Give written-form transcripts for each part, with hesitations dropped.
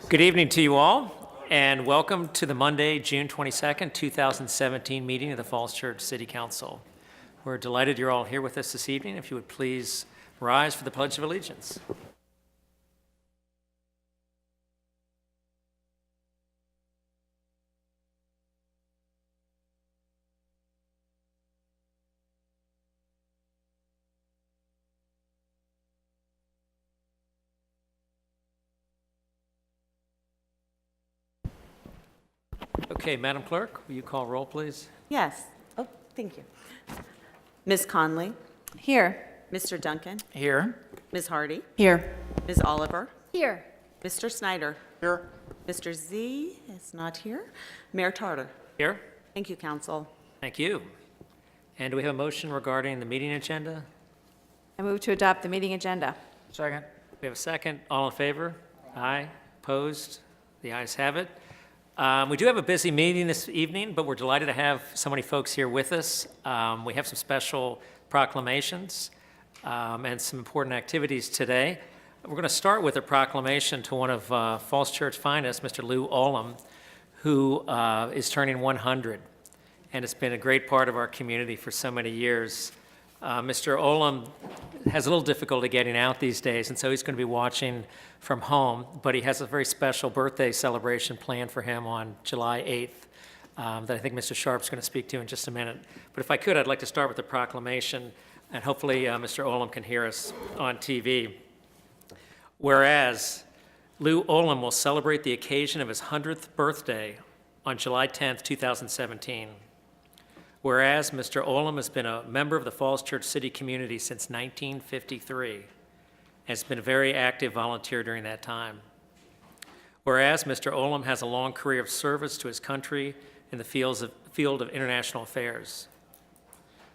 Good evening to you all, and welcome to the Monday, June 22nd, 2017 meeting of the Falls Church City Council. We're delighted you're all here with us this evening. If you would please rise for the Pledge of Allegiance. Okay, Madam Clerk, will you call roll, please? Yes. Oh, thank you. Ms. Conley? Here. Mr. Duncan? Here. Ms. Hardy? Here. Ms. Oliver? Here. Mr. Snyder? Here. Mr. Z is not here. Mayor Tarter? Here. Thank you, Council. Thank you. And do we have a motion regarding the meeting agenda? I move to adopt the meeting agenda. Second. We have a second. All in favor? Aye. Opposed? The ayes have it. We do have a busy meeting this evening, but we're delighted to have so many folks here with us. We have some special proclamations and some important activities today. We're going to start with a proclamation to one of Falls Church finest, Mr. Lou Olam, who is turning 100, and it's been a great part of our community for so many years. Mr. Olam has a little difficulty getting out these days, and so he's going to be watching from home, but he has a very special birthday celebration planned for him on July 8th that I think Mr. Sharp's going to speak to in just a minute. But if I could, I'd like to start with the proclamation, and hopefully Mr. Olam can hear us on TV. Whereas Lou Olam will celebrate the occasion of his 100th birthday on July 10th, 2017. Whereas Mr. Olam has been a member of the Falls Church City community since 1953 and has been a very active volunteer during that time. Whereas Mr. Olam has a long career of service to his country in the field of international affairs.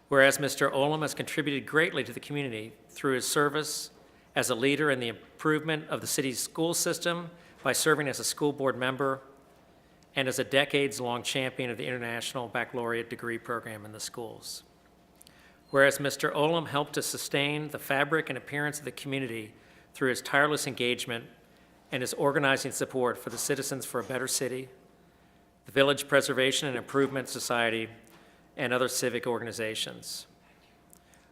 Whereas Mr. Olam has contributed greatly to the community through his service as a leader in the improvement of the city's school system by serving as a school board member and as a decades-long champion of the International Baccalaureate degree program in the schools. Whereas Mr. Olam helped to sustain the fabric and appearance of the community through his tireless engagement and his organizing support for the Citizens for a Better City, the Village Preservation and Improvement Society, and other civic organizations.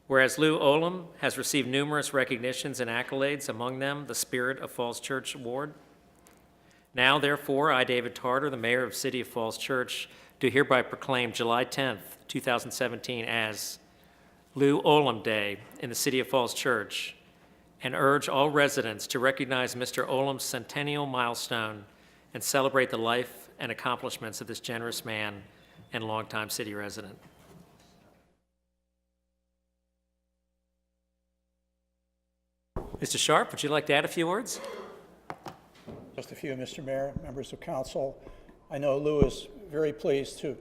Whereas Lou Olam has received numerous recognitions and accolades, among them the Spirit of Falls Church Award. Now, therefore, I, David Tarter, the mayor of the City of Falls Church, do hereby proclaim July 10th, 2017 as Lou Olam Day in the City of Falls Church and urge all residents to recognize Mr. Olam's centennial milestone and celebrate the life and accomplishments of this generous man and longtime city resident. Mr. Sharp, would you like to add a few words? Just a few, Mr. Mayor, members of council. I know Lou is very pleased to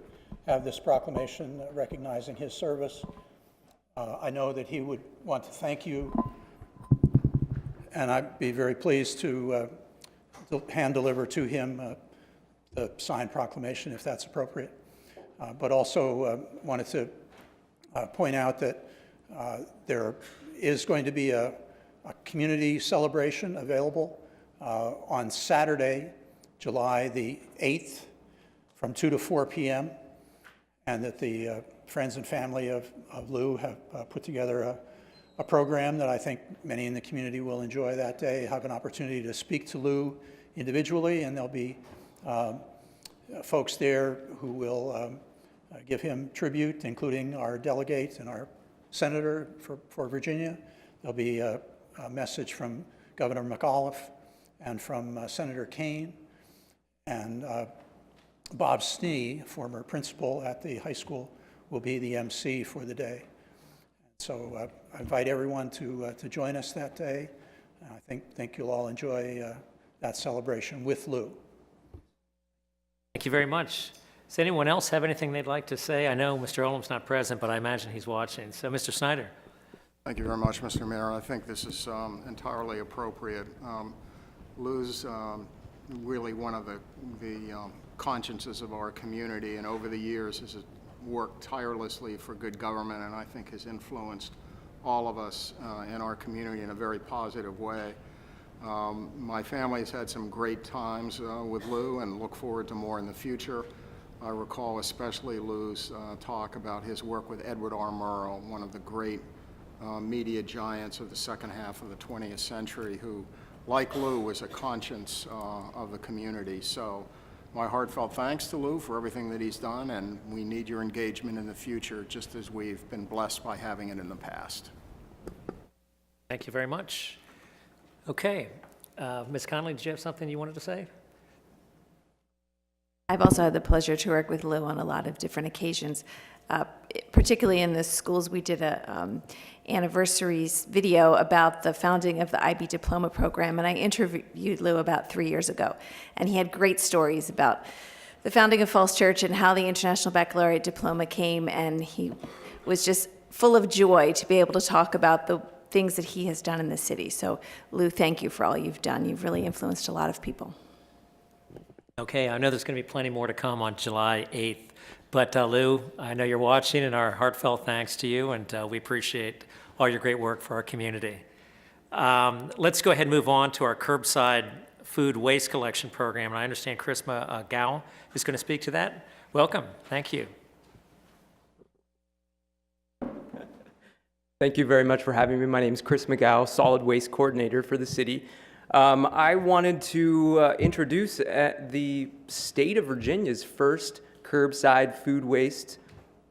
have this proclamation recognizing his service. I know that he would want to thank you, and I'd be very pleased to hand deliver to him the signed proclamation if that's appropriate. But also wanted to point out that there is going to be a community celebration available on Saturday, July the 8th, from 2 to 4 p.m., and that the friends and family of Lou have put together a program that I think many in the community will enjoy that day, have an opportunity to speak to Lou individually, and there'll be folks there who will give him tribute, including our delegate and our senator for Virginia. There'll be a message from Governor McAuliffe and from Senator Kane, and Bob Snee, former principal at the high school, will be the MC for the day. So I invite everyone to join us that day. I think you'll all enjoy that celebration with Lou. Thank you very much. Does anyone else have anything they'd like to say? I know Mr. Olam's not present, but I imagine he's watching. So, Mr. Snyder. Thank you very much, Mr. Mayor. I think this is entirely appropriate. Lou's really one of the consciences of our community, and over the years has worked tirelessly for good government, and I think has influenced all of us in our community in a very positive way. My family has had some great times with Lou and look forward to more in the future. I recall especially Lou's talk about his work with Edward R. Murrow, one of the great media giants of the second half of the 20th century, who, like Lou, was a conscience of the community. So my heartfelt thanks to Lou for everything that he's done, and we need your engagement in the future, just as we've been blessed by having it in the past. Thank you very much. Okay. Ms. Conley, did you have something you wanted to say? I've also had the pleasure to work with Lou on a lot of different occasions, particularly in the schools. We did a anniversaries video about the founding of the IB Diploma Program, and I interviewed Lou about 3 years ago, and he had great stories about the founding of Falls Church and how the International Baccalaureate Diploma came, and he was just full of joy to be able to talk about the things that he has done in the city. So, Lou, thank you for all you've done. You've really influenced a lot of people. Okay, I know there's going to be plenty more to come on July 8th, but Lou, I know you're watching, and our heartfelt thanks to you, and we appreciate all your great work for our community. Let's go ahead and move on to our curbside food waste collection program, and I understand Chrisma Gao is going to speak to that. Welcome. Thank you. Thank you very much for having me. My name is Chris McGow, Solid Waste Coordinator for the city. I wanted to introduce the state of Virginia's first curbside food waste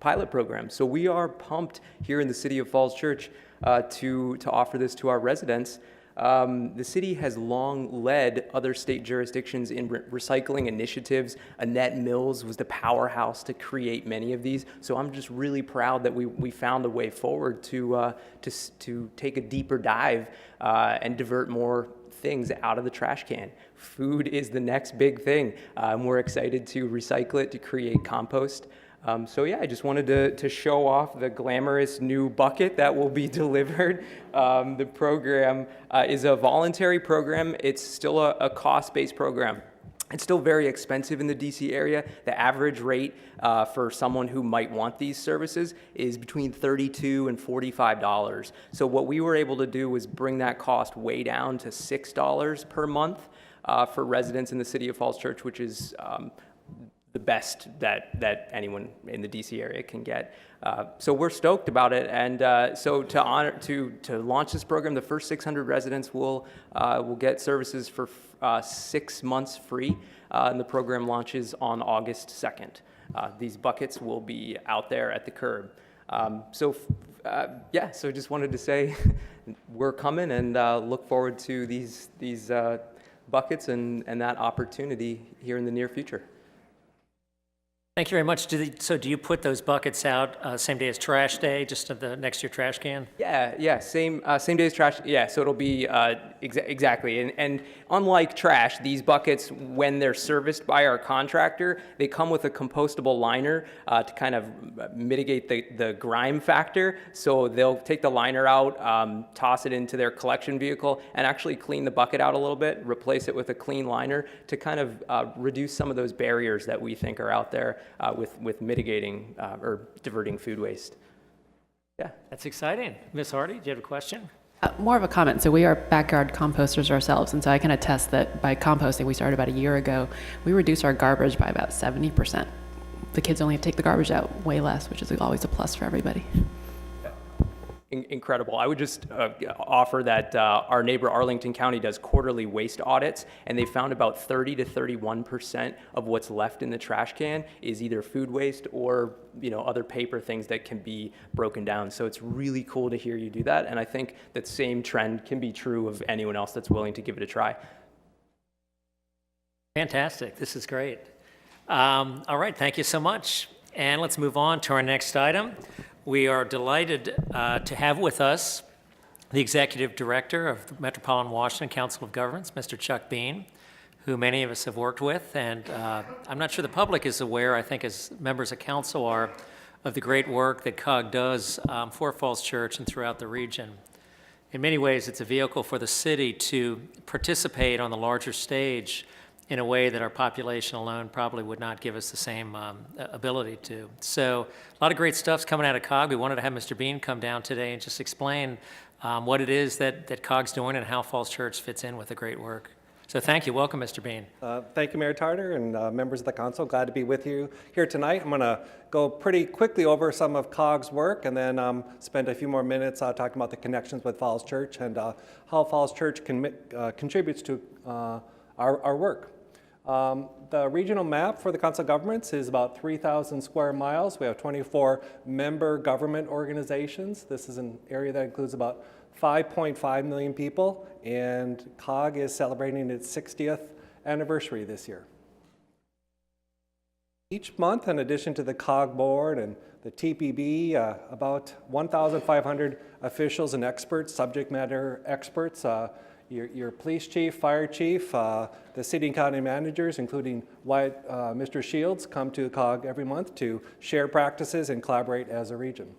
pilot program. So we are pumped here in the city of Falls Church to offer this to our residents. The city has long led other state jurisdictions in recycling initiatives. Annette Mills was the powerhouse to create many of these. So I'm just really proud that we found a way forward to take a deeper dive and divert more things out of the trash can. Food is the next big thing. We're excited to recycle it to create compost. So yeah, I just wanted to show off the glamorous new bucket that will be delivered. The program is a voluntary program. It's still a cost-based program. It's still very expensive in the DC area. The average rate for someone who might want these services is between $32 and $45. So what we were able to do was bring that cost way down to $6 per month for residents in the city of Falls Church, which is the best that anyone in the DC area can get. So we're stoked about it, and so to launch this program, the first 600 residents will get services for 6 months free, and the program launches on August 2nd. These buckets will be out there at the curb. So just wanted to say we're coming, and look forward to these buckets and that opportunity here in the near future. Thank you very much. So do you put those buckets out same day as trash day, just next to your trash can? Yeah, same day as trash. Yeah, so it'll be exactly. And unlike trash, these buckets, when they're serviced by our contractor, they come with a compostable liner to kind of mitigate the grime factor. So they'll take the liner out, toss it into their collection vehicle, and actually clean the bucket out a little bit, replace it with a clean liner to kind of reduce some of those barriers that we think are out there with mitigating or diverting food waste. Yeah. That's exciting. Ms. Hardy, do you have a question? More of a comment. So we are backyard composters ourselves, and so I can attest that by composting, we started about a year ago, we reduced our garbage by about 70%. The kids only have to take the garbage out way less, which is always a plus for everybody. Incredible. I would just offer that our neighbor Arlington County does quarterly waste audits, and they found about 30 to 31% of what's left in the trash can is either food waste or other paper things that can be broken down. So it's really cool to hear you do that, and I think that same trend can be true of anyone else that's willing to give it a try. Fantastic. This is great. All right. Thank you so much. And let's move on to our next item. We are delighted to have with us the Executive Director of the Metropolitan Washington Council of Governments, Mr. Chuck Bean, who many of us have worked with. And I'm not sure the public is aware, I think as members of council are, of the great work that COG does for Falls Church and throughout the region. In many ways, it's a vehicle for the city to participate on the larger stage in a way that our population alone probably would not give us the same ability to. So a lot of great stuff's coming out of COG. We wanted to have Mr. Bean come down today and just explain what it is that COG's doing and how Falls Church fits in with the great work. So thank you. Welcome, Mr. Bean. Thank you, Mayor Tarter and members of the council. Glad to be with you here tonight. I'm going to go pretty quickly over some of COG's work and then spend a few more minutes talking about the connections with Falls Church and how Falls Church contributes to our work. The regional map for the council of governments is about 3,000 square miles. We have 24 member government organizations. This is an area that includes about 5.5 million people, and COG is celebrating its 60th anniversary this year. Each month, in addition to the COG board and the TPB, about 1,500 officials and experts, subject matter experts, your police chief, fire chief, the city and county managers, including Mr. Shields, come to COG every month to share practices and collaborate as a region.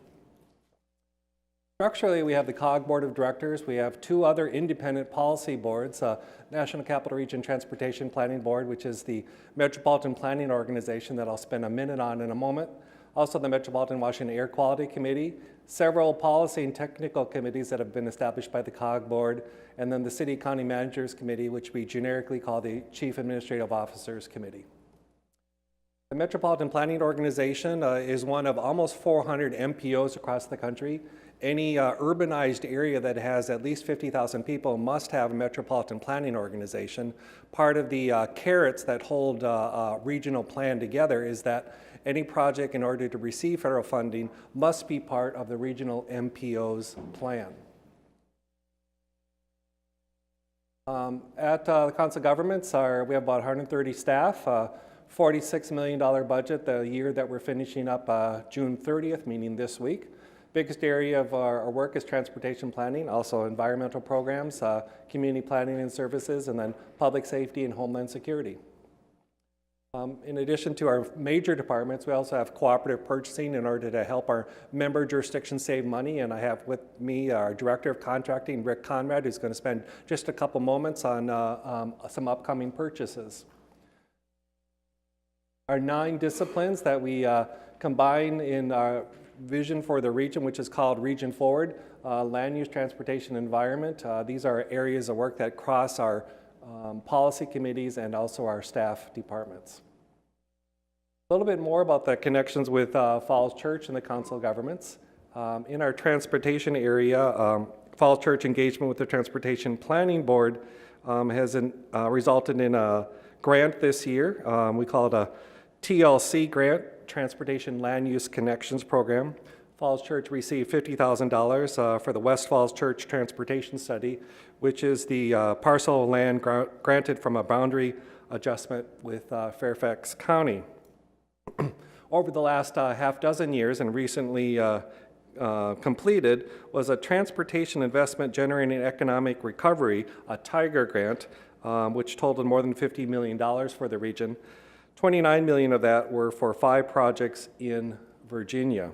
Structurally, we have the COG Board of Directors. We have two other independent policy boards, National Capital Region Transportation Planning Board, which is the Metropolitan Planning Organization that I'll spend a minute on in a moment. Also the Metropolitan Washington Air Quality Committee, several policy and technical committees that have been established by the COG Board, and then the City County Managers Committee, which we generically call the Chief Administrative Officers Committee. The Metropolitan Planning Organization is one of almost 400 MPOs across the country. Any urbanized area that has at least 50,000 people must have a metropolitan planning organization. Part of the carrots that hold a regional plan together is that any project, in order to receive federal funding, must be part of the regional MPO's plan. At the Council of Governments, we have about 130 staff, $46 million budget the year that we're finishing up June 30th, meaning this week. Biggest area of our work is transportation planning, also environmental programs, community planning and services, and then public safety and homeland security. In addition to our major departments, we also have cooperative purchasing in order to help our member jurisdictions save money, and I have with me our Director of Contracting, Rick Conrad, who's going to spend just a couple moments on some upcoming purchases. Our 9 disciplines that we combine in our vision for the region, which is called Region Forward, land use, transportation, environment. These are areas of work that cross our policy committees and also our staff departments. A little bit more about the connections with Falls Church and the Council of Governments. In our transportation area, Falls Church engagement with the Transportation Planning Board has resulted in a grant this year. We call it a TLC grant, Transportation Land Use Connections Program. Falls Church received $50,000 for the West Falls Church Transportation Study, which is the parcel of land granted from a boundary adjustment with Fairfax County. Over the last half dozen years and recently completed was a Transportation Investment Generating Economic Recovery, a TIGER grant, which totaled more than $50 million for the region. 29 million of that were for 5 projects in Virginia.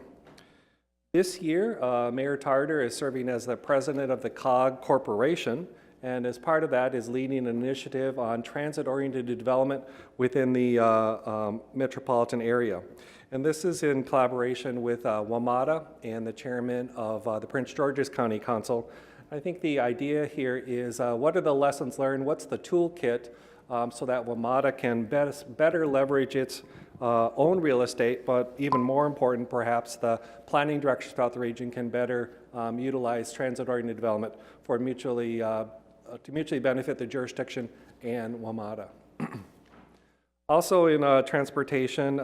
This year, Mayor Tarter is serving as the president of the COG Corporation, and as part of that is leading an initiative on transit-oriented development within the metropolitan area. And this is in collaboration with WMATA and the chairman of the Prince George's County Council. I think the idea here is what are the lessons learned, what's the toolkit so that WMATA can better leverage its own real estate, but even more important, perhaps, the planning directions throughout the region can better utilize transit-oriented development for to mutually benefit the jurisdiction and WMATA. Also in transportation,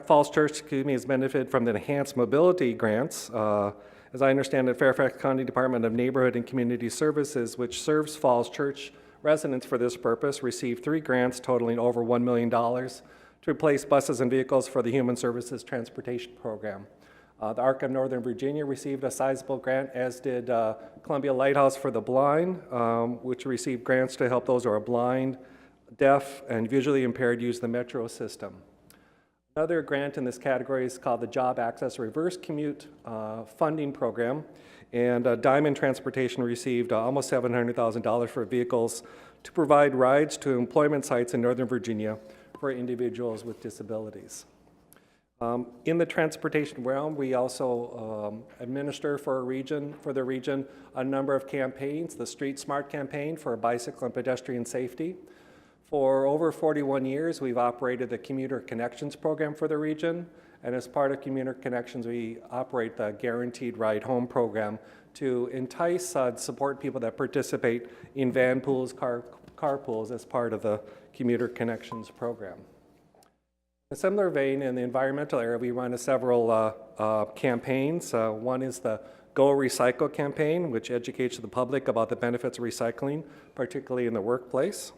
Falls Church has benefited from the enhanced mobility grants. As I understand it, Fairfax County Department of Neighborhood and Community Services, which serves Falls Church residents for this purpose, received 3 grants totaling over $1 million to replace buses and vehicles for the Human Services Transportation Program. The ARC of Northern Virginia received a sizable grant, as did Columbia Lighthouse for the Blind, which received grants to help those who are blind, deaf, and visually impaired use the metro system. Another grant in this category is called the Job Access Reverse Commute Funding Program, and Diamond Transportation received almost $700,000 for vehicles to provide rides to employment sites in Northern Virginia for individuals with disabilities. In the transportation realm, we also administer for the region a number of campaigns, the Street Smart campaign for bicycle and pedestrian safety. For over 41 years, we've operated the Commuter Connections program for the region, and as part of Commuter Connections, we operate the Guaranteed Ride Home program to entice, support people that participate in van pools, car pools as part of the Commuter Connections program. In a similar vein, in the environmental area, we run several campaigns. One is the Go Recycle campaign, which educates the public about the benefits of recycling, particularly in the workplace.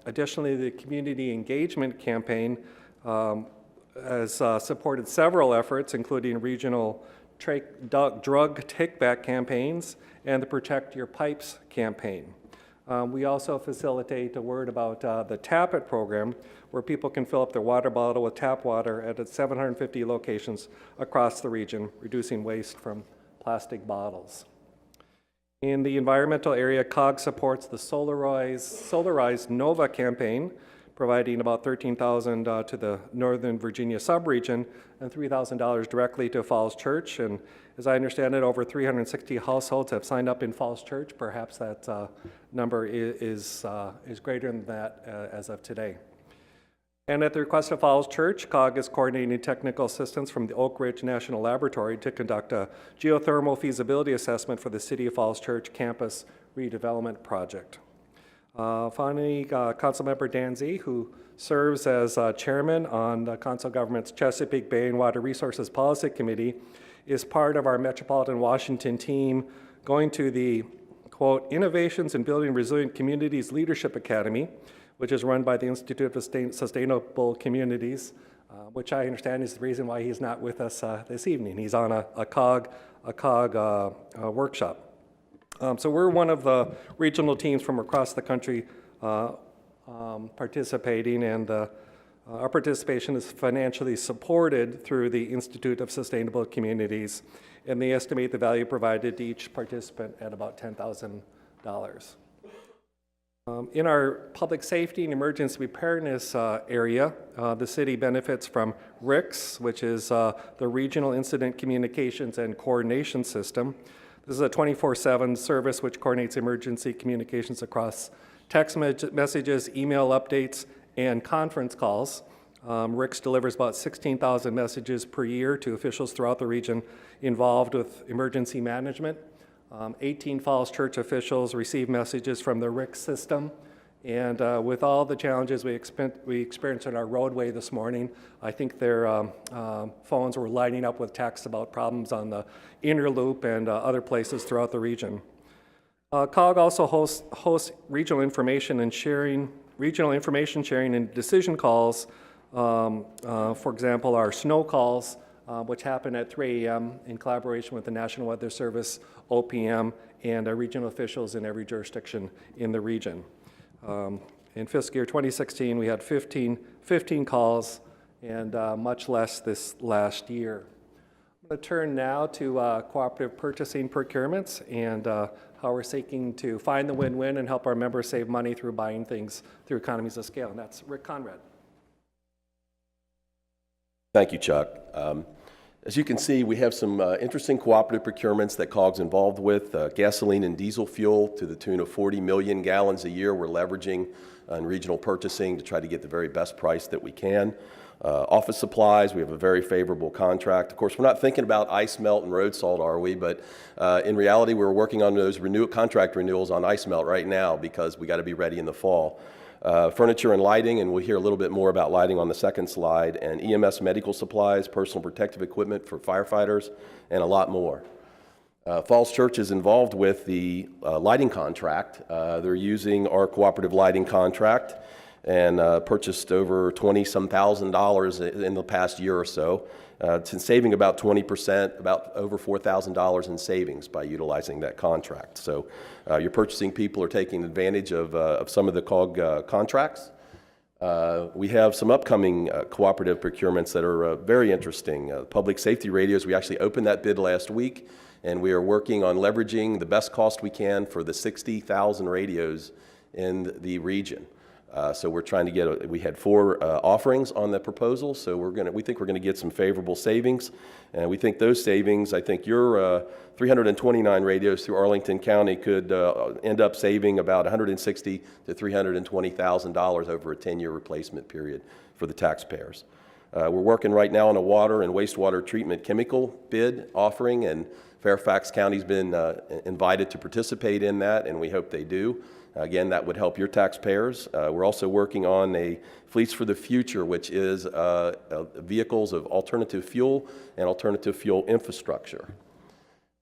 Additionally, the Community Engagement campaign has supported several efforts, including regional drug take-back campaigns and the Protect Your Pipes campaign. We also facilitate a word about the Tap It program, where people can fill up their water bottle with tap water at 750 locations across the region, reducing waste from plastic bottles. In the environmental area, COG supports the Solarize Nova campaign, providing about $13,000 to the Northern Virginia subregion and $3,000 directly to Falls Church. And as I understand it, over 360 households have signed up in Falls Church. Perhaps that number is greater than that as of today. And at the request of Falls Church, COG is coordinating technical assistance from the Oak Ridge National Laboratory to conduct a geothermal feasibility assessment for the City of Falls Church campus redevelopment project. Finally, Councilmember Dan Z, who serves as chairman on the Council Government's Chesapeake Bay and Water Resources Policy Committee, is part of our Metropolitan Washington team going to the, quote, Innovations in Building Resilient Communities Leadership Academy, which is run by the Institute of Sustainable Communities, which I understand is the reason why he's not with us this evening. He's on a COG workshop. So we're one of the regional teams from across the country participating, and our participation is financially supported through the Institute of Sustainable Communities, and they estimate the value provided to each participant at about $10,000. In our public safety and emergency preparedness area, the city benefits from RICS, which is the Regional Incident Communications and Coordination System. This is a 24/7 service which coordinates emergency communications across text messages, email updates, and conference calls. RICS delivers about 16,000 messages per year to officials throughout the region involved with emergency management. 18 Falls Church officials receive messages from the RICS system, and with all the challenges we experienced on our roadway this morning, I think their phones were lighting up with texts about problems on the inner loop and other places throughout the region. COG also hosts regional information sharing and decision calls. For example, our snow calls, which happen at 3 a.m. in collaboration with the National Weather Service, OPM, and regional officials in every jurisdiction in the region. In fiscal year 2016, we had 15 calls, and much less this last year. I'm going to turn now to cooperative purchasing procurements and how we're seeking to find the win-win and help our members save money through buying things through economies of scale, and that's Rick Conrad. Thank you, Chuck. As you can see, we have some interesting cooperative procurements that COG's involved with. Gasoline and diesel fuel to the tune of 40 million gallons a year we're leveraging on regional purchasing to try to get the very best price that we can. Office supplies, we have a very favorable contract. Of course, we're not thinking about ice melt and road salt, are we? But in reality, we're working on those contract renewals on ice melt right now because we got to be ready in the fall. Furniture and lighting, and we'll hear a little bit more about lighting on the second slide, and EMS medical supplies, personal protective equipment for firefighters, and a lot more. Falls Church is involved with the lighting contract. They're using our cooperative lighting contract and purchased over $20-some thousand in the past year or so, saving about 20%, about over $4,000 in savings by utilizing that contract. So your purchasing people are taking advantage of some of the COG contracts. We have some upcoming cooperative procurements that are very interesting. Public safety radios, we actually opened that bid last week, and we are working on leveraging the best cost we can for the 60,000 radios in the region. So we're trying to get, we had 4 offerings on the proposal, so we think we're going to get some favorable savings. And we think those savings, I think your 329 radios through Arlington County could end up saving about $160,000 to $320,000 over a 10-year replacement period for the taxpayers. We're working right now on a water and wastewater treatment chemical bid offering, and Fairfax County's been invited to participate in that, and we hope they do. Again, that would help your taxpayers. We're also working on a Fleets for the Future, which is vehicles of alternative fuel and alternative fuel infrastructure.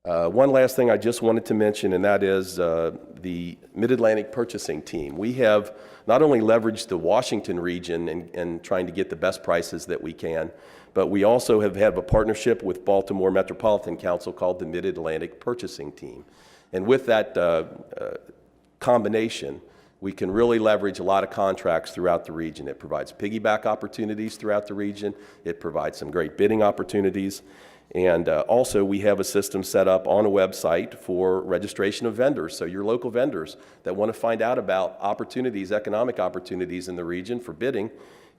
One last thing I just wanted to mention, and that is the Mid-Atlantic Purchasing Team. We have not only leveraged the Washington region and trying to get the best prices that we can, but we also have had a partnership with Baltimore Metropolitan Council called the Mid-Atlantic Purchasing Team. And with that combination, we can really leverage a lot of contracts throughout the region. It provides piggyback opportunities throughout the region. It provides some great bidding opportunities. And also, we have a system set up on a website for registration of vendors. So your local vendors that want to find out about opportunities, economic opportunities in the region for bidding,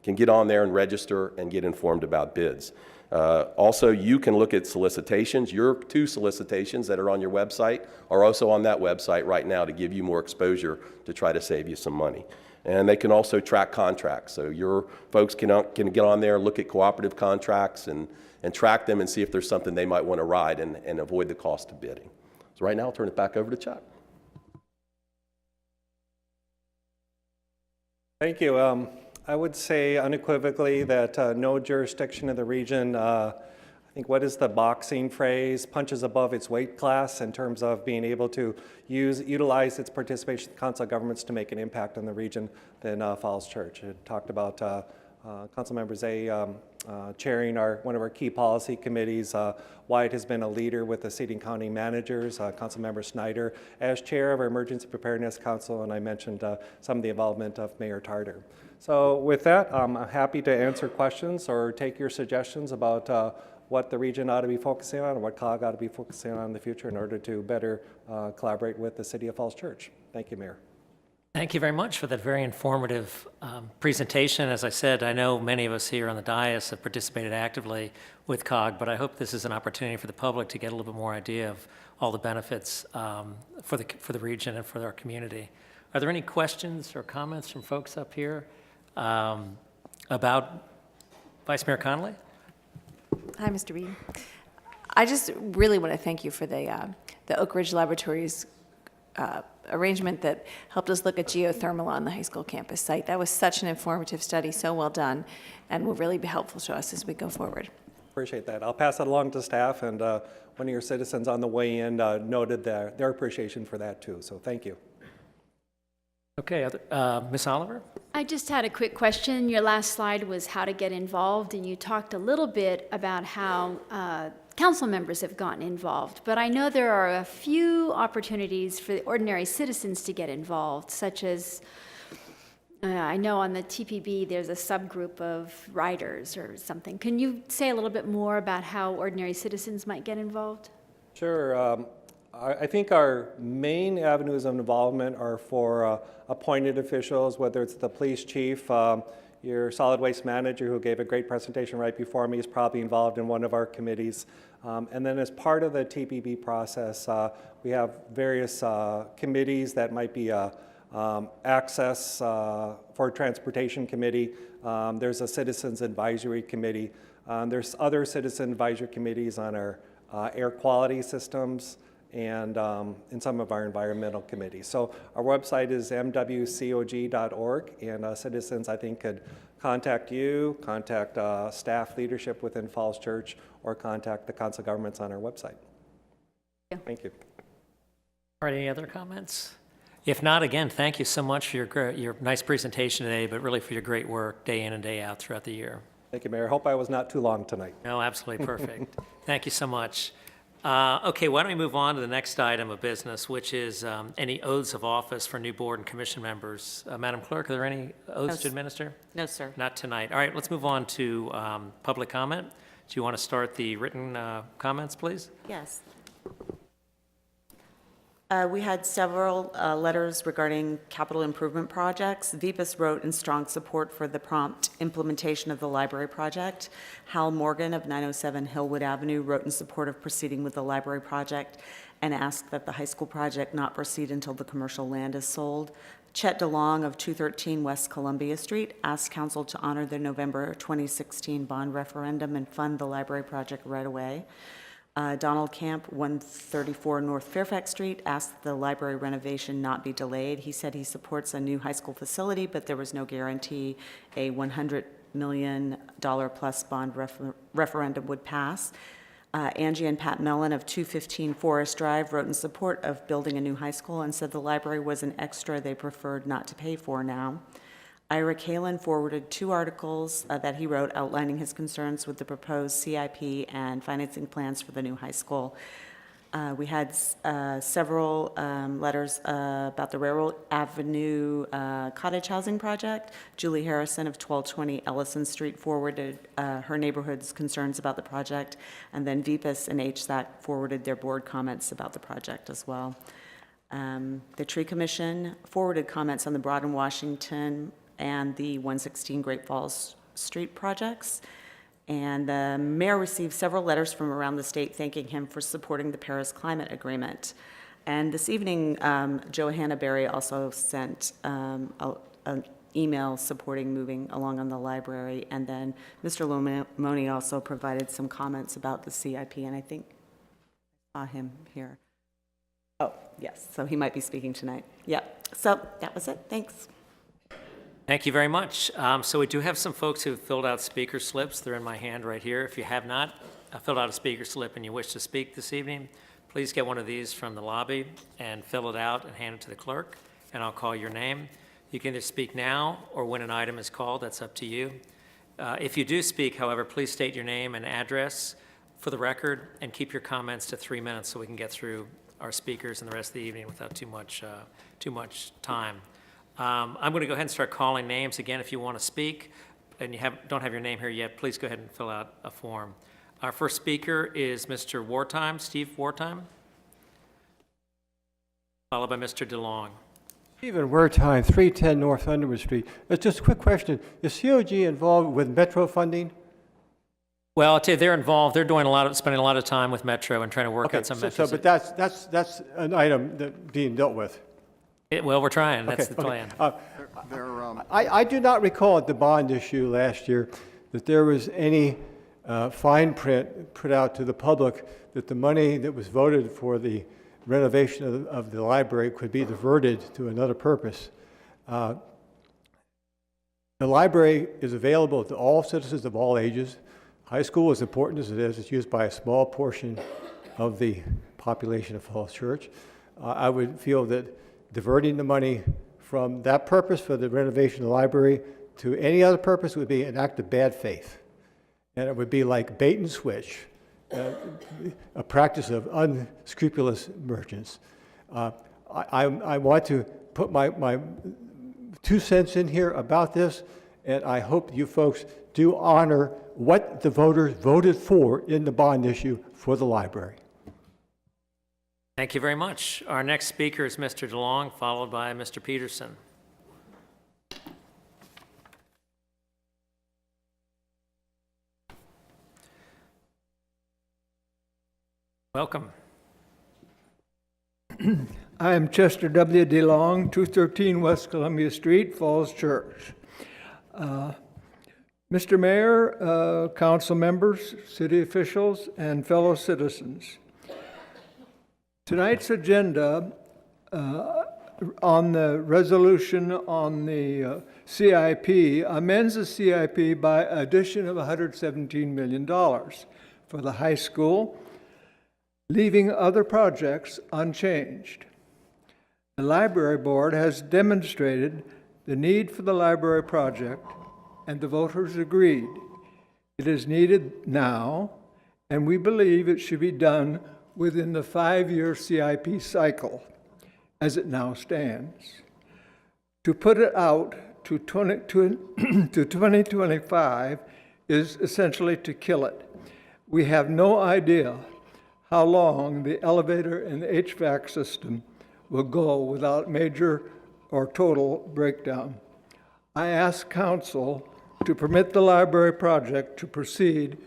can get on there and register and get informed about bids. Also, you can look at solicitations. Your 2 solicitations that are on your website are also on that website right now to give you more exposure to try to save you some money. And they can also track contracts. So your folks can get on there, look at cooperative contracts and track them and see if there's something they might want to ride and avoid the cost of bidding. So right now, I'll turn it back over to Chuck. Thank you. I would say unequivocally that no jurisdiction in the region, I think, what is the boxing phrase, punches above its weight class in terms of being able to utilize its participation in council governments to make an impact on the region than Falls Church. It talked about Council Member Zay chairing one of our key policy committees. Wyatt has been a leader with the city and county managers. Council Member Snyder as chair of our Emergency Preparedness Council, and I mentioned some of the involvement of Mayor Tarter. So with that, I'm happy to answer questions or take your suggestions about what the region ought to be focusing on and what COG ought to be focusing on in the future in order to better collaborate with the City of Falls Church. Thank you, Mayor. Thank you very much for that very informative presentation. As I said, I know many of us here on the dais have participated actively with COG, but I hope this is an opportunity for the public to get a little bit more idea of all the benefits for the region and for our community. Are there any questions or comments from folks up here about Vice Mayor Connolly? Hi, Mr. Reed. I just really want to thank you for the Oak Ridge Laboratories arrangement that helped us look at geothermal on the high school campus site. That was such an informative study, so well done, and will really be helpful to us as we go forward. Appreciate that. I'll pass that along to staff, and one of your citizens on the way in noted their appreciation for that too, so thank you. Okay, Ms. Oliver? I just had a quick question. Your last slide was how to get involved, and you talked a little bit about how council members have gotten involved. But I know there are a few opportunities for the ordinary citizens to get involved, such as, I know on the TPB there's a subgroup of riders or something. Can you say a little bit more about how ordinary citizens might get involved? Sure. I think our main avenues of involvement are for appointed officials, whether it's the police chief, your solid waste manager who gave a great presentation right before me is probably involved in one of our committees. And then as part of the TPB process, we have various committees that might be access for transportation committee. There's a citizens advisory committee. There's other citizen advisory committees on our air quality systems, and in some of our environmental committees. So our website is mwcog.org, and citizens, I think, could contact you, contact staff leadership within Falls Church, or contact the council governments on our website. Yeah. Thank you. All right, any other comments? If not, again, thank you so much for your nice presentation today, but really for your great work day in and day out throughout the year. Thank you, Mayor. Hope I was not too long tonight. No, absolutely perfect. Thank you so much. Okay, why don't we move on to the next item of business, which is any oaths of office for new board and commission members. Madam Clerk, are there any oaths to administer? No, sir. Not tonight. All right, let's move on to public comment. Do you want to start the written comments, please? Yes. We had several letters regarding capital improvement projects. VPAS wrote in strong support for the prompt implementation of the library project. Hal Morgan of 907 Hillwood Avenue wrote in support of proceeding with the library project and asked that the high school project not proceed until the commercial land is sold. Chet DeLong of 213 West Columbia Street asked council to honor the November 2016 bond referendum and fund the library project right away. Donald Camp, 134 North Fairfax Street, asked the library renovation not be delayed. He said he supports a new high school facility, but there was no guarantee a $100 million plus bond referendum would pass. Angie and Pat Mellon of 215 Forest Drive wrote in support of building a new high school and said the library was an extra they preferred not to pay for now. Ira Kalin forwarded 2 articles that he wrote outlining his concerns with the proposed CIP and financing plans for the new high school. We had several letters about the Railroad Avenue cottage housing project. Julie Harrison of 1220 Ellison Street forwarded her neighborhood's concerns about the project, and then VPAS and HSAC forwarded their board comments about the project as well. The Tree Commission forwarded comments on the Broad and Washington and the 116 Great Falls Street projects. And the mayor received several letters from around the state thanking him for supporting the Paris Climate Agreement. And this evening, Johanna Berry also sent an email supporting moving along on the library. And then Mr. Lomoni also provided some comments about the CIP, and I think I saw him here. Oh, yes, so he might be speaking tonight. Yeah, so that was it. Thanks. Thank you very much. So we do have some folks who filled out speaker slips. They're in my hand right here. If you have not filled out a speaker slip and you wish to speak this evening, please get one of these from the lobby and fill it out and hand it to the clerk, and I'll call your name. You can either speak now or when an item is called. That's up to you. If you do speak, however, please state your name and address for the record and keep your comments to 3 minutes so we can get through our speakers and the rest of the evening without too much time. I'm going to go ahead and start calling names again. If you want to speak and you don't have your name here yet, please go ahead and fill out a form. Our first speaker is Mr. Wartime, Steve Wartime, followed by Mr. DeLong. Stephen Wertheim, 310 North Underwood Street. Just a quick question. Is COG involved with Metro funding? Well, I'll tell you, they're involved. They're spending a lot of time with Metro and trying to work out some Metro. But that's an item that being dealt with. Well, we're trying. That's the plan. I do not recall at the bond issue last year that there was any fine print put out to the public that the money that was voted for the renovation of the library could be diverted to another purpose. The library is available to all citizens of all ages. High school, as important as it is, it's used by a small portion of the population of Falls Church. I would feel that diverting the money from that purpose for the renovation of the library to any other purpose would be an act of bad faith. And it would be like bait and switch, a practice of unscrupulous merchants. I want to put my 2 cents in here about this, and I hope you folks do honor what the voters voted for in the bond issue for the library. Thank you very much. Our next speaker is Mr. DeLong, followed by Mr. Peterson. Welcome. I am Chester W. DeLong, 213 West Columbia Street, Falls Church. Mr. Mayor, council members, city officials, and fellow citizens. Tonight's agenda on the resolution on the CIP amends the CIP by addition of $117 million for the high school, leaving other projects unchanged. The library board has demonstrated the need for the library project, and the voters agreed. It is needed now, and we believe it should be done within the 5-year CIP cycle, as it now stands. To put it out to 2025 is essentially to kill it. We have no idea how long the elevator and the HVAC system will go without major or total breakdown. I ask Council to permit the library project to proceed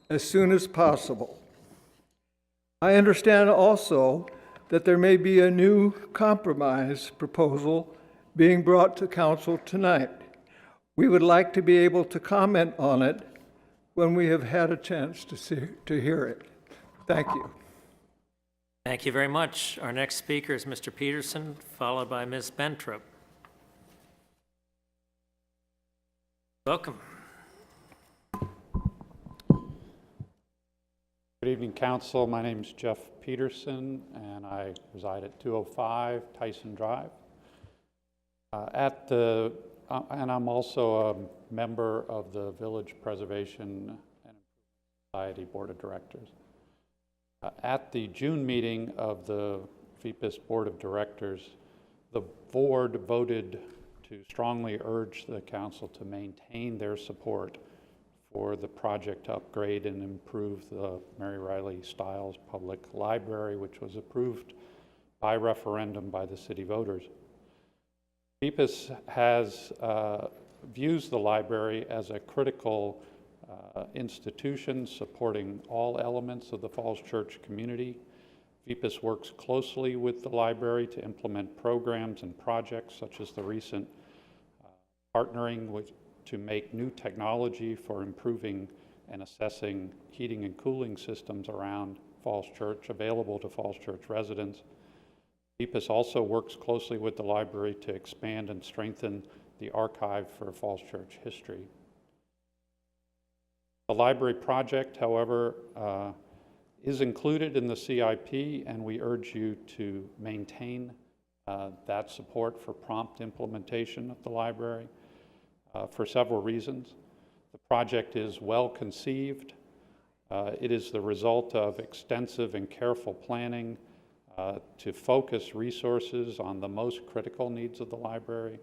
as soon as possible. I understand also that there may be a new compromise proposal being brought to Council tonight. We would like to be able to comment on it when we have had a chance to hear it. Thank you. Thank you very much. Our next speaker is Mr. Peterson, followed by Ms. Bentrup. Welcome. Good evening, Council. My name is Jeff Peterson, and I reside at 205 Tyson Drive. And I'm also a member of the Village Preservation and Society Board of Directors. At the June meeting of the VPIS Board of Directors, the board voted to strongly urge the Council to maintain their support for the project to upgrade and improve the Mary Riley Stiles Public Library, which was approved by referendum by the city voters. VPIS views the library as a critical institution supporting all elements of the Falls Church community. VPIS works closely with the library to implement programs and projects such as the recent partnering to make new technology for improving and assessing heating and cooling systems around Falls Church available to Falls Church residents. VPIS also works closely with the library to expand and strengthen the archive for Falls Church history. The library project, however, is included in the CIP, and we urge you to maintain that support for prompt implementation of the library for several reasons. The project is well conceived. It is the result of extensive and careful planning to focus resources on the most critical needs of the library.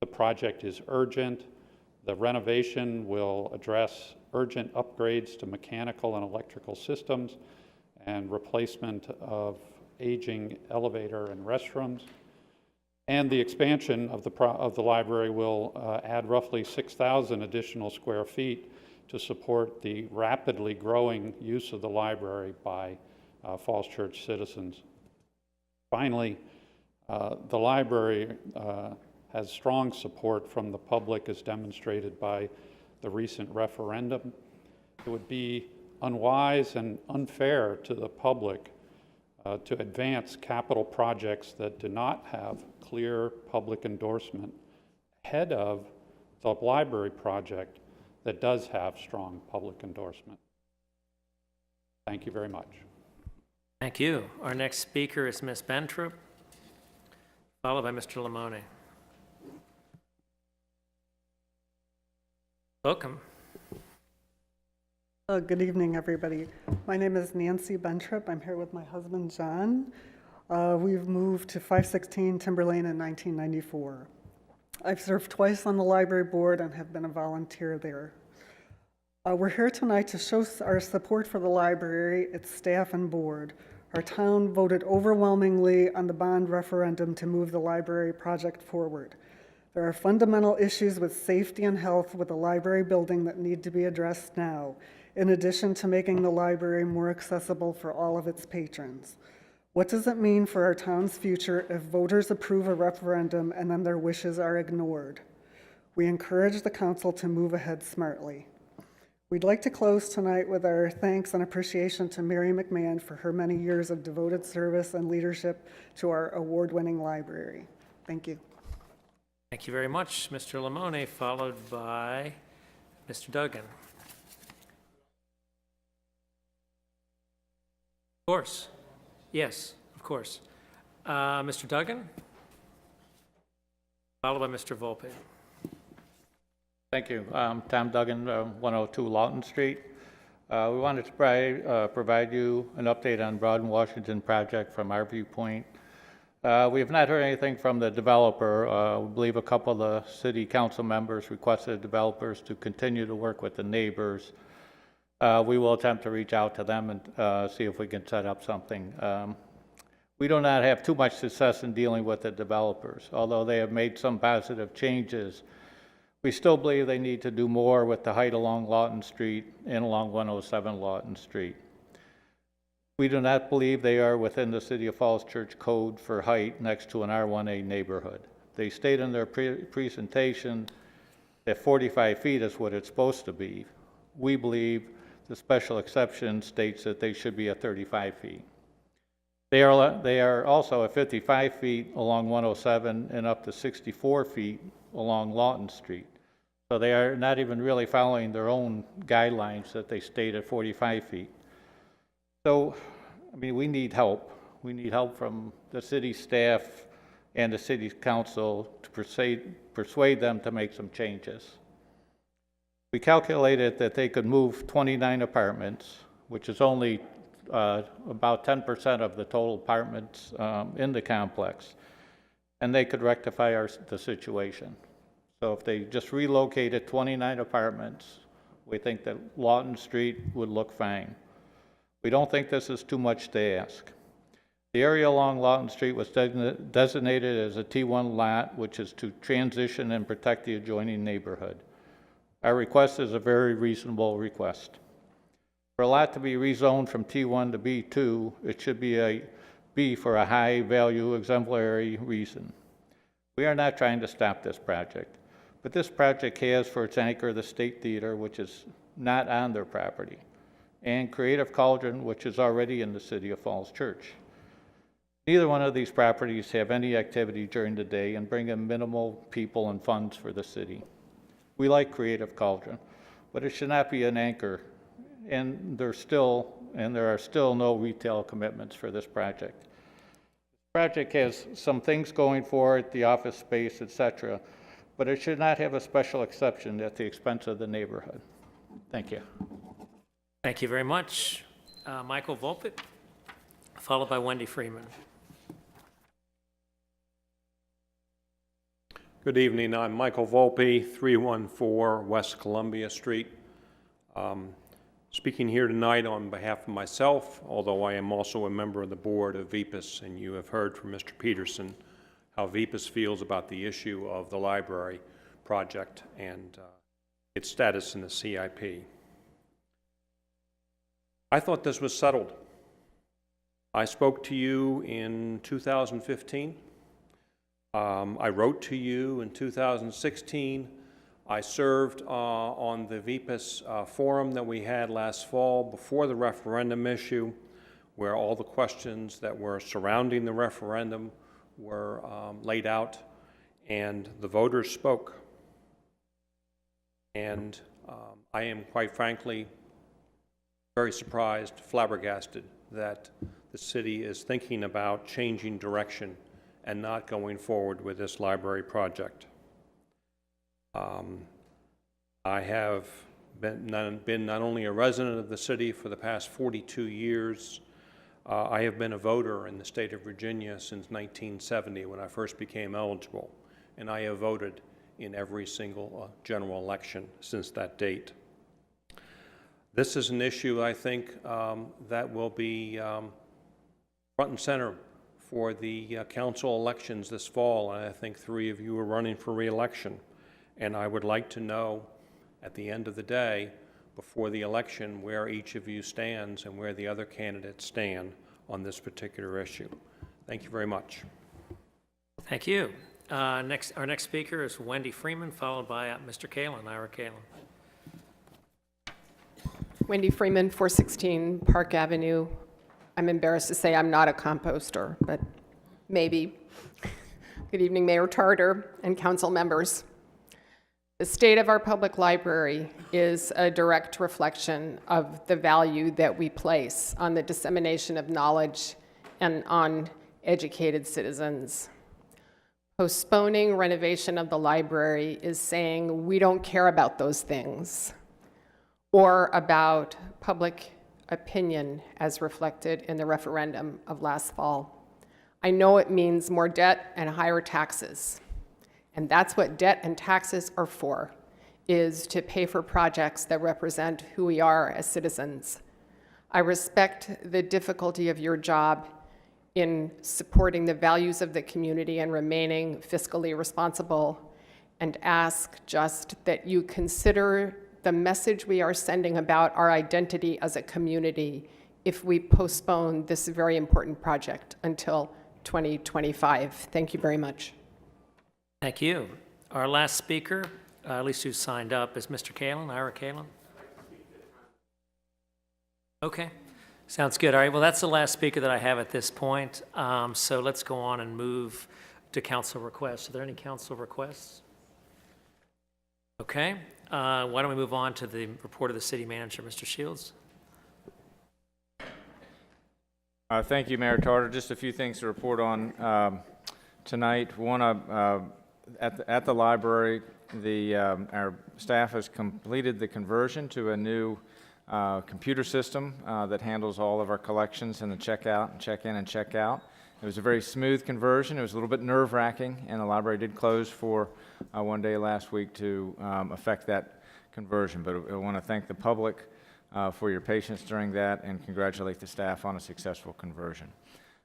The project is urgent. The renovation will address urgent upgrades to mechanical and electrical systems and replacement of aging elevator and restrooms. And the expansion of the library will add roughly 6,000 additional square feet to support the rapidly growing use of the library by Falls Church citizens. Finally, the library has strong support from the public as demonstrated by the recent referendum. It would be unwise and unfair to the public to advance capital projects that do not have clear public endorsement ahead of the library project that does have strong public endorsement. Thank you very much. Thank you. Our next speaker is Ms. Bentrup, followed by Mr. Lamone. Welcome. Good evening, everybody. My name is Nancy Bentrup. I'm here with my husband, John. We've moved to 516 Timber Lane in 1994. I've served twice on the library board and have been a volunteer there. We're here tonight to show our support for the library, its staff, and board. Our town voted overwhelmingly on the bond referendum to move the library project forward. There are fundamental issues with safety and health with the library building that need to be addressed now, in addition to making the library more accessible for all of its patrons. What does it mean for our town's future if voters approve a referendum and then their wishes are ignored? We encourage the council to move ahead smartly. We'd like to close tonight with our thanks and appreciation to Mary McMahon for her many years of devoted service and leadership to our award-winning library. Thank you. Thank you very much, Mr. Lamone, followed by Mr. Duggan. Of course. Yes, of course. Mr. Duggan, followed by Mr. Volpe. Thank you. Tom Duggan, 102 Lawton Street. We wanted to provide you an update on Broad and Washington project from our viewpoint. We have not heard anything from the developer. We believe a couple of the city council members requested developers to continue to work with the neighbors. We will attempt to reach out to them and see if we can set up something. We do not have too much success in dealing with the developers. Although they have made some positive changes, we still believe they need to do more with the height along Lawton Street and along 107 Lawton Street. We do not believe they are within the City of Falls Church code for height next to an R1A neighborhood. They state in their presentation that 45 feet is what it's supposed to be. We believe the special exception states that they should be at 35 feet. They are also at 55 feet along 107 and up to 64 feet along Lawton Street. So they are not even really following their own guidelines that they state at 45 feet. So, I mean, we need help. We need help from the city staff and the city council to persuade them to make some changes. We calculated that they could move 29 apartments, which is only about 10% of the total apartments in the complex, and they could rectify the situation. So if they just relocated 29 apartments, we think that Lawton Street would look fine. We don't think this is too much to ask. The area along Lawton Street was designated as a T1 lot, which is to transition and protect the adjoining neighborhood. Our request is a very reasonable request. For a lot to be rezoned from T1 to B2, it should be a B for a high-value exemplary reason. We are not trying to stop this project, but this project has for its anchor the State Theater, which is not on their property, and Creative Cauldron, which is already in the City of Falls Church. Neither one of these properties have any activity during the day and bring in minimal people and funds for the city. We like Creative Cauldron, but it should not be an anchor, and there are still no retail commitments for this project. The project has some things going for it, the office space, etc., but it should not have a special exception at the expense of the neighborhood. Thank you. Thank you very much. Michael Volpe, followed by Wendy Freeman. Good evening. I'm Michael Volpe, 314 West Columbia Street. Speaking here tonight on behalf of myself, although I am also a member of the board of VPAS, and you have heard from Mr. Peterson how VPAS feels about the issue of the library project and its status in the CIP. I thought this was settled. I spoke to you in 2015. I wrote to you in 2016. I served on the VPAS forum that we had last fall before the referendum issue, where all the questions that were surrounding the referendum were laid out, and the voters spoke. And I am, quite frankly, very surprised, flabbergasted, that the city is thinking about changing direction and not going forward with this library project. I have been not only a resident of the city for the past 42 years, I have been a voter in the state of Virginia since 1970 when I first became eligible, and I have voted in every single general election since that date. This is an issue, I think, that will be front and center for the council elections this fall, and I think 3 of you are running for re-election. And I would like to know, at the end of the day, before the election, where each of you stands and where the other candidates stand on this particular issue. Thank you very much. Thank you. Our next speaker is Wendy Freeman, followed by Mr. Kalin, Ira Kalin. Wendy Freeman, 416 Park Avenue. I'm embarrassed to say I'm not a composter, but maybe. Good evening, Mayor Tarter and council members. The state of our public library is a direct reflection of the value that we place on the dissemination of knowledge and on educated citizens. Postponing renovation of the library is saying we don't care about those things, or about public opinion as reflected in the referendum of last fall. I know it means more debt and higher taxes. And that's what debt and taxes are for, is to pay for projects that represent who we are as citizens. I respect the difficulty of your job in supporting the values of the community and remaining fiscally responsible, and ask just that you consider the message we are sending about our identity as a community if we postpone this very important project until 2025. Thank you very much. Thank you. Our last speaker, at least who signed up, is Mr. Kalin, Ira Kalin. Okay, sounds good. All right, well, that's the last speaker that I have at this point. So let's go on and move to council requests. Are there any council requests? Okay, why don't we move on to the report of the city manager, Mr. Shields? Thank you, Mayor Tarter. Just a few things to report on tonight. One, at the library, our staff has completed the conversion to a new computer system that handles all of our collections and the checkout, and check-in and check-out. It was a very smooth conversion. It was a little bit nerve-wracking, and the library did close for one day last week to affect that conversion. But I want to thank the public for your patience during that and congratulate the staff on a successful conversion.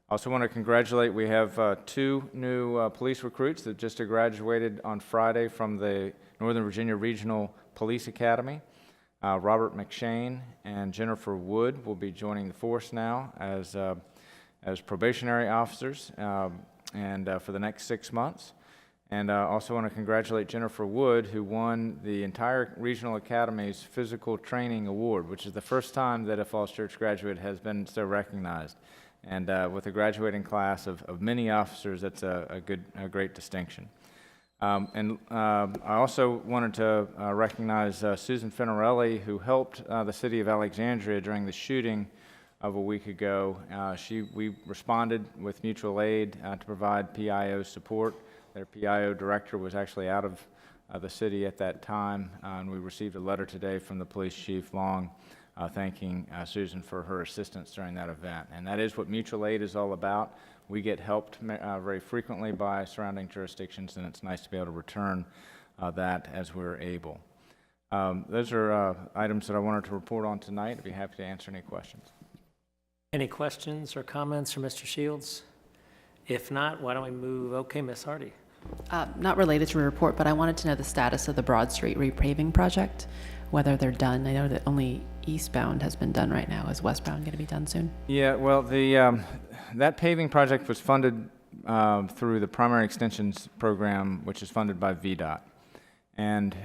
I also want to congratulate, we have 2 new police recruits that just graduated on Friday from the Northern Virginia Regional Police Academy. Robert McShane and Jennifer Wood will be joining the force now as probationary officers and for the next 6 months. And I also want to congratulate Jennifer Wood, who won the entire Regional Academy's Physical Training Award, which is the first time that a Falls Church graduate has been so recognized. And with a graduating class of many officers, that's a great distinction. I also wanted to recognize Susan Finarelli, who helped the city of Alexandria during the shooting of a week ago. We responded with mutual aid to provide PIO support. Their PIO director was actually out of the city at that time, and we received a letter today from the police chief, Long, thanking Susan for her assistance during that event. And that is what mutual aid is all about. We get helped very frequently by surrounding jurisdictions, and it's nice to be able to return that as we're able. Those are items that I wanted to report on tonight. I'd be happy to answer any questions. Any questions or comments for Mr. Shields? If not, why don't we move? Okay, Ms. Hardy. Not related to a report, but I wanted to know the status of the Broad Street repaving project, whether they're done. I know that only eastbound has been done right now. Is westbound going to be done soon? Yeah, well, that paving project was funded through the Primary Extensions Program, which is funded by VDOT. And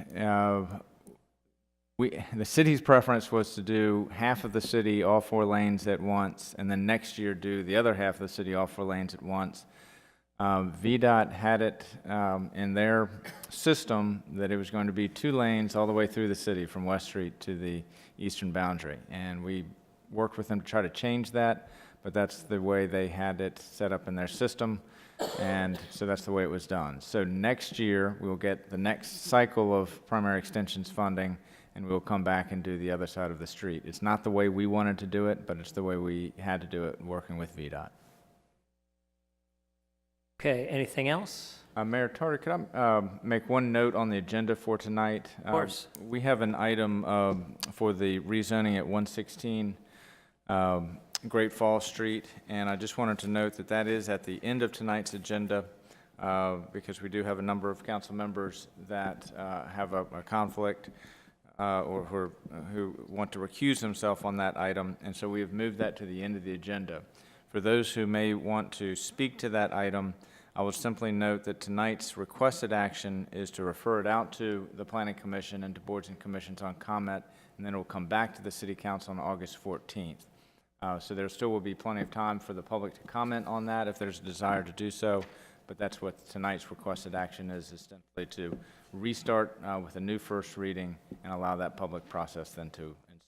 the city's preference was to do half of the city, all 4 lanes at once, and then next year do the other half of the city, all 4 lanes at once. VDOT had it in their system that it was going to be 2 lanes all the way through the city from West Street to the eastern boundary. And we worked with them to try to change that, but that's the way they had it set up in their system, and so that's the way it was done. So next year, we'll get the next cycle of primary extensions funding, and we'll come back and do the other side of the street. It's not the way we wanted to do it, but it's the way we had to do it working with VDOT. Okay, anything else? Mayor Tarter, could I make one note on the agenda for tonight? Of course. We have an item for the rezoning at 116 Great Falls Street, and I just wanted to note that that is at the end of tonight's agenda because we do have a number of council members that have a conflict or who want to recuse themselves on that item, and so we have moved that to the end of the agenda. For those who may want to speak to that item, I will simply note that tonight's requested action is to refer it out to the Planning Commission and to boards and commissions on comment, and then it will come back to the City Council on August 14th. So there still will be plenty of time for the public to comment on that if there's a desire to do so, but that's what tonight's requested action is simply to restart with a new first reading and allow that public process then to ensue.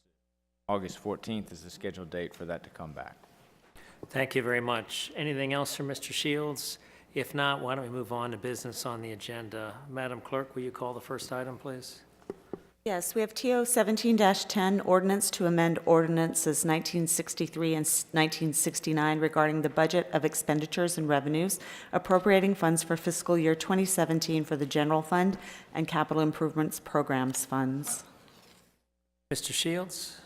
August 14th is the scheduled date for that to come back. Thank you very much. Anything else from Mr. Shields? If not, why don't we move on to business on the agenda? Madam Clerk, will you call the first item, please? Yes, we have TO 17-10, ordinance to amend ordinances 1963 and 1969 regarding the budget of expenditures and revenues, appropriating funds for fiscal year 2017 for the general fund and capital improvements programs funds. Mr. Shields?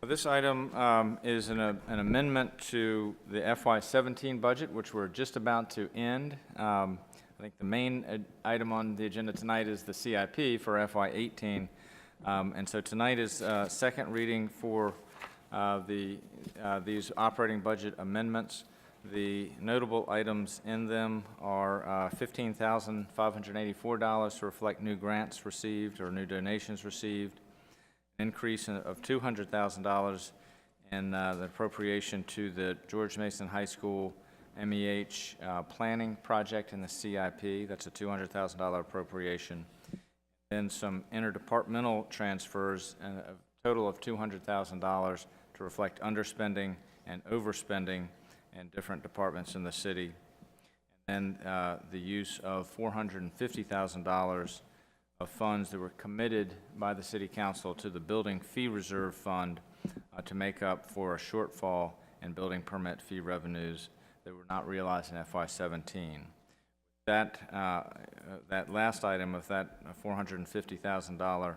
This item is an amendment to the FY17 budget, which we're just about to end. I think the main item on the agenda tonight is the CIP for FY18. And so tonight is second reading for these operating budget amendments. The notable items in them are $15,584 to reflect new grants received or new donations received, an increase of $200,000 in the appropriation to the George Mason High School MEH planning project in the CIP. That's a $200,000 appropriation. Then some interdepartmental transfers, a total of $200,000 to reflect underspending and overspending in different departments in the city. And the use of $450,000 of funds that were committed by the City Council to the Building Fee Reserve Fund to make up for a shortfall in building permit fee revenues that were not realized in FY17. That last item of that $450,000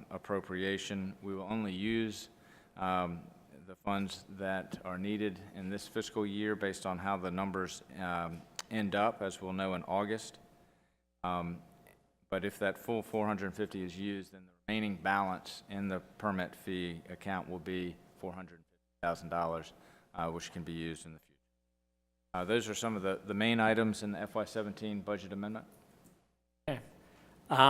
appropriation, we will only use the funds that are needed in this fiscal year based on how the numbers end up, as we'll know in August. But if that full 450 is used, then the remaining balance in the permit fee account will be $450,000, which can be used in the future. Those are some of the main items in the FY17 budget amendment. Okay.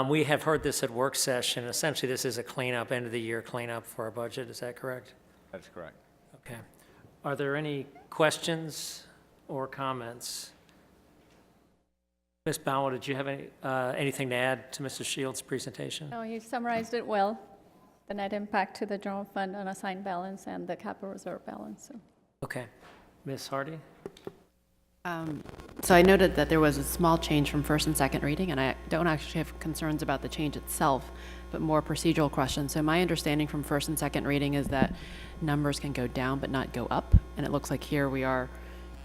We have heard this at work session. Essentially, this is a cleanup, end of the year cleanup for our budget. Is that correct? That's correct. Okay. Are there any questions or comments? Ms. Bauer, did you have anything to add to Mr. Shields' presentation? No, he summarized it well, the net impact to the general fund unassigned balance and the capital reserve balance. So. Okay. Ms. Hardy? So I noted that there was a small change from first and second reading, and I don't actually have concerns about the change itself, but more procedural questions. So my understanding from first and second reading is that numbers can go down but not go up, and it looks like here we are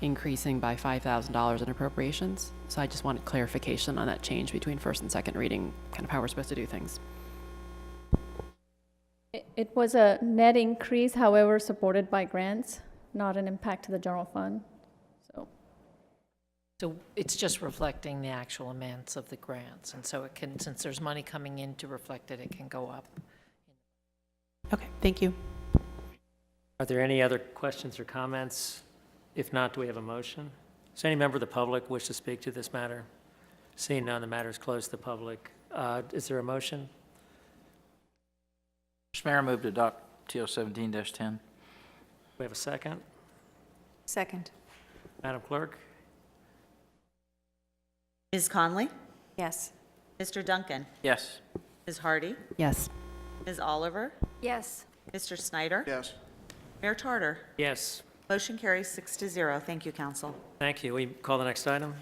increasing by $5,000 in appropriations. So I just wanted clarification on that change between first and second reading, kind of how we're supposed to do things. It was a net increase, however, supported by grants, not an impact to the general fund. So it's just reflecting the actual amounts of the grants, and so it can, since there's money coming in to reflect it, it can go up. Okay, thank you. Are there any other questions or comments? If not, do we have a motion? Does any member of the public wish to speak to this matter? Seeing none, the matter is closed to the public. Is there a motion? Mr. Mayor, I move to adopt TO 17-10. We have a second? Second. Madam Clerk? Ms. Conley? Yes. Mr. Duncan? Yes. Ms. Hardy? Yes. Ms. Oliver? Yes. Mr. Snyder? Yes. Mayor Tarter? Yes. Motion carries 6-0. Thank you, Council. Thank you. We call the next item?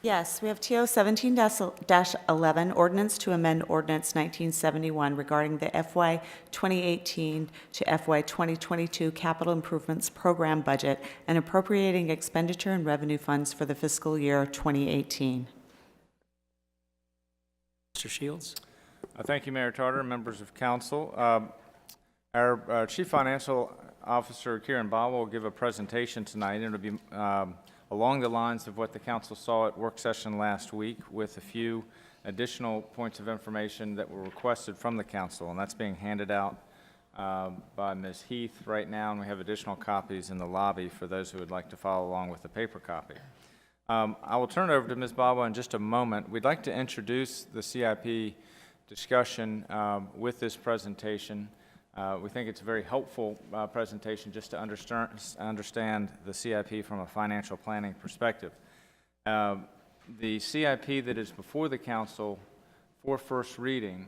Yes, we have TO 17-11, ordinance to amend ordinance 1971 regarding the FY 2018 to FY 2022 capital improvements program budget and appropriating expenditure and revenue funds for the fiscal year 2018. Mr. Shields? Thank you, Mayor Tarter, members of council. Our Chief Financial Officer, Kieran Bawa, will give a presentation tonight, and it'll be along the lines of what the council saw at work session last week, with a few additional points of information that were requested from the council, and that's being handed out by Ms. Heath right now, and we have additional copies in the lobby for those who would like to follow along with the paper copy. I will turn it over to Ms. Bawa in just a moment. We'd like to introduce the CIP discussion with this presentation. We think it's a very helpful presentation just to understand the CIP from a financial planning perspective. The CIP that is before the council for first reading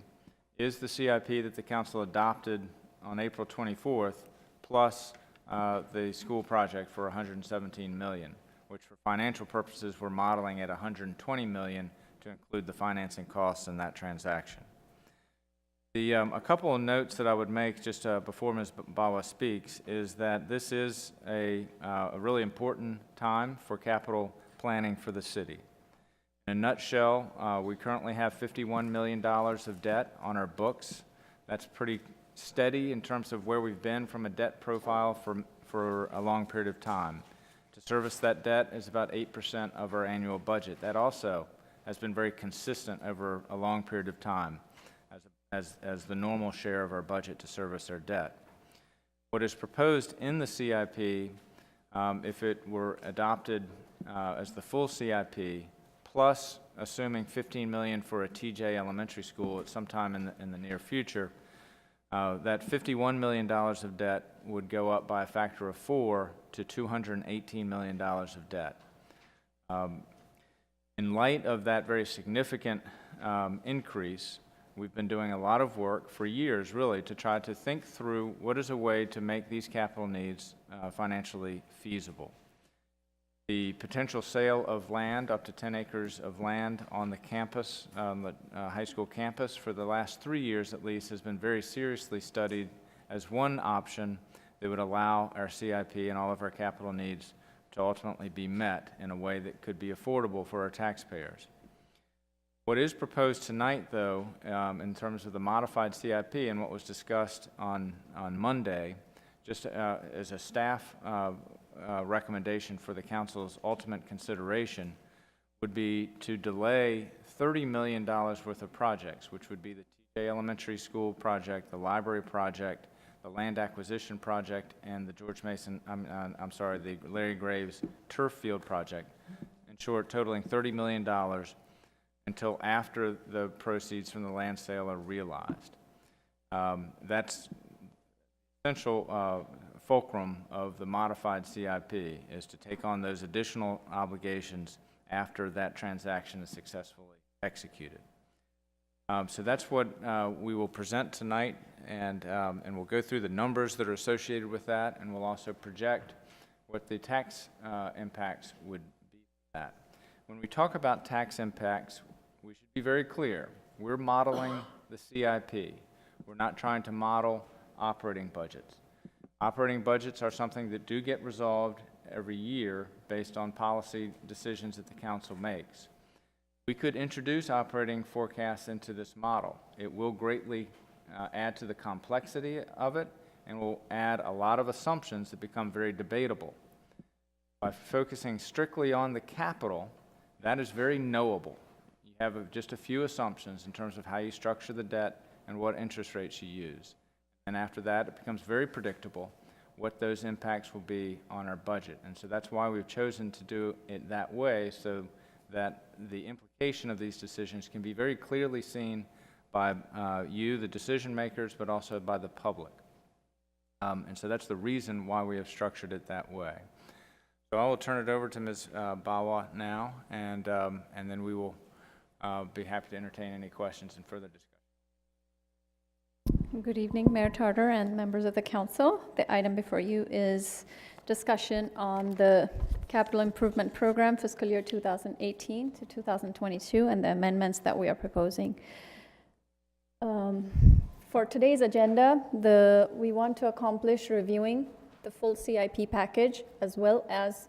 is the CIP that the council adopted on April 24th, plus the school project for $117 million, which for financial purposes we're modeling at $120 million to include the financing costs in that transaction. A couple of notes that I would make just before Ms. Bawa speaks is that this is a really important time for capital planning for the city. In a nutshell, we currently have $51 million of debt on our books. That's pretty steady in terms of where we've been from a debt profile for a long period of time. To service that debt is about 8% of our annual budget. That also has been very consistent over a long period of time as the normal share of our budget to service our debt. What is proposed in the CIP, if it were adopted as the full CIP, plus assuming $15 million for a TJ elementary school at some time in the near future, that $51 million of debt would go up by a factor of 4 to $218 million of debt. In light of that very significant increase, we've been doing a lot of work for years, really, to try to think through what is a way to make these capital needs financially feasible. The potential sale of land, up to 10 acres of land on the campus, the high school campus, for the last 3 years at least, has been very seriously studied as one option that would allow our CIP and all of our capital needs to ultimately be met in a way that could be affordable for our taxpayers. What is proposed tonight, though, in terms of the modified CIP and what was discussed on Monday, just as a staff recommendation for the council's ultimate consideration, would be to delay $30 million worth of projects, which would be the TJ Elementary School project, the library project, the land acquisition project, and the the Larry Graves turf field project. In short, totaling $30 million until after the proceeds from the land sale are realized. That's essential fulcrum of the modified CIP, is to take on those additional obligations after that transaction is successfully executed. So that's what we will present tonight, and we'll go through the numbers that are associated with that, and we'll also project what the tax impacts would be for that. When we talk about tax impacts, we should be very clear. We're modeling the CIP. We're not trying to model operating budgets. Operating budgets are something that do get resolved every year based on policy decisions that the council makes. We could introduce operating forecasts into this model. It will greatly add to the complexity of it, and will add a lot of assumptions that become very debatable. By focusing strictly on the capital, that is very knowable. You have just a few assumptions in terms of how you structure the debt and what interest rates you use. And after that, it becomes very predictable what those impacts will be on our budget. And so that's why we've chosen to do it that way, so that the implication of these decisions can be very clearly seen by you, the decision makers, but also by the public. And so that's the reason why we have structured it that way. So I will turn it over to Ms. Bawa now, and then we will be happy to entertain any questions and further discussion. Good evening, Mayor Tarter and members of the council. The item before you is discussion on the capital improvement program fiscal year 2018 to 2022 and the amendments that we are proposing. For today's agenda, we want to accomplish reviewing the full CIP package as well as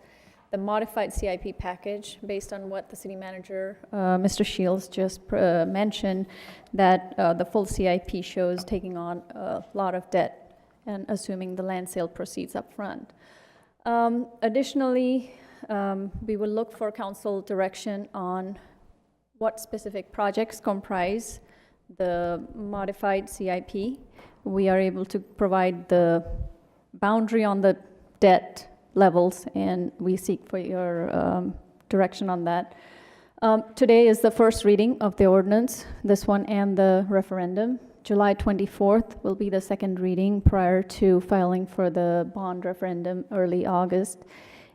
the modified CIP package based on what the city manager, Mr. Shields, just mentioned, that the full CIP shows taking on a lot of debt and assuming the land sale proceeds up front. Additionally, we will look for council direction on what specific projects comprise the modified CIP. We are able to provide the boundary on the debt levels, and we seek for your direction on that. Today is the first reading of the ordinance, this one and the referendum. July 24th will be the second reading prior to filing for the bond referendum early August.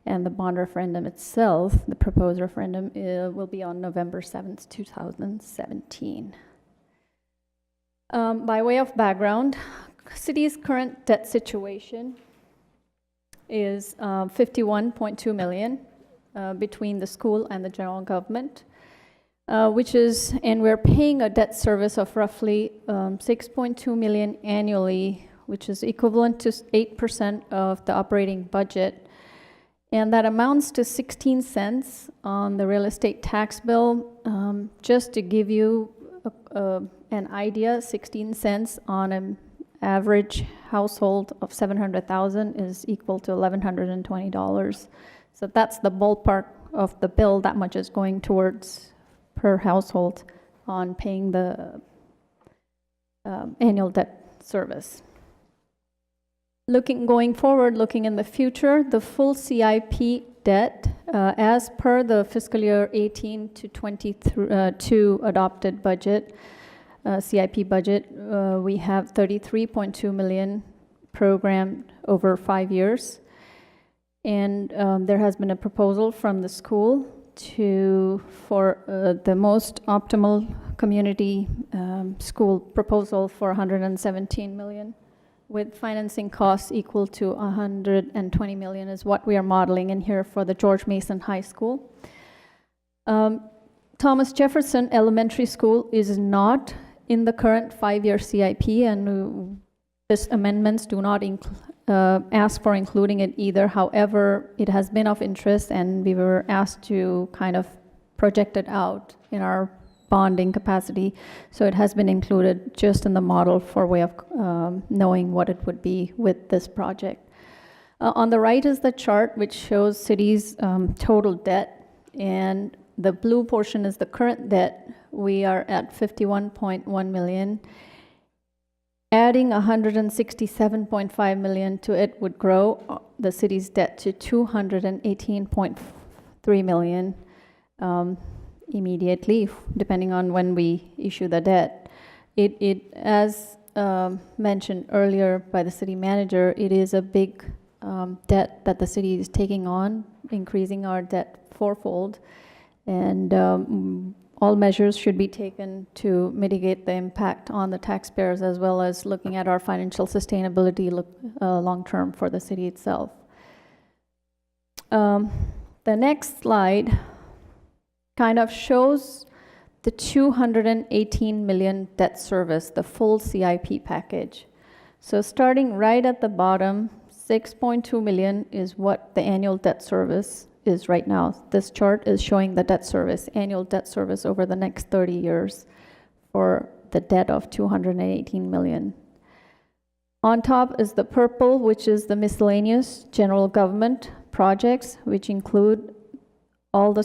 And the bond referendum itself, the proposed referendum, will be on November 7th, 2017. By way of background, city's current debt situation is $51.2 million between the school and the general government, and we're paying a debt service of roughly $6.2 million annually, which is equivalent to 8% of the operating budget. And that amounts to 16 cents on the real estate tax bill. Just to give you an idea, 16 cents on average household of 700,000 is equal to $1,120. So that's the ballpark of the bill. That much is going towards per household on paying the annual debt service. Going forward, looking in the future, the full CIP debt, as per the fiscal year 18 to 22 adopted budget, CIP budget, we have 33.2 million programmed over 5 years. And there has been a proposal from the school for the most optimal community school proposal for 117 million, with financing costs equal to 120 million is what we are modeling in here for the George Mason High School. Thomas Jefferson Elementary School is not in the current 5-year CIP, and this amendments do not ask for including it either. However, it has been of interest, and we were asked to kind of project it out in our bonding capacity. So it has been included just in the model for way of knowing what it would be with this project. On the right is the chart which shows city's total debt, and the blue portion is the current debt. We are at 51.1 million. Adding 167.5 million to it would grow the city's debt to 218.3 million immediately, depending on when we issue the debt. It as mentioned earlier by the city manager, it is a big debt that the city is taking on, increasing our debt fourfold, and all measures should be taken to mitigate the impact on the taxpayers, as well as looking at our financial sustainability long-term for the city itself. The next slide kind of shows the 218 million debt service, the full CIP package. So starting right at the bottom, 6.2 million is what the annual debt service is right now. This chart is showing the debt service, annual debt service over the next 30 years for the debt of 218 million. On top is the purple, which is the miscellaneous general government projects, which include all the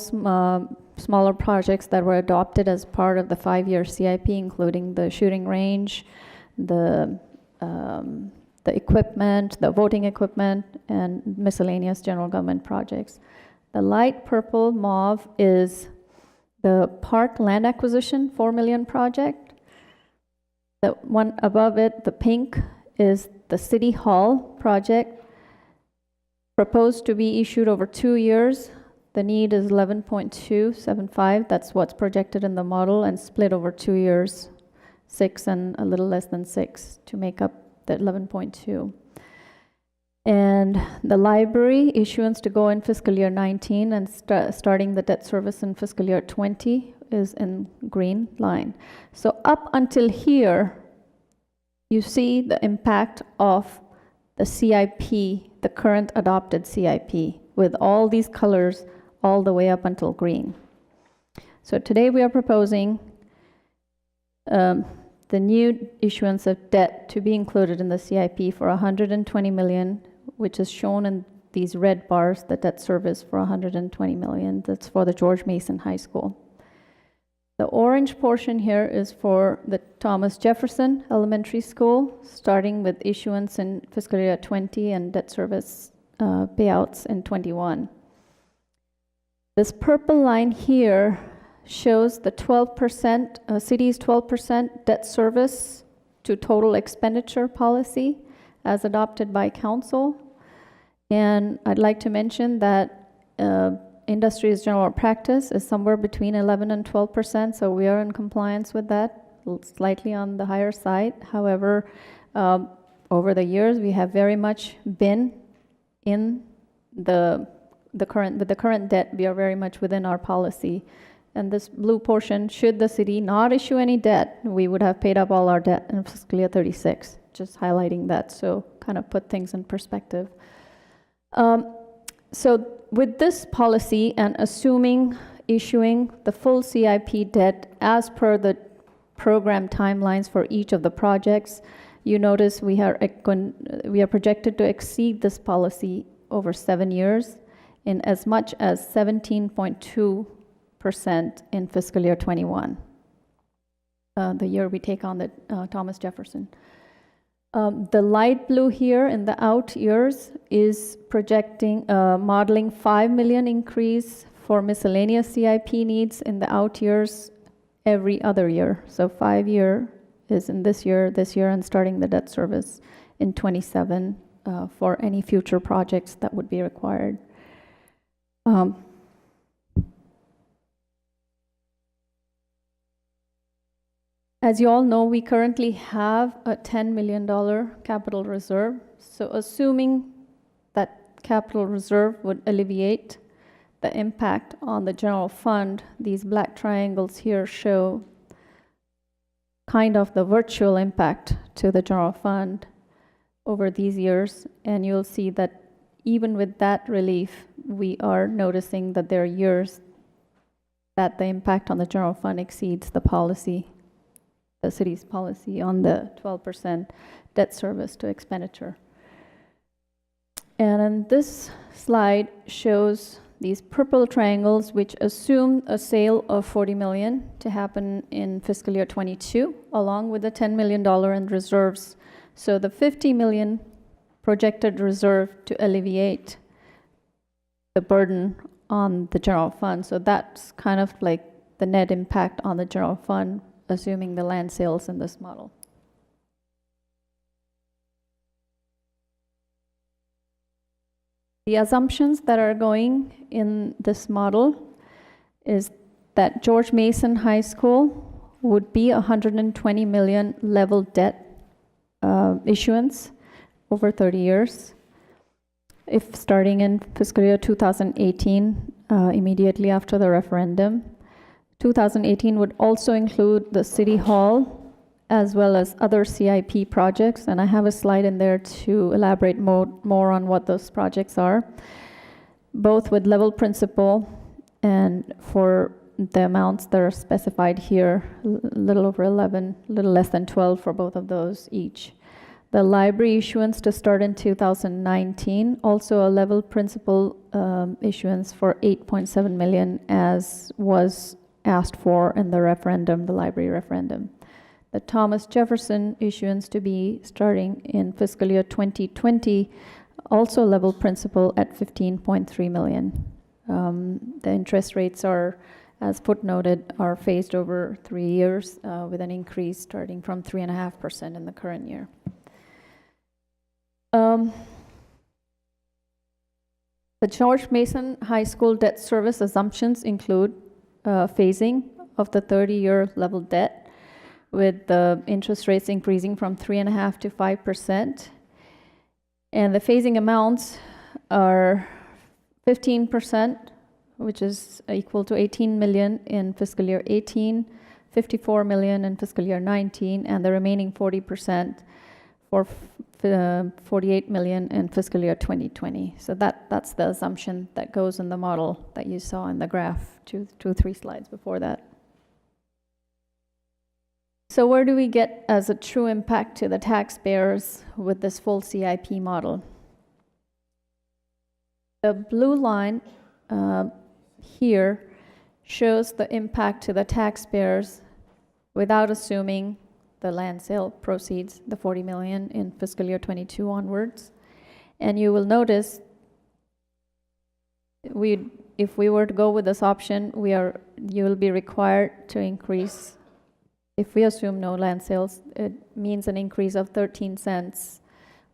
smaller projects that were adopted as part of the 5-year CIP, including the shooting range, the equipment, the voting equipment, and miscellaneous general government projects. The light purple mauve is the park land acquisition 4 million project. The one above it, the pink, is the city hall project, proposed to be issued over 2 years. The need is 11.275. That's what's projected in the model, and split over 2 years, 6 and a little less than 6 to make up that 11.2. And the library issuance to go in fiscal year 19 and starting the debt service in fiscal year 20 is in green line. So up until here, you see the impact of the CIP, the current adopted CIP, with all these colors all the way up until green. So today we are proposing the new issuance of debt to be included in the CIP for 120 million, which is shown in these red bars, the debt service for 120 million. That's for the George Mason High School. The orange portion here is for the Thomas Jefferson Elementary School, starting with issuance in fiscal year 20 and debt service payouts in 21. This purple line here shows the 12%, city's 12% debt service to total expenditure policy as adopted by council. And I'd like to mention that industry's general practice is somewhere between 11 and 12%, so we are in compliance with that, slightly on the higher side. However, over the years, we have very much been in with the current debt, we are very much within our policy. And this blue portion, should the city not issue any debt, we would have paid up all our debt in fiscal year 36, just highlighting that, so kind of put things in perspective. So with this policy and assuming issuing the full CIP debt as per the program timelines for each of the projects, You notice we are projected to exceed this policy over 7 years in as much as 17.2% in fiscal year 21, the year we take on the Thomas Jefferson. The light blue here in the out years is projecting, modeling 5 million increase for miscellaneous CIP needs in the out years every other year. So 5 year is in this year, and starting the debt service in 27 for any future projects that would be required. As you all know, we currently have a $10 million capital reserve. So assuming that capital reserve would alleviate the impact on the general fund, these black triangles here show kind of the virtual impact to the general fund over these years. And you'll see that even with that relief, we are noticing that there are years that the impact on the general fund exceeds the policy, the city's policy on the 12% debt service to expenditure. And this slide shows these purple triangles, which assume a sale of $40 million to happen in fiscal year 22, along with the $10 million in reserves. So the $50 million projected reserve to alleviate the burden on the general fund. So that's kind of like the net impact on the general fund, assuming the land sales in this model. The assumptions that are going in this model is that George Mason High School would be $120 million level debt issuance over 30 years. If starting in fiscal year 2018, immediately after the referendum. 2018 would also include the City Hall as well as other CIP projects, and I have a slide in there to elaborate more on what those projects are, both with level principal and for the amounts that are specified here, a little over 11, a little less than 12 for both of those each. The library issuance to start in 2019, also a level principal issuance for $8.7 million, as was asked for in the referendum, the library referendum. The Thomas Jefferson issuance to be starting in fiscal year 2020, also level principal at $15.3 million. The interest rates are, as footnoted, are phased over 3 years with an increase starting from 3.5% in the current year. The George Mason High School debt service assumptions include phasing of the 30-year level debt, with the interest rates increasing from 3.5% to 5%. And the phasing amounts are 15%, which is equal to $18 million in fiscal year 18, $54 million in fiscal year 19, and the remaining 40% for $48 million in fiscal year 2020. So that's the assumption that goes in the model that you saw in the graph 2 or 3 slides before that. So where do we get as a true impact to the taxpayers with this full CIP model? The blue line here shows the impact to the taxpayers without assuming the land sale proceeds, the $40 million in fiscal year 22 onwards. And you will notice if we were to go with this option, you will be required to increase. If we assume no land sales, it means an increase of 13 cents,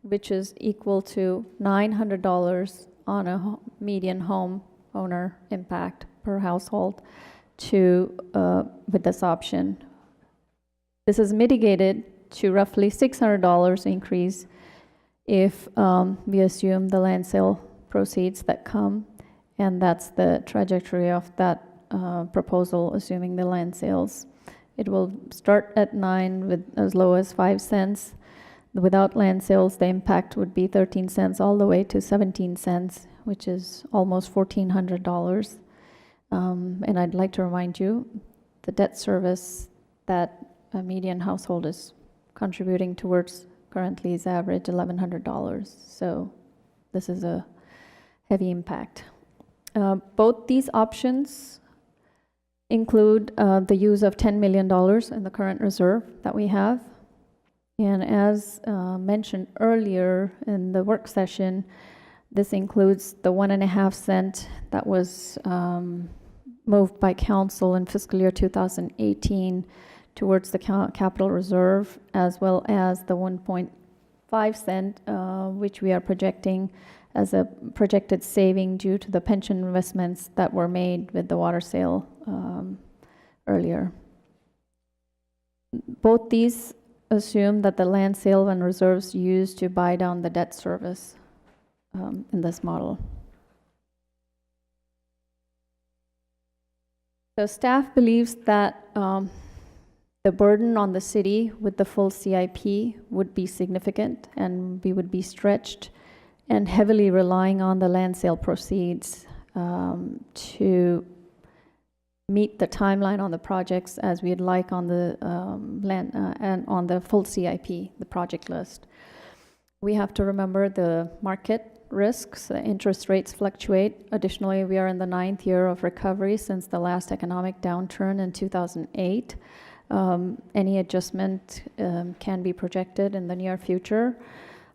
which is equal to $900 on a median home owner impact per household with this option. This is mitigated to roughly $600 increase if we assume the land sale proceeds that come, and that's the trajectory of that proposal, assuming the land sales. It will start at 9 with as low as 5 cents. Without land sales, the impact would be 13 cents all the way to 17 cents, which is almost $1,400. And I'd like to remind you, the debt service that a median household is contributing towards currently is average $1,100. So this is a heavy impact. Both these options include the use of $10 million in the current reserve that we have. And as mentioned earlier in the work session, this includes the 1.5 cent that was moved by council in fiscal year 2018 towards the capital reserve, as well as the 1.5 cent, which we are projecting as a projected saving due to the pension investments that were made with the water sale earlier. Both these assume that the land sale and reserves used to buy down the debt service in this model. So staff believes that the burden on the city with the full CIP would be significant, and we would be stretched and heavily relying on the land sale proceeds to meet the timeline on the projects as we'd like on the land and on the full CIP, the project list. We have to remember the market risks, the interest rates fluctuate. Additionally, we are in the 9th year of recovery since the last economic downturn in 2008. Any adjustment can be projected in the near future.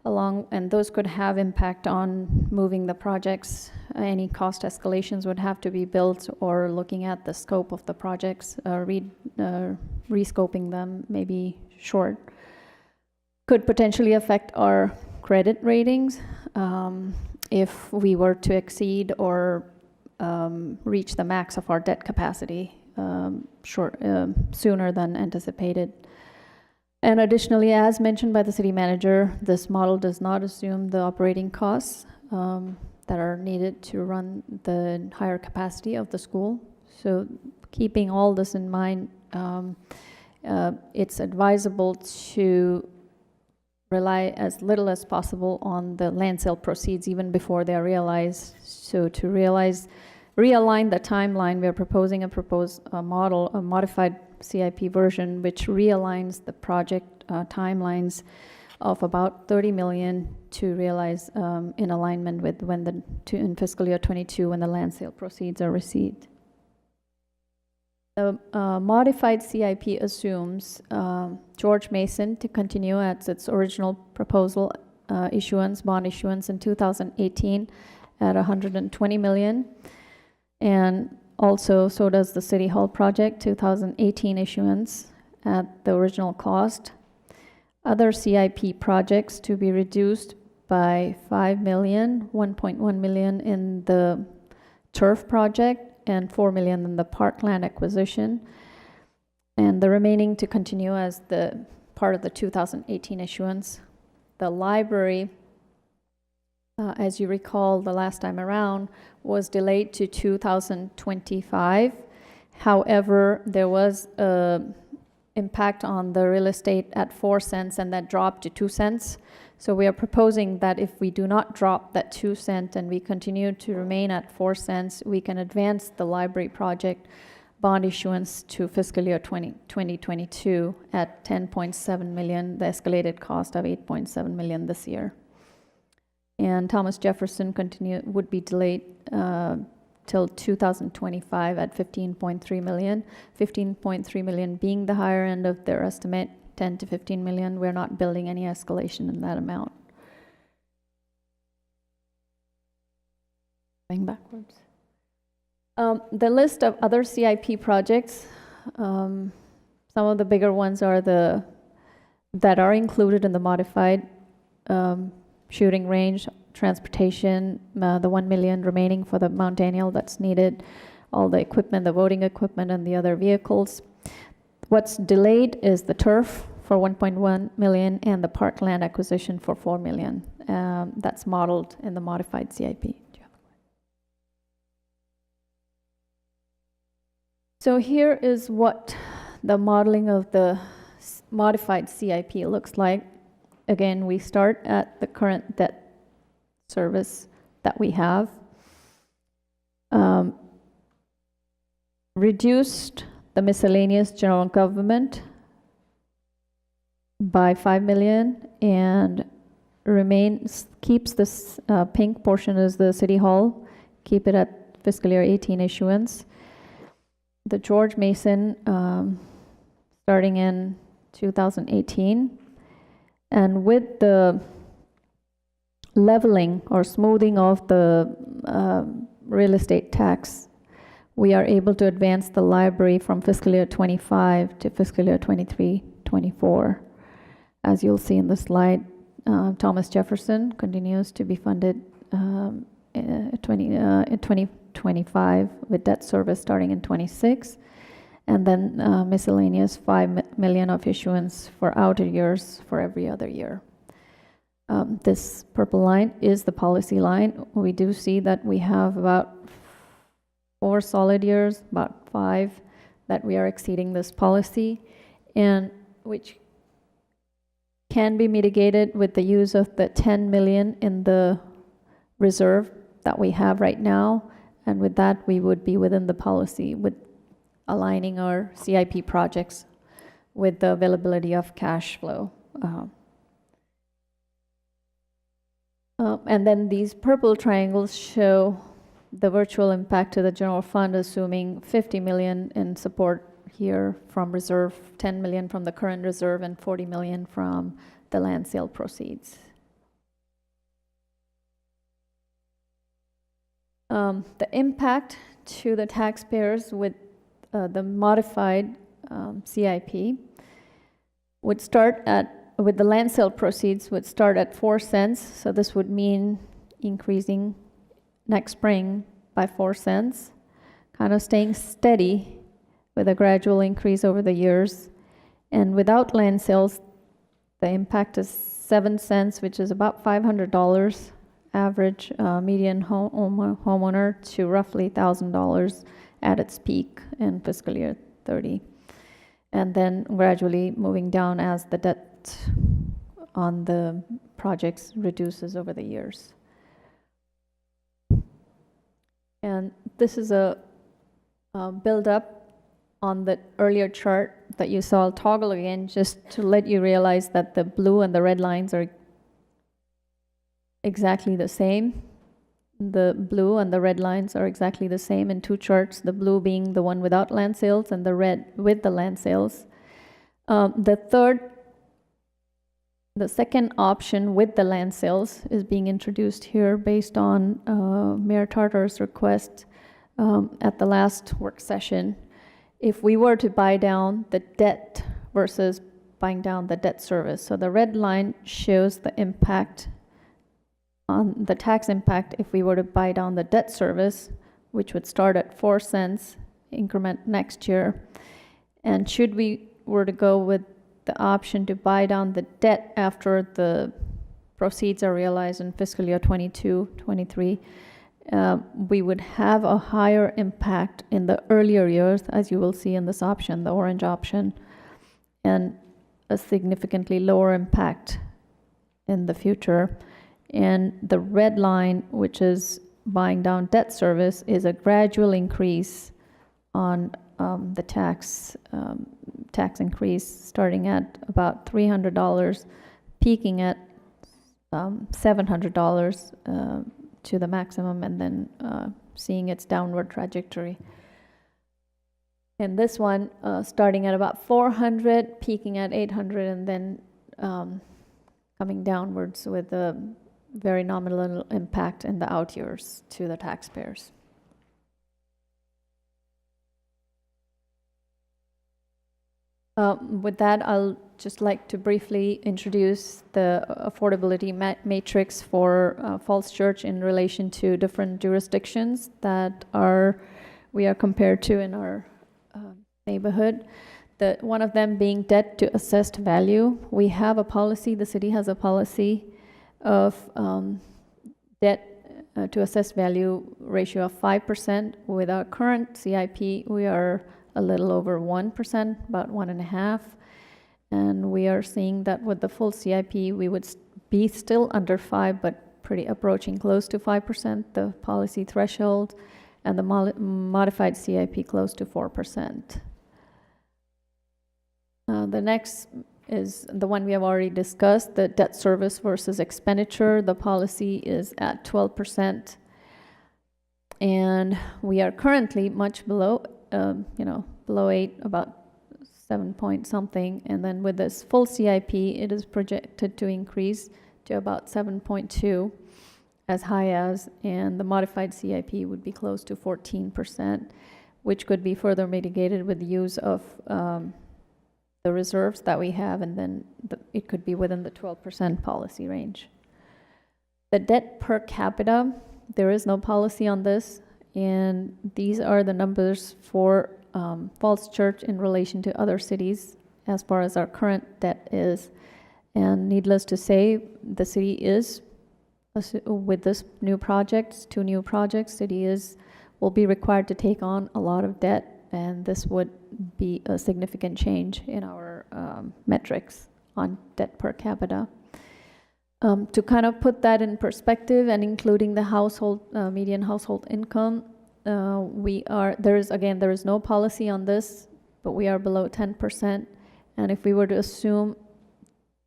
And those could have impact on moving the projects. Any cost escalations would have to be built, or looking at the scope of the projects, rescoping them, maybe short. Could potentially affect our credit ratings if we were to exceed or reach the max of our debt capacity sooner than anticipated. And additionally, as mentioned by the city manager, this model does not assume the operating costs that are needed to run the higher capacity of the school. So keeping all this in mind, it's advisable to rely as little as possible on the land sale proceeds even before they are realized. So to realign the timeline, we are proposing a model, a modified CIP version, which realigns the project timelines of about 30 million to realize in alignment with when in fiscal year 22 when the land sale proceeds are received. The modified CIP assumes George Mason to continue at its original proposal bond issuance in 2018 at 120 million. And also, so does the City Hall project 2018 issuance at the original cost. Other CIP projects to be reduced by 5 million, 1.1 million in the turf project, and 4 million in the parkland acquisition. And the remaining to continue as the part of the 2018 issuance. The library, as you recall, the last time around, was delayed to 2025. However, there was an impact on the real estate at 4 cents, and that dropped to 2 cents. So we are proposing that if we do not drop that 2 cent and we continue to remain at 4 cents, we can advance the library project bond issuance to fiscal year 2022 at 10.7 million, the escalated cost of 8.7 million this year. And Thomas Jefferson would be delayed till 2025 at 15.3 million. 15.3 million being the higher end of their estimate, 10 to 15 million. We're not building any escalation in that amount. Going backwards. The list of other CIP projects, some of the bigger ones are that are included in the modified shooting range, transportation, the 1 million remaining for the Mount Daniel that's needed, all the equipment, the voting equipment, and the other vehicles. What's delayed is the turf for 1.1 million and the parkland acquisition for 4 million. That's modeled in the modified CIP. So here is what the modeling of the modified CIP looks like. Again, we start at the current debt service that we have. Reduced the miscellaneous general government by 5 million and keeps this pink portion as the City Hall, keep it at fiscal year 18 issuance. The George Mason, starting in 2018, and with the leveling or smoothing of the real estate tax, we are able to advance the library from fiscal year 25 to fiscal year 23-24. As you'll see in the slide, Thomas Jefferson continues to be funded in 2025 with debt service starting in 26, and then miscellaneous $5 million of issuance for outer years for every other year. This purple line is the policy line. We do see that we have about 4 solid years, about 5, that we are exceeding this policy, and which can be mitigated with the use of the $10 million in the reserve that we have right now. And with that, we would be within the policy with aligning our CIP projects with the availability of cash flow. And then these purple triangles show the virtual impact to the general fund, assuming $50 million in support here from reserve, $10 million from the current reserve, and $40 million from the land sale proceeds. The impact to the taxpayers with the modified CIP would start at, with the land sale proceeds, would start at 4 cents. So this would mean increasing next spring by 4 cents, kind of staying steady with a gradual increase over the years. And without land sales, the impact is 7 cents, which is about $500 average median homeowner, to roughly $1,000 at its peak in fiscal year 30. And then gradually moving down as the debt on the projects reduces over the years. And this is a build up on the earlier chart that you saw. I'll toggle again just to let you realize that the blue and the red lines are exactly the same. The blue and the red lines are exactly the same in 2 charts, the blue being the one without land sales and the red with the land sales. The second option with the land sales is being introduced here based on Mayor Tartar's request at the last work session. If we were to buy down the debt versus buying down the debt service. So the red line shows the impact on the tax impact if we were to buy down the debt service, which would start at 4 cents increment next year. And should we were to go with the option to buy down the debt after the proceeds are realized in fiscal year 22-23, we would have a higher impact in the earlier years, as you will see in this option, the orange option, and a significantly lower impact in the future. And the red line, which is buying down debt service, is a gradual increase on the tax increase, starting at about $300, peaking at $700 to the maximum, and then seeing its downward trajectory. And this one, starting at about $400, peaking at $800, and then coming downwards with a very nominal impact in the out years to the taxpayers. With that, I'll just like to briefly introduce the affordability matrix for Falls Church in relation to different jurisdictions that we are compared to in our neighborhood. One of them being debt to assessed value. We have a policy, the city has a policy of debt to assessed value ratio of 5%. With our current CIP, we are a little over 1%, about 1.5%. And we are seeing that with the full CIP, we would be still under 5%, but pretty approaching close to 5%, the policy threshold, and the modified CIP close to 4%. The next is the one we have already discussed, the debt service versus expenditure. The policy is at 12%. And we are currently much below, below 8, about 7 point something. And then with this full CIP, it is projected to increase to about 7.2 as high as, and the modified CIP would be close to 14%, which could be further mitigated with the use of the reserves that we have, and then it could be within the 12% policy range. The debt per capita, there is no policy on this, and these are the numbers for Falls Church in relation to other cities as far as our current debt is. And needless to say, the city is, with this new project, 2 new projects, city will be required to take on a lot of debt, and this would be a significant change in our metrics on debt per capita. To kind of put that in perspective and including the household, median household income, there is no policy on this, but we are below 10%. And if we were to assume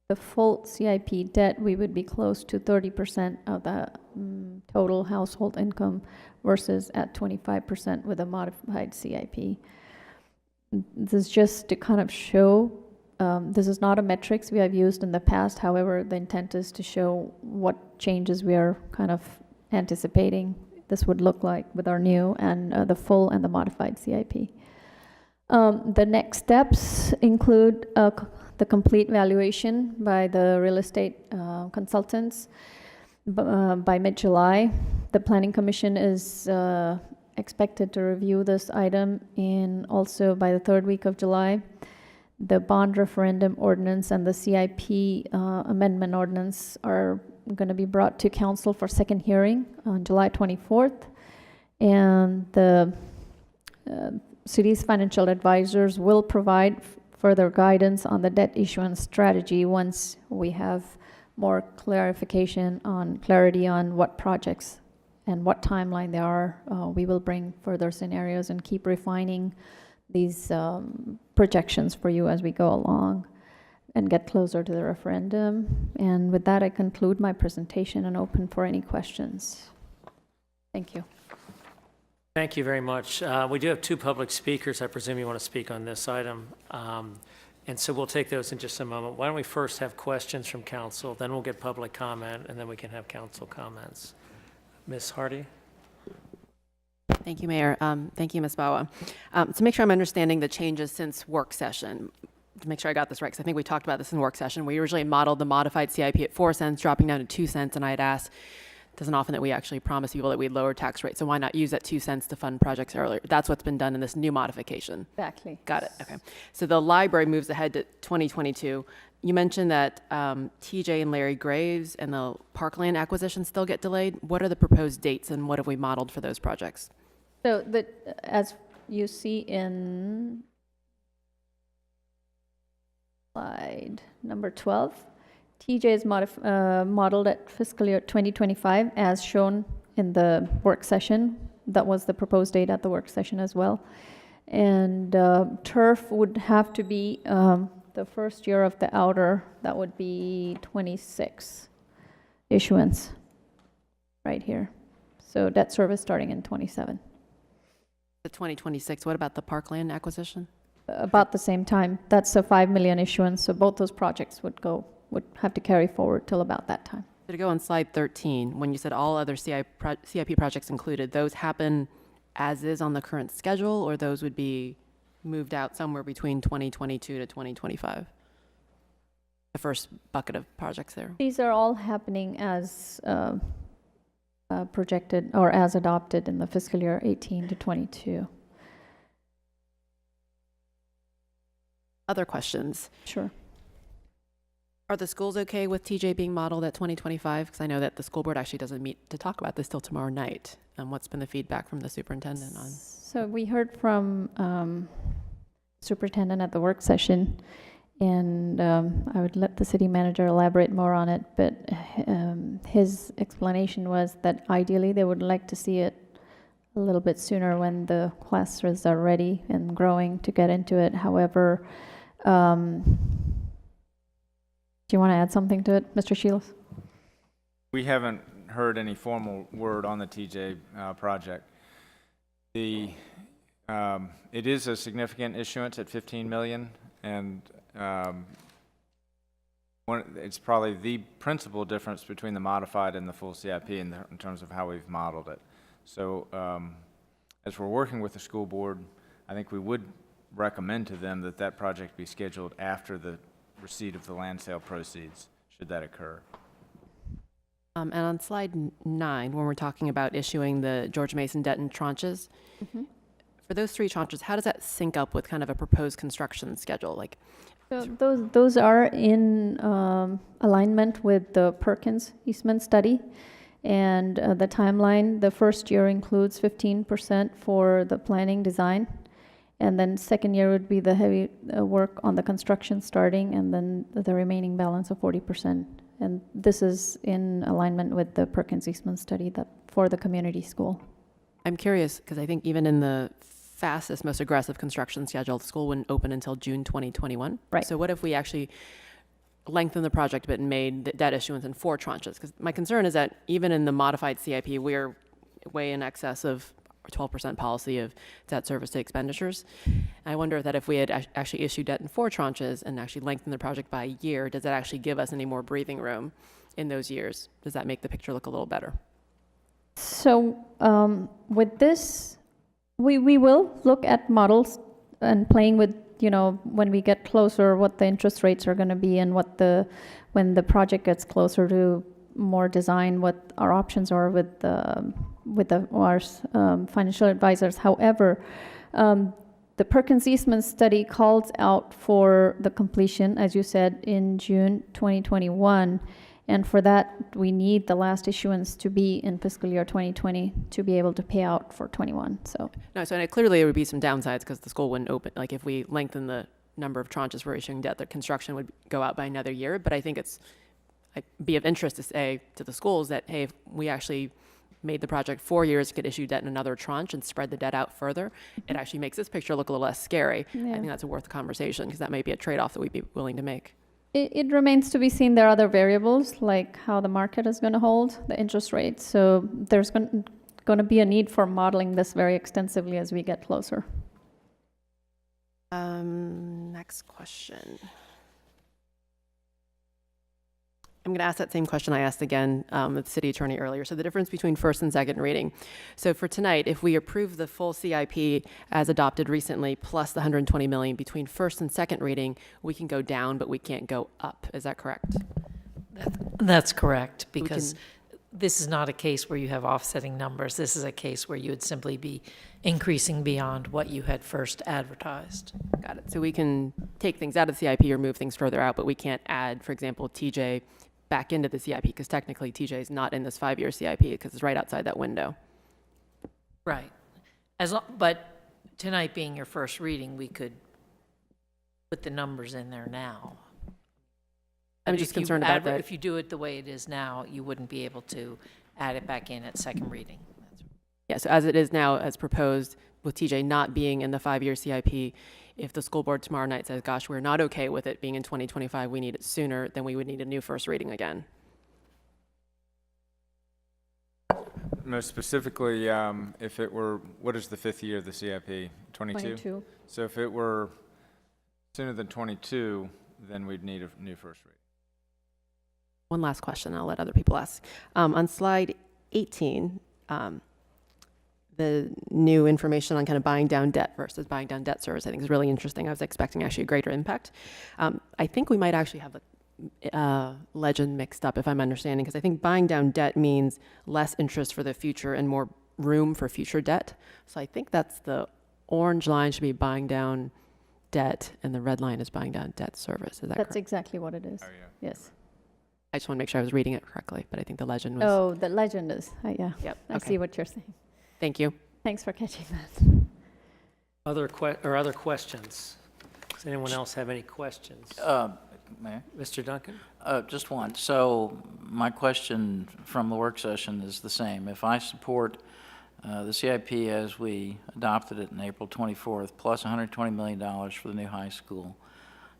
the full CIP debt, we would be close to 30% of the total household income versus at 25% with a modified CIP. This is just to kind of show, this is not a metrics we have used in the past. However, the intent is to show what changes we are kind of anticipating this would look like with our new and the full and the modified CIP. The next steps include the complete valuation by the real estate consultants by mid-July. The Planning Commission is expected to review this item, and also by the 3rd week of July. The bond referendum ordinance and the CIP amendment ordinance are going to be brought to council for second hearing on July 24th. And the city's financial advisors will provide further guidance on the debt issuance strategy once we have more clarity on what projects and what timeline they are. We will bring further scenarios and keep refining these projections for you as we go along and get closer to the referendum. And with that, I conclude my presentation and open for any questions. Thank you. Thank you very much. We do have 2 public speakers. I presume you want to speak on this item. And so we'll take those in just a moment. Why don't we first have questions from council, then we'll get public comment, and then we can have council comments. Ms. Hardy? Thank you, Mayor. Thank you, Ms. Bawa. To make sure I'm understanding the changes since work session, to make sure I got this right, because I think we talked about this in work session. We originally modeled the modified CIP at 4 cents, dropping down to 2 cents, and I had asked, it isn't often that we actually promise people that we'd lower tax rates, so why not use that 2 cents to fund projects earlier? That's what's been done in this new modification. Exactly. Got it, okay. So the library moves ahead to 2022. You mentioned that TJ and Larry Graves and the Parkland acquisition still get delayed. What are the proposed dates, and what have we modeled for those projects? So as you see in slide number 12, TJ is modeled at fiscal year 2025 as shown in the work session. That was the proposed date at the work session as well. And turf would have to be the first year of the outer, that would be 26 issuance right here. So debt service starting in 27. The 2026, what about the Parkland acquisition? About the same time. That's a 5 million issuance, so both those projects would have to carry forward till about that time. So to go on slide 13, when you said all other CIP projects included, those happen as is on the current schedule, or those would be moved out somewhere between 2022 to 2025? The first bucket of projects there. These are all happening as projected or as adopted in the fiscal year 18 to 22. Other questions? Sure. Are the schools okay with TJ being modeled at 2025? Because I know that the school board actually doesn't meet to talk about this till tomorrow night. What's been the feedback from the superintendent on? So we heard from superintendent at the work session, and I would let the city manager elaborate more on it, but his explanation was that ideally they would like to see it a little bit sooner when the classes are ready and growing to get into it. However, Do you want to add something to it, Mr. Shields? We haven't heard any formal word on the TJ project. It is a significant issuance at 15 million, and it's probably the principal difference between the modified and the full CIP in terms of how we've modeled it. So as we're working with the school board, I think we would recommend to them that that project be scheduled after the receipt of the land sale proceeds, should that occur. And on slide 9, when we're talking about issuing the George Mason debt in tranches, for those 3 tranches, how does that sync up with kind of a proposed construction schedule? Like, So those are in alignment with the Perkins Eastman study, and the timeline. The first year includes 15% for the planning design, and then second year would be the heavy work on the construction starting, and then the remaining balance of 40%. And this is in alignment with the Perkins Eastman study that for the community school. I'm curious, because I think even in the fastest, most aggressive construction schedule, the school wouldn't open until June 2021. Right. So what if we actually lengthened the project a bit and made the debt issuance in 4 tranches? Because my concern is that even in the modified CIP, we're way in excess of our 12% policy of debt service to expenditures. I wonder that if we had actually issued debt in 4 tranches and actually lengthened the project by a year, does that actually give us any more breathing room in those years? Does that make the picture look a little better? So with this, we will look at models and playing with, when we get closer, what the interest rates are going to be and when the project gets closer to more design, what our options are with our financial advisors. However, the Perkins Eastman study calls out for the completion, as you said, in June 2021. And for that, we need the last issuance to be in fiscal year 2020 to be able to pay out for 21. So Clearly there would be some downsides because the school wouldn't open. Like if we lengthen the number of tranches for issuing debt, the construction would go out by another year. But I think it's be of interest to say to the schools that, hey, if we actually made the project 4 years, could issue debt in another tranche and spread the debt out further, it actually makes this picture look a little less scary. Yeah. I think that's a worth conversation because that may be a trade-off that we'd be willing to make. It remains to be seen. There are other variables like how the market is going to hold, the interest rate. So there's going to be a need for modeling this very extensively as we get closer. Next question. I'm going to ask that same question I asked again the city attorney earlier. So the difference between first and second reading. So for tonight, if we approve the full CIP as adopted recently, plus the 120 million between first and second reading, we can go down, but we can't go up. Is that correct? That's correct, because this is not a case where you have offsetting numbers. This is a case where you would simply be increasing beyond what you had first advertised. Got it. So we can take things out of the CIP or move things further out, but we can't add, for example, TJ back into the CIP because technically TJ is not in this 5-year CIP because it's right outside that window. Right. But tonight being your first reading, we could put the numbers in there now. I'm just concerned about that. If you do it the way it is now, you wouldn't be able to add it back in at second reading. Yeah, so as it is now, as proposed, with TJ not being in the 5-year CIP, if the school board tomorrow night says, gosh, we're not okay with it being in 2025, we need it sooner, then we would need a new first reading again. Most specifically, if it were, what is the 5th year of the CIP? 22? 22. So if it were sooner than 22, then we'd need a new first reading. One last question, I'll let other people ask. On slide 18, the new information on kind of buying down debt versus buying down debt service, I think is really interesting. I was expecting actually a greater impact. I think we might actually have the legend mixed up, if I'm understanding, because I think buying down debt means less interest for the future and more room for future debt. So I think that's the orange line should be buying down debt, and the red line is buying down debt service. Is that correct? That's exactly what it is. Oh, yeah. Yes. I just want to make sure I was reading it correctly, but I think the legend was... Oh, the legend is. Yeah. Yep. I Okay. see what you're saying. Thank you. Thanks for catching that. Other questions? Does anyone else have any questions? Mayor? Mr. Duncan? Just one. So my question from the work session is the same. If I support the CIP as we adopted it on April 24th, plus $120 million for the new high school,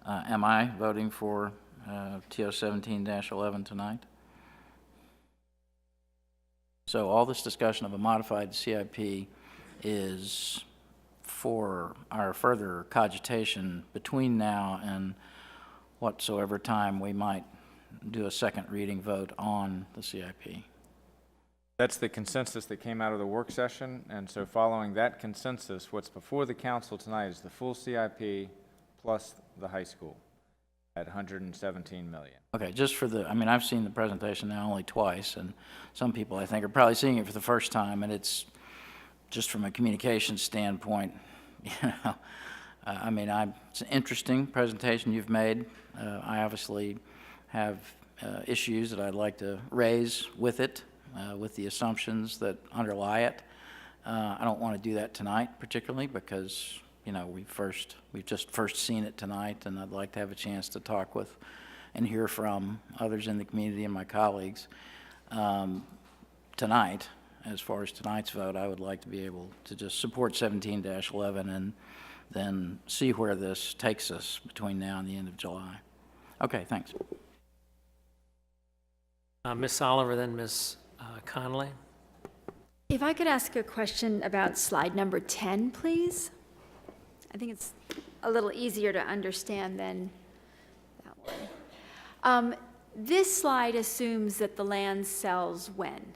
am I voting for TO 17-11 tonight? So all this discussion of a modified CIP is for our further cogitation between now and whatsoever time we might do a second reading vote on the CIP. That's the consensus that came out of the work session, and so following that consensus, what's before the council tonight is the full CIP plus the high school at 117 million. Okay, just for the, I mean, I've seen the presentation now only twice, and some people, I think, are probably seeing it for the first time, and it's just from a communication standpoint, you know, I mean, it's an interesting presentation you've made. I obviously have issues that I'd like to raise with it, with the assumptions that underlie it. I don't want to do that tonight particularly because, you know, we've just first seen it tonight, and I'd like to have a chance to talk with and hear from others in the community and my colleagues. Tonight, as far as tonight's vote, I would like to be able to just support 17-11 and then see where this takes us between now and the end of July. Okay, thanks. Ms. Oliver, then Ms. Connolly. If I could ask a question about slide number 10, please. I think it's a little easier to understand than that one. This slide assumes that the land sells when?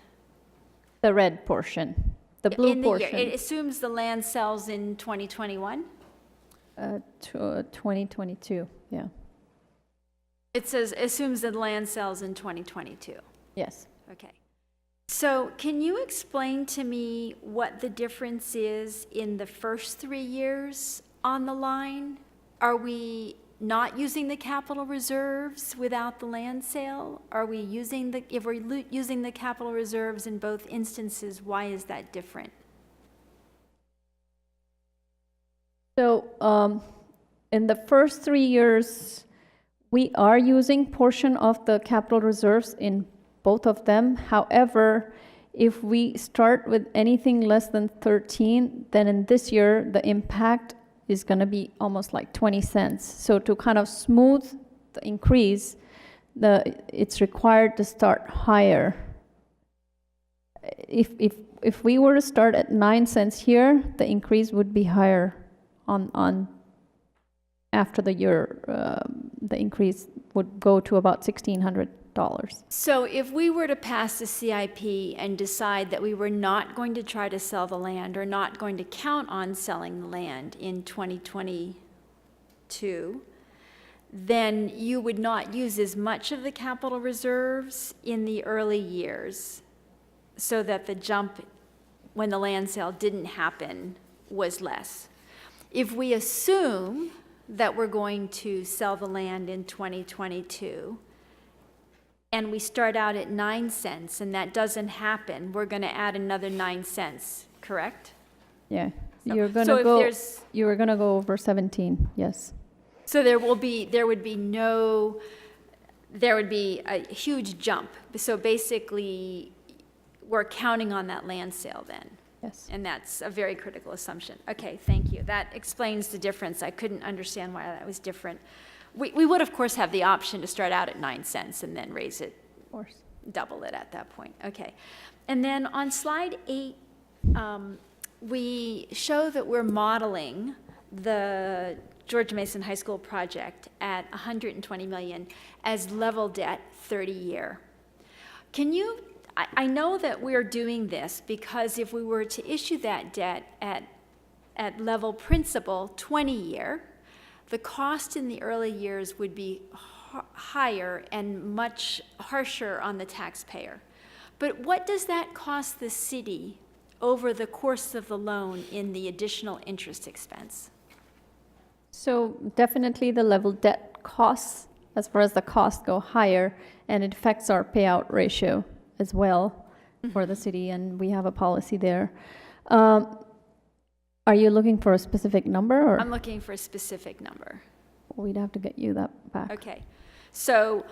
The red portion, the blue In the year. portion. It assumes the land sells in 2021? 2022, yeah. It says, assumes that land sells in 2022. Yes. Okay. So can you explain to me what the difference is in the first 3 years on the line? Are we not using the capital reserves without the land sale? Are we using the, if we're using the capital reserves in both instances, why is that different? So in the first 3 years, we are using portion of the capital reserves in both of them. However, if we start with anything less than 13, then in this year, the impact is going to be almost like 20 cents. So to kind of smooth the increase, it's required to start higher. If we were to start at 9 cents here, the increase would be higher on after the year. The increase would go to about $1,600. So if we were to pass the CIP and decide that we were not going to try to sell the land or not going to count on selling the land in 2022, then you would not use as much of the capital reserves in the early years so that the jump when the land sale didn't happen was less. If we assume that we're going to sell the land in 2022, and we start out at 9 cents, and that doesn't happen, we're going to add another 9 cents, correct? Yeah, So- you're going so to if go. there's- You were going to go over 17. Yes. So there would be a huge jump. So basically, we're counting on that land sale then. Yes. And that's a very critical assumption. Okay, thank you. That explains the difference. I couldn't understand why that was different. We would, of course, have the option to start out at 9 cents and then raise it, Of course. double it at that point. Okay. And then on slide 8, we show that we're modeling the George Mason High School project at $120 million as level debt 30-year. Can you, I know that we're doing this because if we were to issue that debt at level principal 20-year, the cost in the early years would be higher and much harsher on the taxpayer. But what does that cost the city over the course of the loan in the additional interest expense? So definitely the level debt costs, as far as the costs go higher, and it affects our payout ratio as well for the city, and we have a policy there. Are you looking for a specific number? Or? I'm looking for a specific number. We'd have to get you that back. Okay. So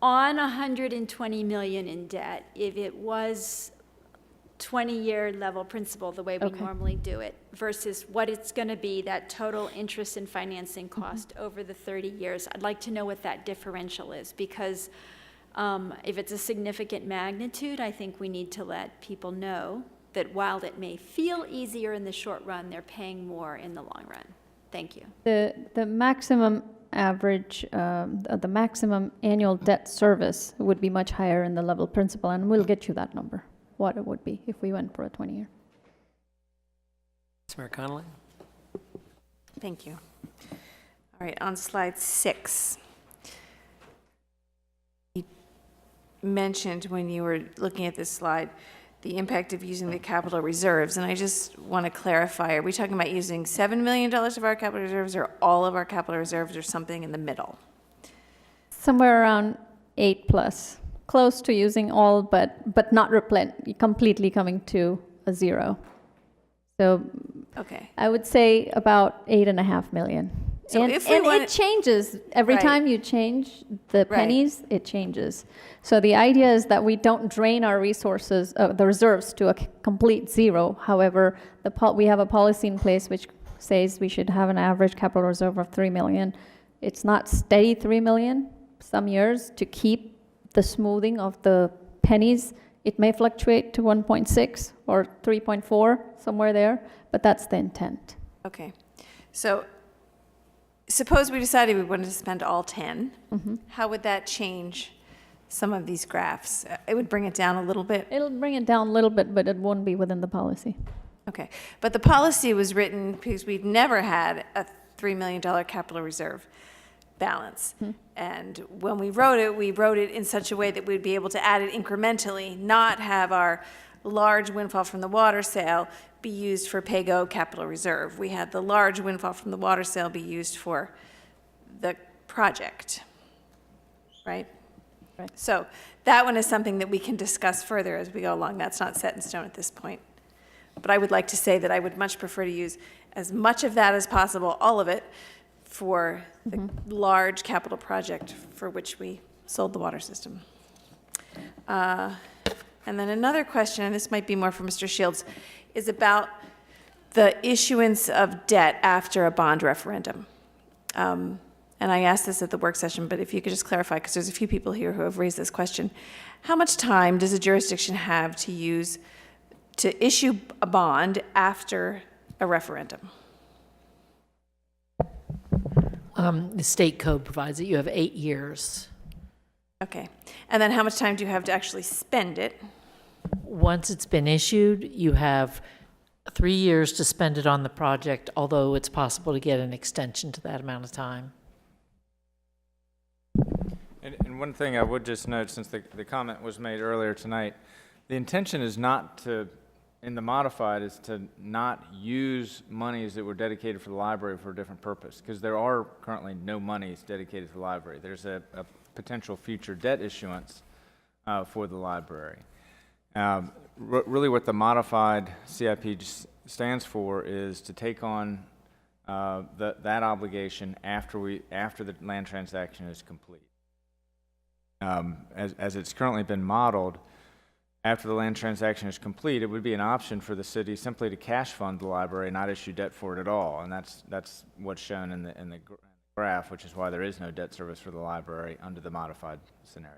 on $120 million in debt, if it was 20-year level principal, the way we normally do it, versus what it's going to be, that total interest and financing cost over the 30 years. I'd like to know what that differential is, because if it's a significant magnitude, I think we need to let people know that while it may feel easier in the short run, they're paying more in the long run. Thank you. The maximum average, the maximum annual debt service would be much higher in the level principal, and we'll get you that number, what it would be if we went for a 20-year. Mayor Connolly? Thank you. All right, on slide 6. You mentioned when you were looking at this slide the impact of using the capital reserves, and I just want to clarify, are we talking about using $7 million of our capital reserves or all of our capital reserves or something in the middle? Somewhere around 8+, close to using all, but not completely coming to a zero. So okay, I would say about 8.5 million. So and if we it changes every time you change the pennies, it changes. So the idea is that we don't drain our resources, the reserves, to a complete zero. However, we have a policy in place which says we should have an average capital reserve of 3 million. It's not steady 3 million. Some years, to keep the smoothing of the pennies, it may fluctuate to 1.6 or 3.4, somewhere there, but that's the intent. Okay, so suppose we decided we wanted to spend all 10. How would that change some of these graphs? It would bring it down a little bit. It'll bring it down a little bit, but it won't be within the policy. Okay, but the policy was written because we've never had a $3 million capital reserve balance. And when we wrote it in such a way that we'd be able to add it incrementally, not have our large windfall from the water sale be used for PAYGO capital reserve. We had the large windfall from the water sale be used for the project, right? Right. So that one is something that we can discuss further as we go along. That's not set in stone at this point. But I would like to say that I would much prefer to use as much of that as possible, all of it, for the large capital project for which we sold the water system. And then another question, and this might be more for Mr. Shields, is about the issuance of debt after a bond referendum. And I asked this at the work session, but if you could just clarify, because there's a few people here who have raised this question. How much time does a jurisdiction have to issue a bond after a referendum? The state code provides that you have 8 years. Okay. And then how much time do you have to actually spend it? Once it's been issued, you have 3 years to spend it on the project, although it's possible to get an extension to that amount of time. And one thing I would just note, since the comment was made earlier tonight, the intention is not to, in the modified, is to not use monies that were dedicated for the library for a different purpose, because there are currently no monies dedicated to the library. There's a potential future debt issuance for the library. Really what the modified CIP stands for is to take on that obligation after the land transaction is complete. As it's currently been modeled, after the land transaction is complete, it would be an option for the city simply to cash fund the library and not issue debt for it at all. And that's what's shown in the graph, which is why there is no debt service for the library under the modified scenario.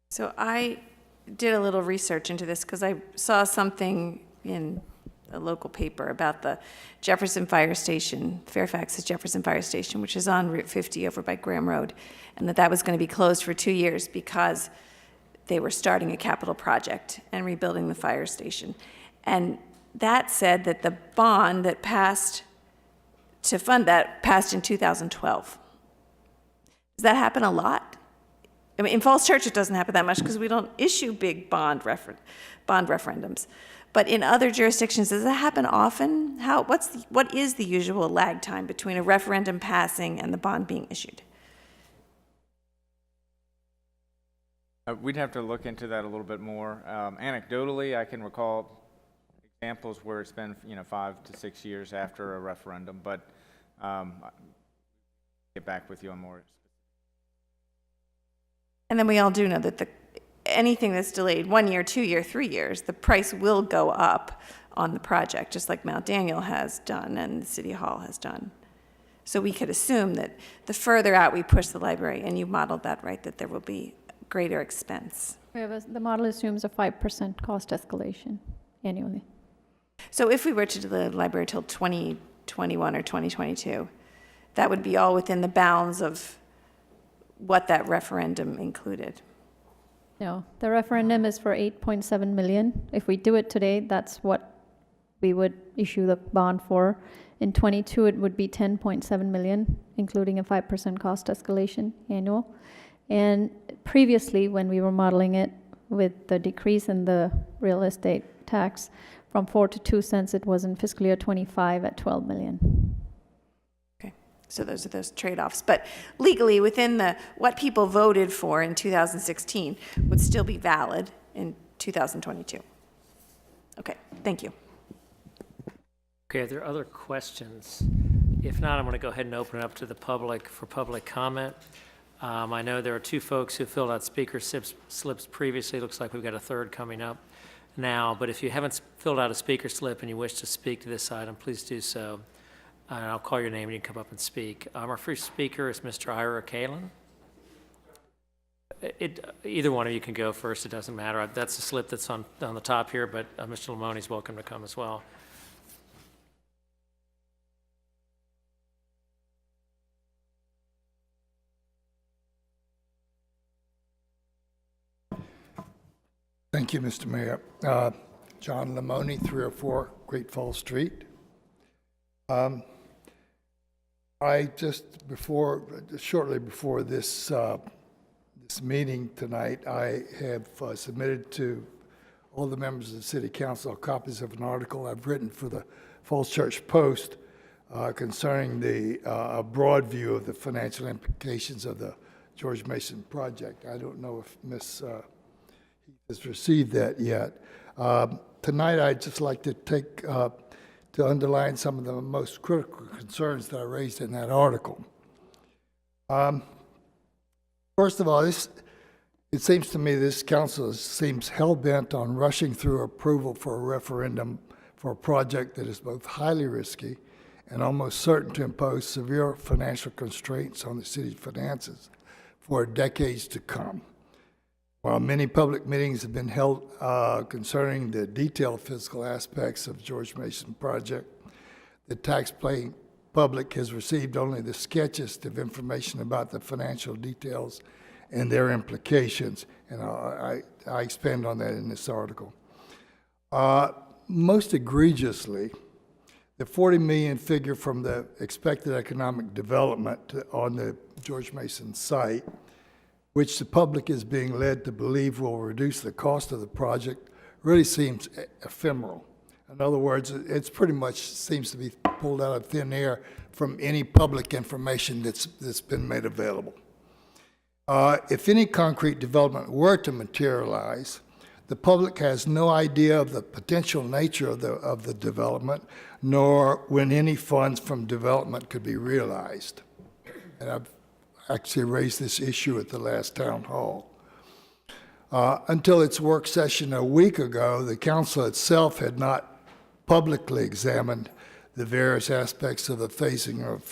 So I did a little research into this because I saw something in a local paper about the Jefferson Fire Station, Fairfax's Jefferson Fire Station, which is on Route 50 over by Graham Road, and that was going to be closed for 2 years because they were starting a capital project and rebuilding the fire station. And that said that the bond that passed to fund that passed in 2012. Does that happen a lot? I mean, in Falls Church, it doesn't happen that much because we don't issue big bond referendums. But in other jurisdictions, does that happen often? What is the usual lag time between a referendum passing and the bond being issued? We'd have to look into that a little bit more. Anecdotally, I can recall examples where it's been 5 to 6 years after a referendum, but I'll get back with you on more. And then we all do know that anything that's delayed 1 year, 2 year, 3 years, the price will go up on the project, just like Mount Daniel has done and the City Hall has done. So we could assume that the further out we push the library, and you modeled that right, that there will be greater expense. The model assumes a 5% cost escalation annually. So if we were to do the library till 2021 or 2022, that would be all within the bounds of what that referendum included. No, the referendum is for 8.7 million. If we do it today, that's what we would issue the bond for. In 22, it would be 10.7 million, including a 5% cost escalation annual. And previously, when we were modeling it with the decrease in the real estate tax from 4 to 2 cents, it was in fiscal year 25 at 12 million. Okay, so those are those trade-offs. But legally, within what people voted for in 2016 would still be valid in 2022. Okay, thank you. Okay, are there other questions? If not, I'm going to go ahead and open it up to the public for public comment. I know there are 2 folks who filled out speaker slips previously. Looks like we've got a third coming up now. But if you haven't filled out a speaker slip and you wish to speak to this item, please do so. And I'll call your name and you can come up and speak. Our first speaker is Mr. Ira Kalin. Either one of you can go first. It doesn't matter. That's the slip that's on the top here, but Mr. Lamoni's welcome to come as well. Thank you, Mr. Mayor. John Lamoni, 304 Great Falls Street. I shortly before this meeting tonight, I have submitted to all the members of the City Council copies of an article I've written for the Falls Church Post concerning a broad view of the financial implications of the George Mason project. I don't know if Ms. has received that yet. Tonight, I'd just like to to underline some of the most critical concerns that I raised in that article. First of all, it seems to me this council seems hell-bent on rushing through approval for a referendum for a project that is both highly risky and almost certain to impose severe financial constraints on the city's finances for decades to come. While many public meetings have been held concerning the detailed fiscal aspects of George Mason project, the taxpaying public has received only the sketchiest of information about the financial details and their implications, and I expand on that in this article. Most egregiously, the 40 million figure from the expected economic development on the George Mason site, which the public is being led to believe will reduce the cost of the project, really seems ephemeral. In other words, it's pretty much seems to be pulled out of thin air from any public information that's been made available. If any concrete development were to materialize, the public has no idea of the potential nature of the development, nor when any funds from development could be realized. And I've actually raised this issue at the last town hall. Until its work session a week ago, the council itself had not publicly examined the various aspects of the phasing of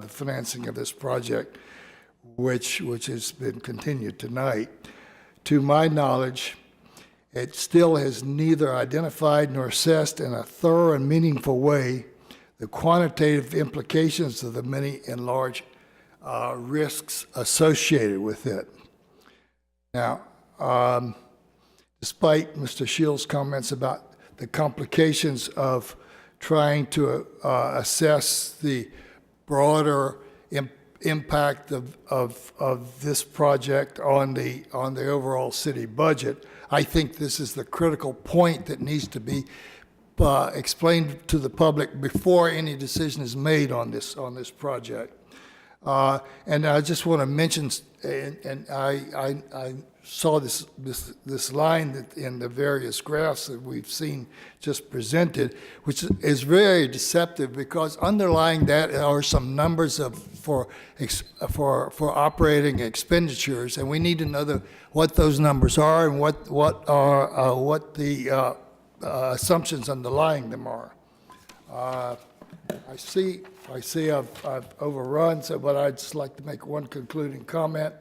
the financing of this project, which has been continued tonight. To my knowledge, it still has neither identified nor assessed in a thorough and meaningful way the quantitative implications of the many and large risks associated with it. Now, despite Mr. Shields' comments about the complications of trying to assess the broader impact of this project on the overall city budget, I think this is the critical point that needs to be explained to the public before any decision is made on this project. And I just want to mention, and I saw this line that in the various graphs that we've seen just presented, which is very deceptive because underlying that are some numbers for operating expenditures, and we need to know what those numbers are and what the assumptions underlying them are. I see I've overrun, but I'd just like to make one concluding comment.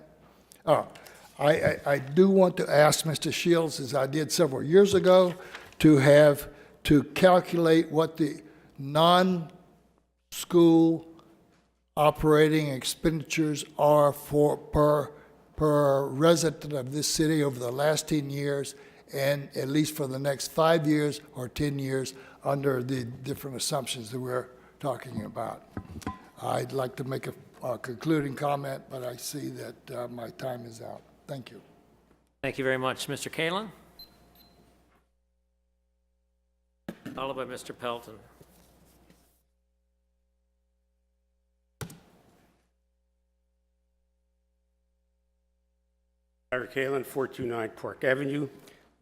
I do want to ask Mr. Shields, as I did several years ago, to calculate what the non-school operating expenditures are per resident of this city over the last 10 years, and at least for the next 5 years or 10 years under the different assumptions that we're talking about. I'd like to make a concluding comment, but I see that my time is out. Thank you. Thank you very much. Mr. Kalin? Followed by Mr. Pelton. Larry Kalin, 429 Park Avenue,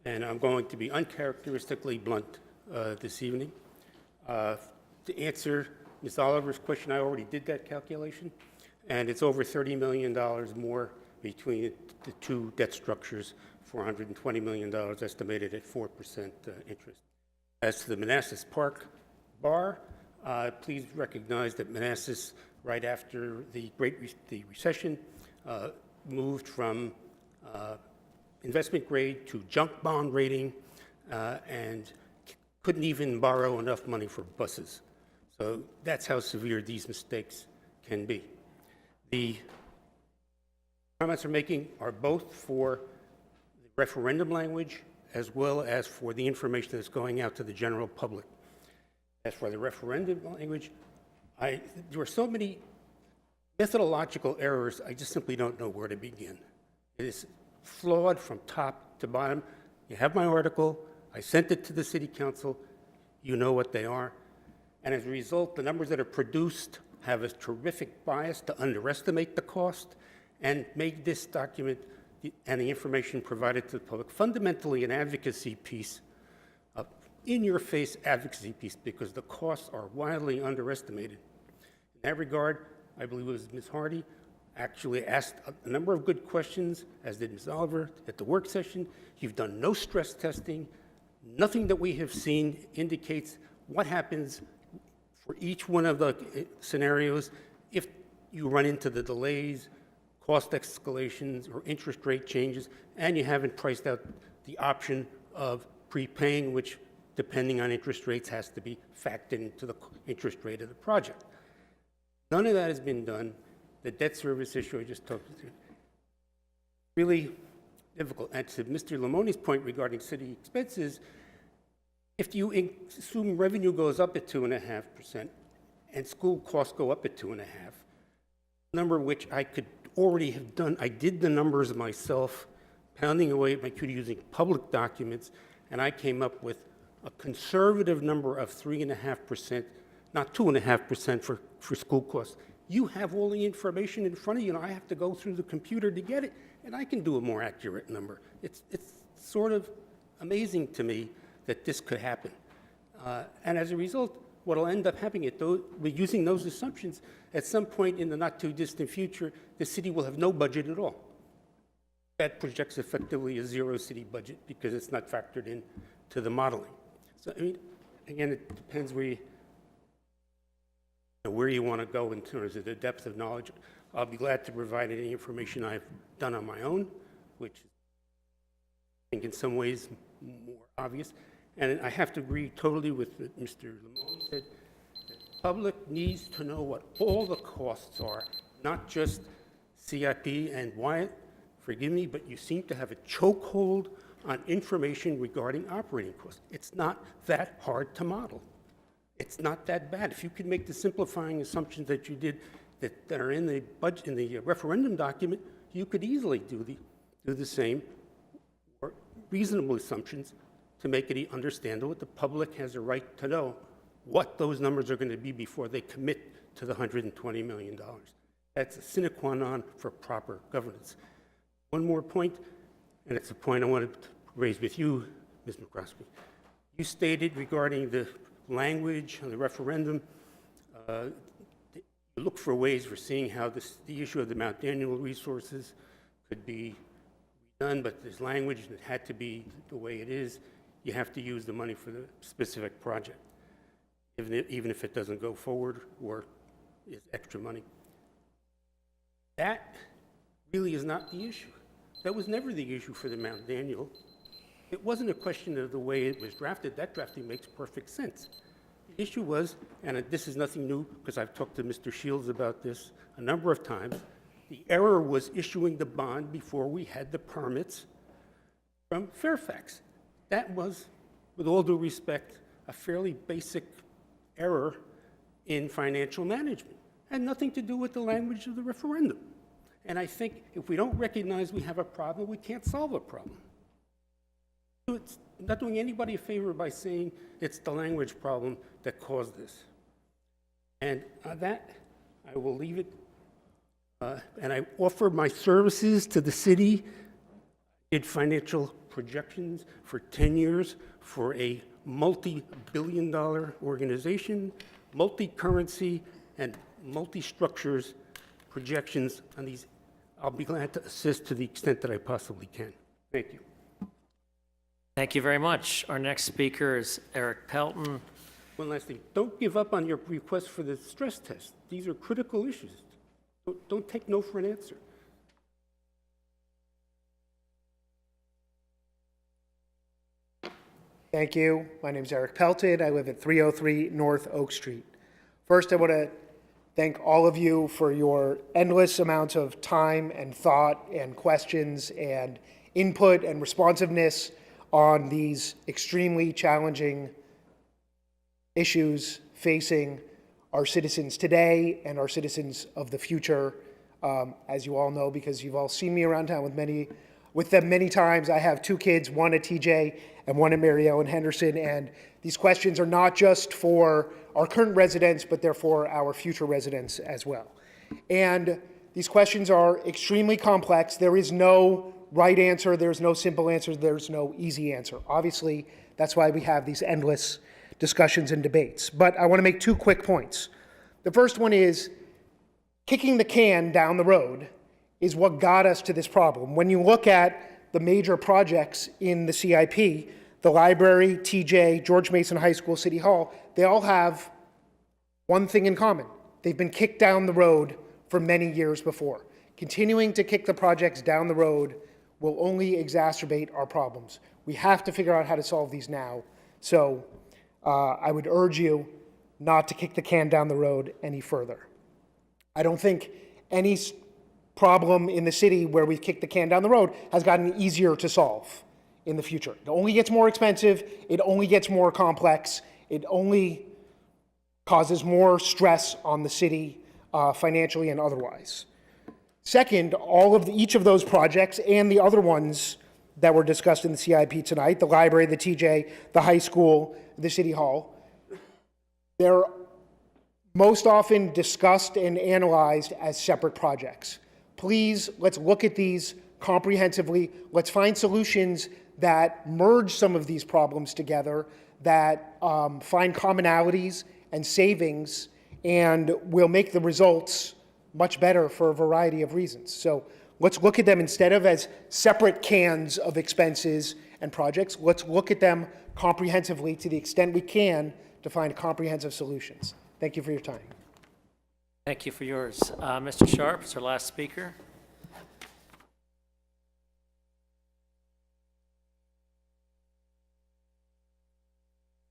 and I'm going to be uncharacteristically blunt this evening. To answer Ms. Oliver's question, I already did that calculation, and it's over $30 million more between the two debt structures, $420 million estimated at 4% interest. As to the Manassas Park Bar, please recognize that Manassas, right after the recession, moved from investment grade to junk bond rating and couldn't even borrow enough money for buses. So that's how severe these mistakes can be. The comments we're making are both for the referendum language as well as for the information that's going out to the general public. As for the referendum language, there are so many methodological errors, I just simply don't know where to begin. It is flawed from top to bottom. You have my article. I sent it to the City Council. You know what they are. And as a result, the numbers that are produced have a terrific bias to underestimate the cost and make this document and the information provided to the public fundamentally an advocacy piece, in-your-face advocacy piece, because the costs are wildly underestimated. In that regard, I believe it was Ms. Hardy actually asked a number of good questions, as did Ms. Oliver at the work session. You've done no stress testing. Nothing that we have seen indicates what happens for each one of the scenarios if you run into the delays, cost escalations, or interest rate changes, and you haven't priced out the option of prepaying, which, depending on interest rates, has to be factored into the interest rate of the project. None of that has been done. The debt service issue I just talked about, really difficult. And to Mr. Lamoni's point regarding city expenses, if you assume revenue goes up at 2.5% and school costs go up at 2.5%, number which I could already have done, I did the numbers myself, pounding away at my computer using public documents, and I came up with a conservative number of 3.5%, not 2.5% for school costs. You have all the information in front of you, and I have to go through the computer to get it, and I can do a more accurate number. It's sort of amazing to me that this could happen. And as a result, what will end up happening, using those assumptions, at some point in the not-too-distant future, the city will have no budget at all. That projects effectively a zero city budget because it's not factored in to the modeling. So, I mean, again, it depends where you want to go in terms of the depth of knowledge. I'll be glad to provide any information I've done on my own, which I think in some ways more obvious. And I have to agree totally with what Mr. Lamont said. The public needs to know what all the costs are, not just CIP. And Wyatt, forgive me, but you seem to have a chokehold on information regarding operating costs. It's not that hard to model. It's not that bad. If you could make the simplifying assumptions that you did that are in the budget, in the referendum document, you could easily do the same, or reasonable assumptions to make it understandable. The public has a right to know what those numbers are going to be before they commit to the $120 million. That's a sine qua non for proper governance. One more point, and it's a point I wanted to raise with you, Ms. McCroskey. You stated regarding the language on the referendum, you look for ways for seeing how the issue of the Mount Daniel resources could be done, but there's language that had to be the way it is. You have to use the money for the specific project, even if it doesn't go forward or is extra money. That really is not the issue. That was never the issue for the Mount Daniel. It wasn't a question of the way it was drafted. That drafting makes perfect sense. The issue was, and this is nothing new because I've talked to Mr. Shields about this a number of times, the error was issuing the bond before we had the permits from Fairfax. That was, with all due respect, a fairly basic error in financial management. It had nothing to do with the language of the referendum. And I think if we don't recognize we have a problem, we can't solve a problem. It's not doing anybody a favor by saying it's the language problem that caused this. And on that, I will leave it. And I offer my services to the city. Did financial projections for 10 years for a multi-billion-dollar organization, multi-currency, and multi-structures projections on these. I'll be glad to assist to the extent that I possibly can. Thank you. Thank you very much. Our next speaker is Eric Pelton. One last thing. Don't give up on your request for the stress test. These are critical issues. Don't take no for an answer. Thank you. My name is Eric Pelton. I live at 303 North Oak Street. First, I want to thank all of you for your endless amounts of time and thought and questions and input and responsiveness on these extremely challenging issues facing our citizens today and our citizens of the future. As you all know, because you've all seen me around town with them many times. I have two kids, one at TJ and one at Mary Ellen Henderson, and these questions are not just for our current residents, but they're for our future residents as well. And these questions are extremely complex. There is no right answer, there's no simple answer, there's no easy answer. Obviously, that's why we have these endless discussions and debates. But I want to make two quick points. The first one is kicking the can down the road is what got us to this problem. When you look at the major projects in the CIP, the library, TJ, George Mason High School, City Hall, they all have one thing in common. They've been kicked down the road for many years before. Continuing to kick the projects down the road will only exacerbate our problems. We have to figure out how to solve these now. So I would urge you not to kick the can down the road any further. I don't think any problem in the city where we've kicked the can down the road has gotten easier to solve in the future. It only gets more expensive, it only gets more complex, it only causes more stress on the city financially and otherwise. Second, each of those projects and the other ones that were discussed in the CIP tonight, the library, the TJ, the high school, the city hall, they're most often discussed and analyzed as separate projects. Please, let's look at these comprehensively. Let's find solutions that merge some of these problems together, that find commonalities and savings, and will make the results much better for a variety of reasons. So let's look at them instead of as separate cans of expenses and projects. Let's look at them comprehensively to the extent we can to find comprehensive solutions. Thank you for your time. Thank you for yours. Mr. Sharp is our last speaker.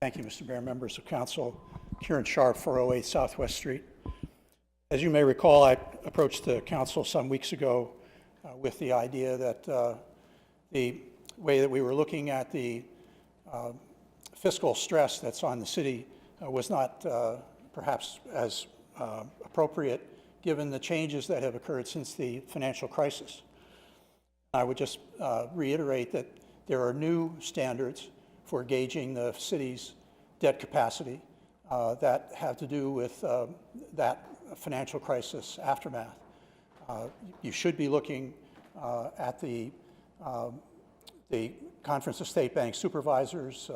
Thank you, Mr. Mayor, members of council. Kieran Sharp, 408 Southwest Street. As you may recall, I approached the council some weeks ago with the idea that the way that we were looking at the fiscal stress that's on the city was not perhaps as appropriate given the changes that have occurred since the financial crisis. I would just reiterate that there are new standards for gauging the city's debt capacity that have to do with that financial crisis aftermath. You should be looking at the Conference of State Bank Supervisors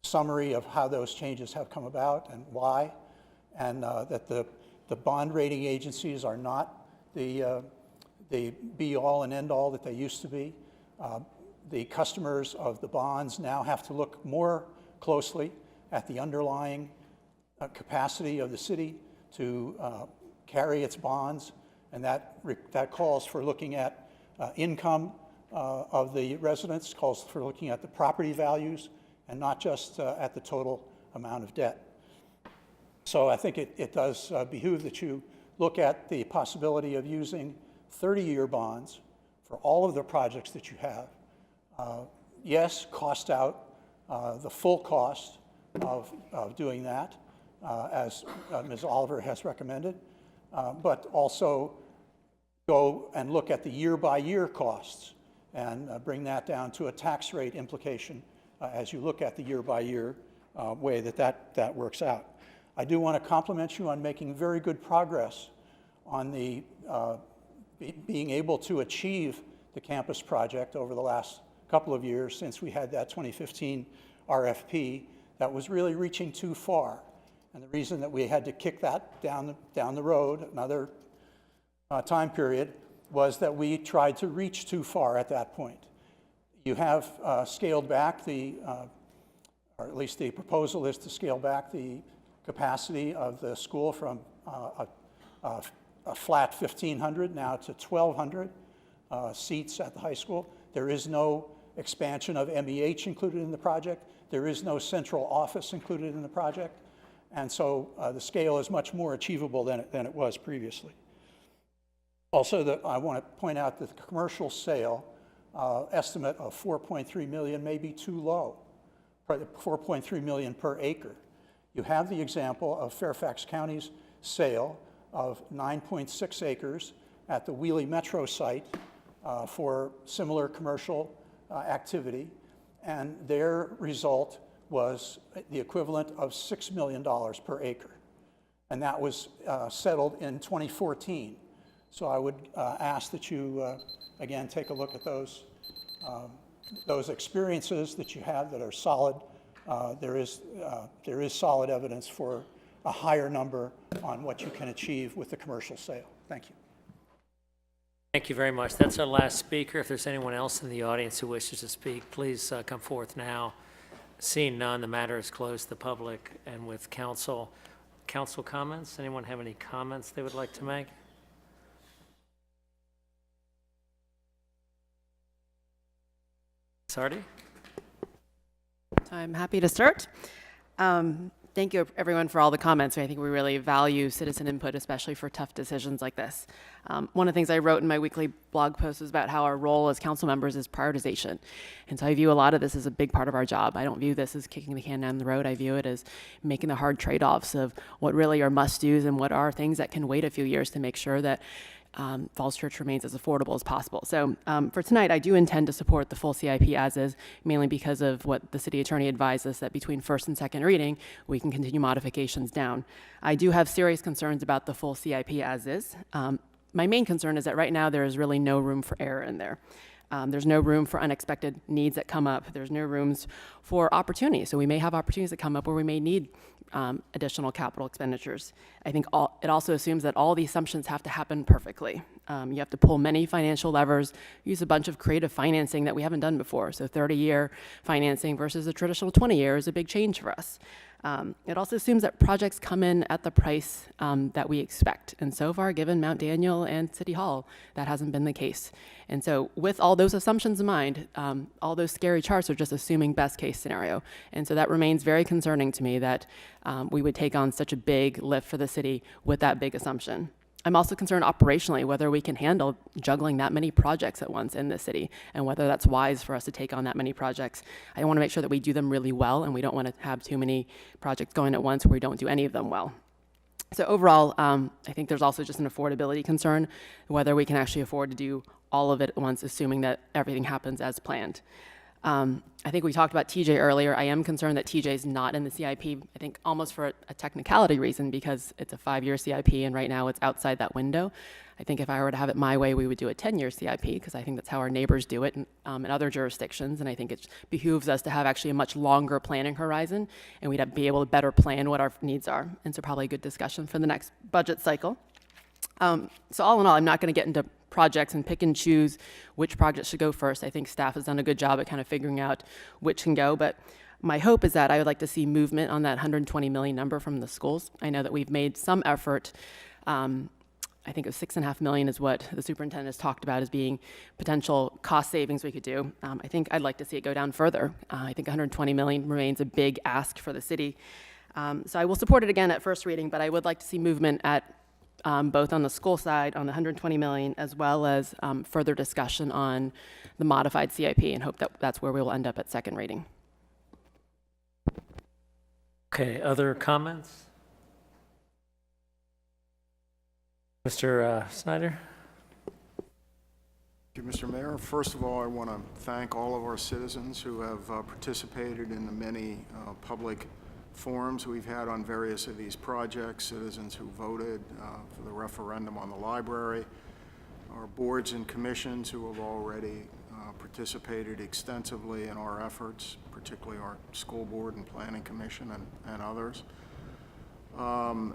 summary of how those changes have come about and why, and that the bond rating agencies are not the be-all and end-all that they used to be. The customers of the bonds now have to look more closely at the underlying capacity of the city to carry its bonds, and that calls for looking at income of the residents, calls for looking at the property values, and not just at the total amount of debt. So I think it does behoove that you look at the possibility of using 30-year bonds for all of the projects that you have. Yes, cost out the full cost of doing that, as Ms. Oliver has recommended, but also go and look at the year-by-year costs and bring that down to a tax rate implication as you look at the year-by-year way that works out. I do want to compliment you on making very good progress on the being able to achieve the campus project over the last couple of years since we had that 2015 RFP that was really reaching too far. And the reason that we had to kick that down the road, another time period, was that we tried to reach too far at that point. You have scaled back or at least the proposal is to scale back the capacity of the school from a flat 1,500 now to 1,200 seats at the high school. There is no expansion of MEH included in the project. There is no central office included in the project. And so the scale is much more achievable than it was previously. Also, I want to point out that the commercial sale estimate of 4.3 million may be too low, 4.3 million per acre. You have the example of Fairfax County's sale of 9.6 acres at the Wheelie Metro site for similar commercial activity, and their result was the equivalent of $6 million per acre. And that was settled in 2014. So I would ask that you, again, take a look at those experiences that you have that are solid. There is solid evidence for a higher number on what you can achieve with the commercial sale. Thank you. Thank you very much. That's our last speaker. If there's anyone else in the audience who wishes to speak, please come forth now. Seeing none, the matter is closed to the public and with council. Council comments? Anyone have any comments they would like to make? Sardi? I'm happy to start. Thank you, everyone, for all the comments. I think we really value citizen input, especially for tough decisions like this. One of the things I wrote in my weekly blog post was about how our role as council members is prioritization. And so I view a lot of this as a big part of our job. I don't view this as kicking the can down the road. I view it as making the hard trade-offs of what really are must-dos and what are things that can wait a few years to make sure that Falls Church remains as affordable as possible. So for tonight, I do intend to support the full CIP as is, mainly because of what the city attorney advised us, that between first and second reading, we can continue modifications down. I do have serious concerns about the full CIP as is. My main concern is that right now there is really no room for error in there. There's no room for unexpected needs that come up. There's no rooms for opportunities. So we may have opportunities that come up where we may need additional capital expenditures. I think it also assumes that all the assumptions have to happen perfectly. You have to pull many financial levers, use a bunch of creative financing that we haven't done before. So 30-year financing versus a traditional 20-year is a big change for us. It also assumes that projects come in at the price that we expect. And so far, given Mount Daniel and City Hall, that hasn't been the case. And so with all those assumptions in mind, all those scary charts are just assuming best case scenario. And so that remains very concerning to me that we would take on such a big lift for the city with that big assumption. I'm also concerned operationally whether we can handle juggling that many projects at once in the city and whether that's wise for us to take on that many projects. I want to make sure that we do them really well, and we don't want to have too many projects going at once where we don't do any of them well. So overall, I think there's also just an affordability concern, whether we can actually afford to do all of it at once, assuming that everything happens as planned. I think we talked about TJ earlier. I am concerned that TJ is not in the CIP, I think almost for a technicality reason, because it's a 5-year CIP and right now it's outside that window. I think if I were to have it my way, we would do a 10-year CIP because I think that's how our neighbors do it in other jurisdictions. And I think it behooves us to have actually a much longer planning horizon, and we'd be able to better plan what our needs are. And so probably a good discussion for the next budget cycle. So all in all, I'm not going to get into projects and pick and choose which projects should go first. I think staff has done a good job at kind of figuring out which can go, but my hope is that I would like to see movement on that 120 million number from the schools. I know that we've made some effort. I think it was $6.5 million is what the superintendent has talked about as being potential cost savings we could do. I think I'd like to see it go down further. I think 120 million remains a big ask for the city. So I will support it again at first reading, but I would like to see movement at both on the school side on the 120 million, as well as further discussion on the modified CIP, and hope that that's where we will end up at second reading. Okay, other comments? Mr. Snyder? Thank you, Mr. Mayor. First of all, I want to thank all of our citizens who have participated in the many public forums we've had on various of these projects, citizens who voted for the referendum on the library, our boards and commissions who have already participated extensively in our efforts, particularly our school board and planning commission and others.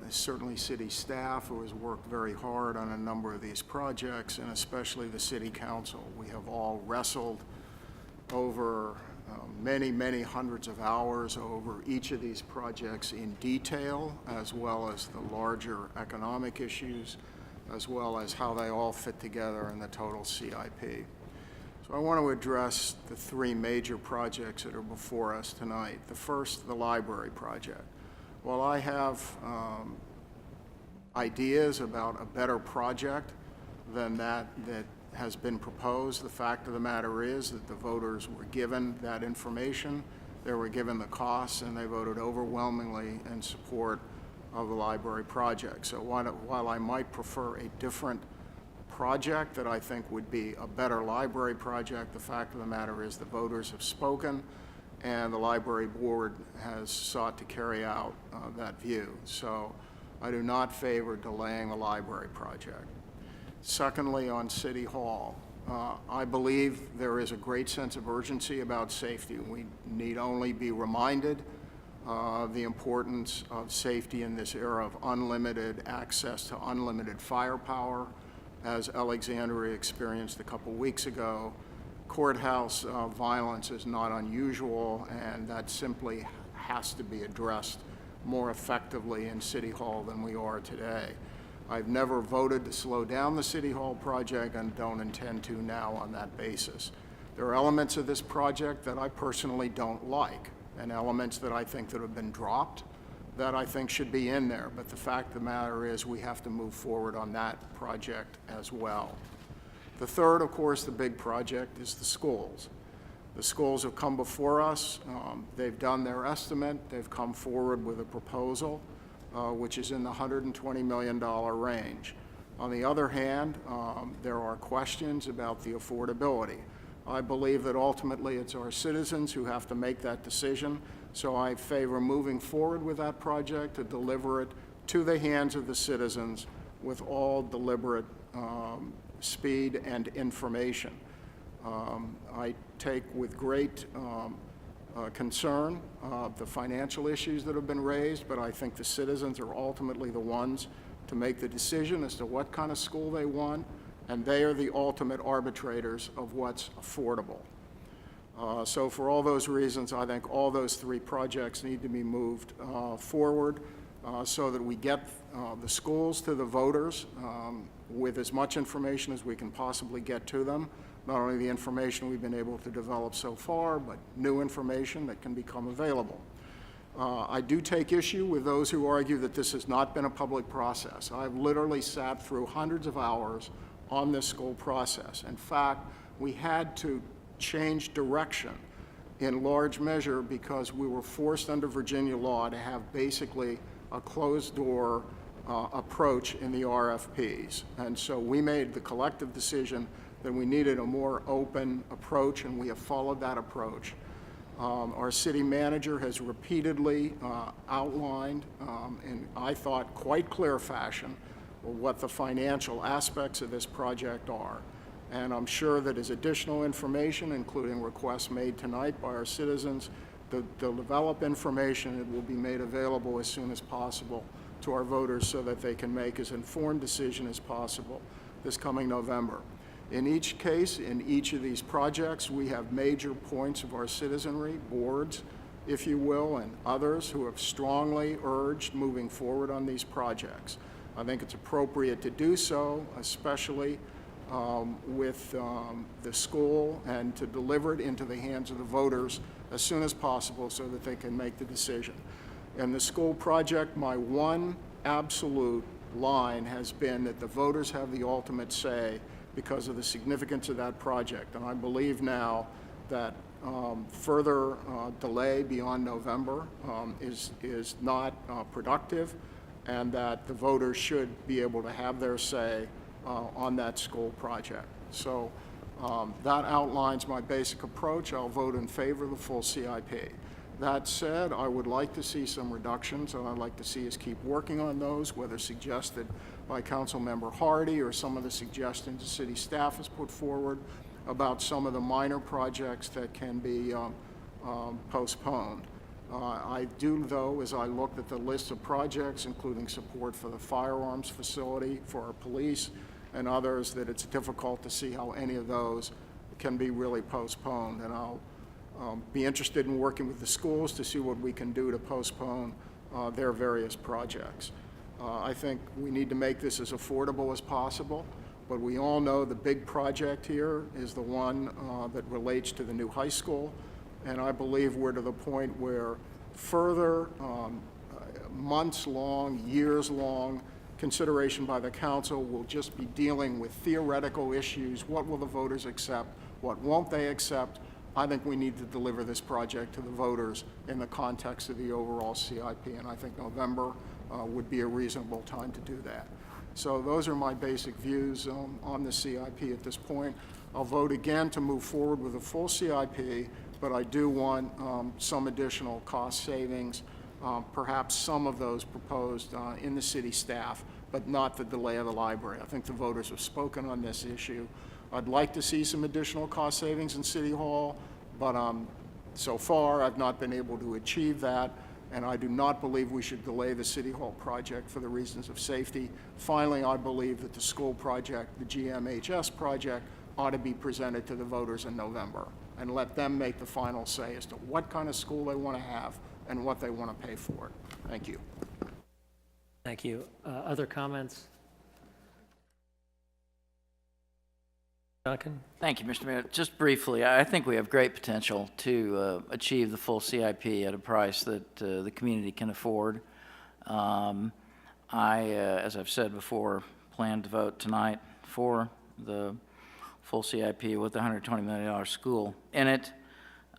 Certainly city staff who has worked very hard on a number of these projects, and especially the city council. We have all wrestled over many hundreds of hours over each of these projects in detail, as well as the larger economic issues, as well as how they all fit together in the total CIP. So I want to address the three major projects that are before us tonight. The first, the library project. While I have ideas about a better project than that has been proposed, the fact of the matter is that the voters were given that information, they were given the costs, and they voted overwhelmingly in support of the library project. So while I might prefer a different project that I think would be a better library project, the fact of the matter is the voters have spoken, and the library board has sought to carry out that view. So I do not favor delaying the library project. Secondly, on City Hall, I believe there is a great sense of urgency about safety. We need only be reminded of the importance of safety in this era of unlimited access to unlimited firepower, as Alexandria experienced a couple weeks ago. Courthouse violence is not unusual, and that simply has to be addressed more effectively in City Hall than we are today. I've never voted to slow down the City Hall project and don't intend to now on that basis. There are elements of this project that I personally don't like, and elements that I think that have been dropped that I think should be in there, but the fact of the matter is we have to move forward on that project as well. The third, of course, the big project is the schools. The schools have come before us. They've done their estimate. They've come forward with a proposal, which is in the $120 million range. On the other hand, there are questions about the affordability. I believe that ultimately it's our citizens who have to make that decision, so I favor moving forward with that project to deliver it to the hands of the citizens with all deliberate speed and information. I take with great concern the financial issues that have been raised, but I think the citizens are ultimately the ones to make the decision as to what kind of school they want, and they are the ultimate arbitrators of what's affordable. So for all those reasons, I think all those three projects need to be moved forward so that we get the schools to the voters with as much information as we can possibly get to them. Not only the information we've been able to develop so far, but new information that can become available. I do take issue with those who argue that this has not been a public process. I've literally sat through hundreds of hours on this school process. In fact, we had to change direction in large measure because we were forced under Virginia law to have basically a closed-door approach in the RFPs. And so we made the collective decision that we needed a more open approach, and we have followed that approach. Our city manager has repeatedly outlined, in I thought quite clear fashion, what the financial aspects of this project are. And I'm sure that as additional information, including requests made tonight by our citizens, they'll develop information. It will be made available as soon as possible to our voters so that they can make as informed decision as possible this coming November. In each case, in each of these projects, we have major points of our citizenry, boards, if you will, and others who have strongly urged moving forward on these projects. I think it's appropriate to do so, especially with the school, and to deliver it into the hands of the voters as soon as possible so that they can make the decision. In the school project, my one absolute line has been that the voters have the ultimate say because of the significance of that project. And I believe now that further delay beyond November is not productive, and that the voters should be able to have their say on that school project. So that outlines my basic approach. I'll vote in favor of the full CIP. That said, I would like to see some reductions, and I'd like to see us keep working on those, whether suggested by Councilmember Hardy or some of the suggestions the city staff has put forward about some of the minor projects that can be postponed. I do, though, as I looked at the list of projects, including support for the firearms facility for our police and others, that it's difficult to see how any of those can be really postponed. And I'll be interested in working with the schools to see what we can do to postpone their various projects. I think we need to make this as affordable as possible, but we all know the big project here is the one that relates to the new high school, and I believe we're to the point where further months-long, years-long consideration by the council will just be dealing with theoretical issues. What will the voters accept? What won't they accept? I think we need to deliver this project to the voters in the context of the overall CIP, and I think November would be a reasonable time to do that. So those are my basic views on the CIP at this point. I'll vote again to move forward with a full CIP, but I do want some additional cost savings, perhaps some of those proposed in the city staff, but not the delay of the library. I think the voters have spoken on this issue. I'd like to see some additional cost savings in City Hall, but so far I've not been able to achieve that, and I do not believe we should delay the City Hall project for the reasons of safety. Finally, I believe that the school project, the GMHS project, ought to be presented to the voters in November and let them make the final say as to what kind of school they want to have and what they want to pay for it. Thank you. Thank you. Other comments? Duncan? Thank you, Mr. Mayor. Just briefly, I think we have great potential to achieve the full CIP at a price that the community can afford. As I've said before, plan to vote tonight for the full CIP with the $120 million school in it.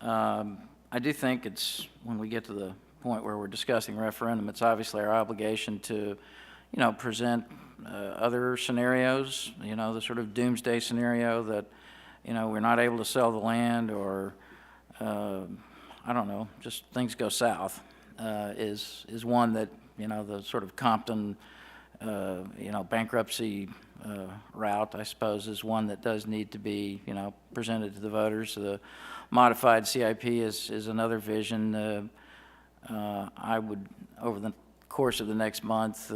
I do think it's, when we get to the point where we're discussing referendum, it's obviously our obligation to, present other scenarios, the sort of doomsday scenario that, we're not able to sell the land, or, I don't know, just things go south, is one that, the sort of Compton, bankruptcy route, I suppose, is one that does need to be, presented to the voters. The modified CIP is another vision. I would, over the course of the next month,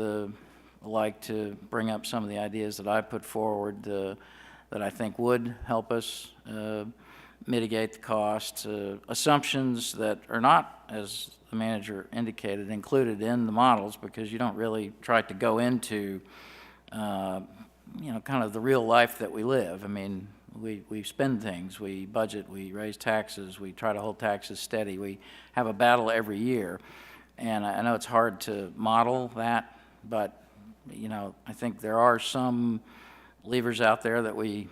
like to bring up some of the ideas that I put forward that I think would help us mitigate the costs. Assumptions that are not, as the manager indicated, included in the models, because you don't really try to go into, kind of the real life that we live. I mean, we spend things, we budget, we raise taxes, we try to hold taxes steady. We have a battle every year, and I know it's hard to model that, but I think there are some levers out there that we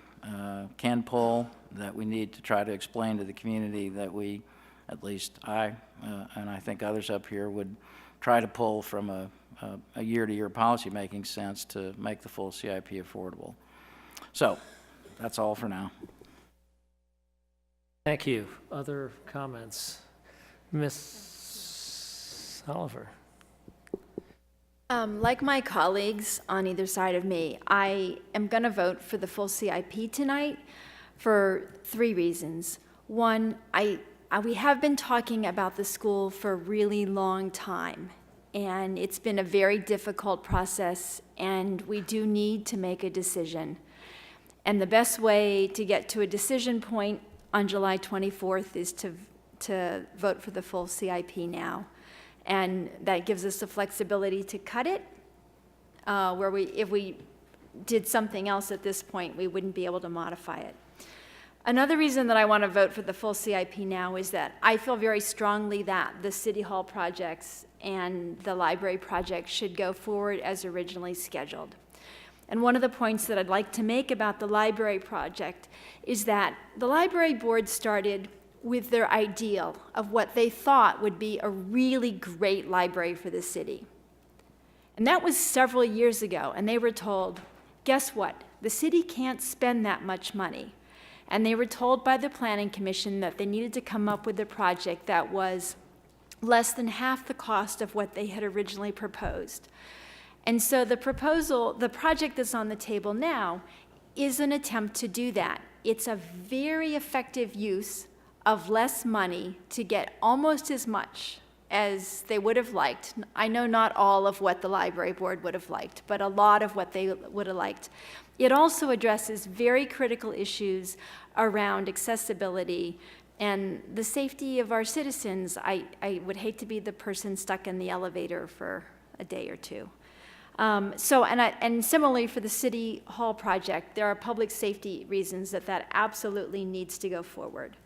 can pull, that we need to try to explain to the community, that we, at least I, and I think others up here, would try to pull from a year-to-year policy making sense to make the full CIP affordable. So that's all for now. Thank you. Other comments? Ms. Oliver? Like my colleagues on either side of me, I am going to vote for the full CIP tonight for 3 reasons. One, we have been talking about the school for a really long time, and it's been a very difficult process, and we do need to make a decision. And the best way to get to a decision point on July 24th is to vote for the full CIP now. And that gives us the flexibility to cut it, where if we did something else at this point, we wouldn't be able to modify it. Another reason that I want to vote for the full CIP now is that I feel very strongly that the City Hall projects and the library project should go forward as originally scheduled. And one of the points that I'd like to make about the library project is that the library board started with their ideal of what they thought would be a really great library for the city. And that was several years ago, and they were told, guess what? The city can't spend that much money. And they were told by the Planning Commission that they needed to come up with a project that was less than half the cost of what they had originally proposed. And so the project that's on the table now is an attempt to do that. It's a very effective use of less money to get almost as much as they would have liked. I know not all of what the library board would have liked, but a lot of what they would have liked. It also addresses very critical issues around accessibility and the safety of our citizens. I would hate to be the person stuck in the elevator for a day or two. And similarly for the City Hall project, there are public safety reasons that absolutely needs to go forward.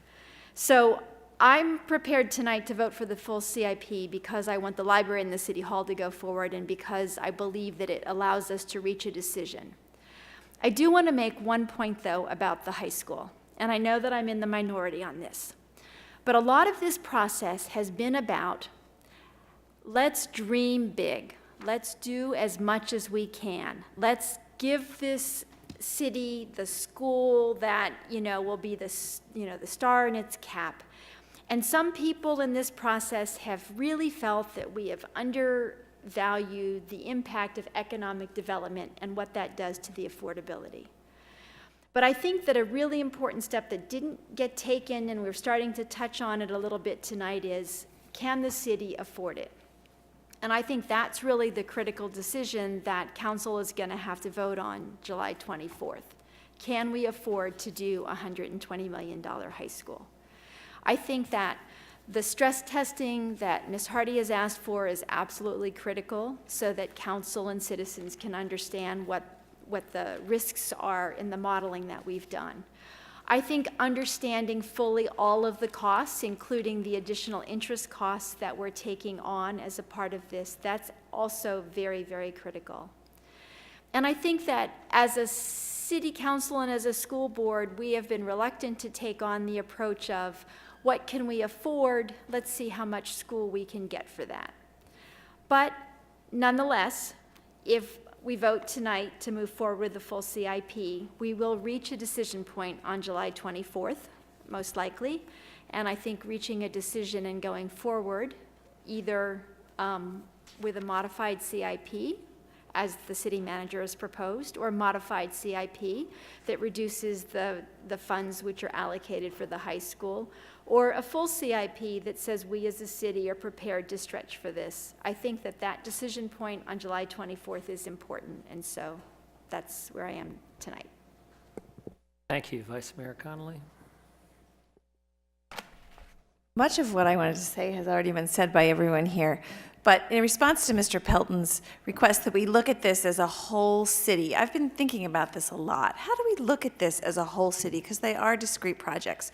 So I'm prepared tonight to vote for the full CIP because I want the library and the City Hall to go forward and because I believe that it allows us to reach a decision. I do want to make one point, though, about the high school, and I know that I'm in the minority on this. But a lot of this process has been about, let's dream big. Let's do as much as we can. Let's give this city, the school that, will be the star in its cap. And some people in this process have really felt that we have undervalued the impact of economic development and what that does to the affordability. But I think that a really important step that didn't get taken, and we're starting to touch on it a little bit tonight, is can the city afford it? And I think that's really the critical decision that council is going to have to vote on July 24th. Can we afford to do a $120 million high school? I think that the stress testing that Ms. Hardy has asked for is absolutely critical so that council and citizens can understand what the risks are in the modeling that we've done. I think understanding fully all of the costs, including the additional interest costs that we're taking on as a part of this, that's also very, very critical. And I think that as a city council and as a school board, we have been reluctant to take on the approach of what can we afford? Let's see how much school we can get for that. But nonetheless, if we vote tonight to move forward with the full CIP, we will reach a decision point on July 24th, most likely. And I think reaching a decision and going forward, either with a modified CIP, as the city manager has proposed, or modified CIP that reduces the funds which are allocated for the high school, or a full CIP that says we as a city are prepared to stretch for this. I think that decision point on July 24th is important, and so that's where I am tonight. Thank you, Vice Mayor Connolly. Much of what I wanted to say has already been said by everyone here. But in response to Mr. Pelton's request that we look at this as a whole city, I've been thinking about this a lot. How do we look at this as a whole city? Because they are discrete projects.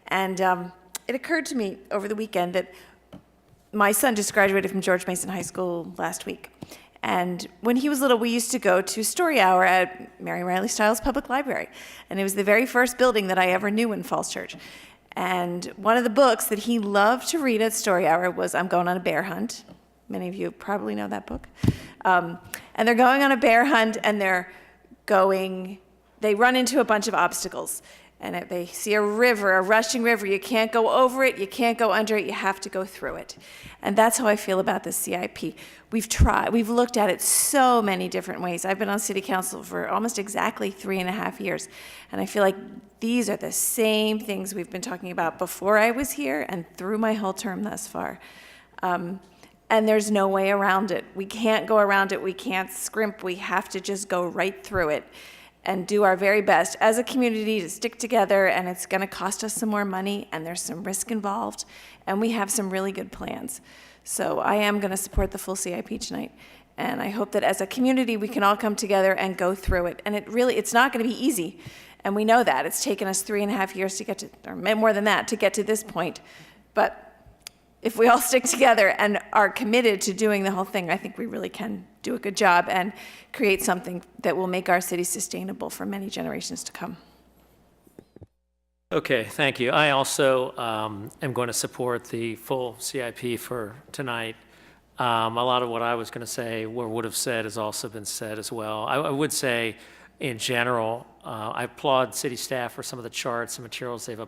And it occurred to me over the weekend that my son just graduated from George Mason High School last week. And when he was little, we used to go to Story Hour at Mary Riley Stiles Public Library. And it was the very first building that I ever knew in Falls Church. And one of the books that he loved to read at Story Hour was I'm Going on a Bear Hunt. Many of you probably know that book. And they're going on a bear hunt, and they're going they run into a bunch of obstacles. And if they see a river, a rushing river, you can't go over it, you can't go under it, you have to go through it. And that's how I feel about the CIP. We've looked at it so many different ways. I've been on city council for almost exactly 3.5 years. And I feel like these are the same things we've been talking about before I was here and through my whole term thus far. And there's no way around it. We can't go around it, we can't scrimp, we have to just go right through it and do our very best as a community to stick together, and it's gonna cost us some more money, and there's some risk involved, and we have some really good plans. So I am gonna support the full CIP tonight, and I hope that as a community, we can all come together and go through it. And it's not gonna be easy, and we know that. It's taken us 3.5 years to get to, or more than that, to get to this point. But if we all stick together and are committed to doing the whole thing, I think we really can do a good job and create something that will make our city sustainable for many generations to come. Okay, thank you. I also am going to support the full CIP for tonight. A lot of what I was going to say or would have said has also been said as well. I would say, in general, I applaud city staff for some of the charts and materials they've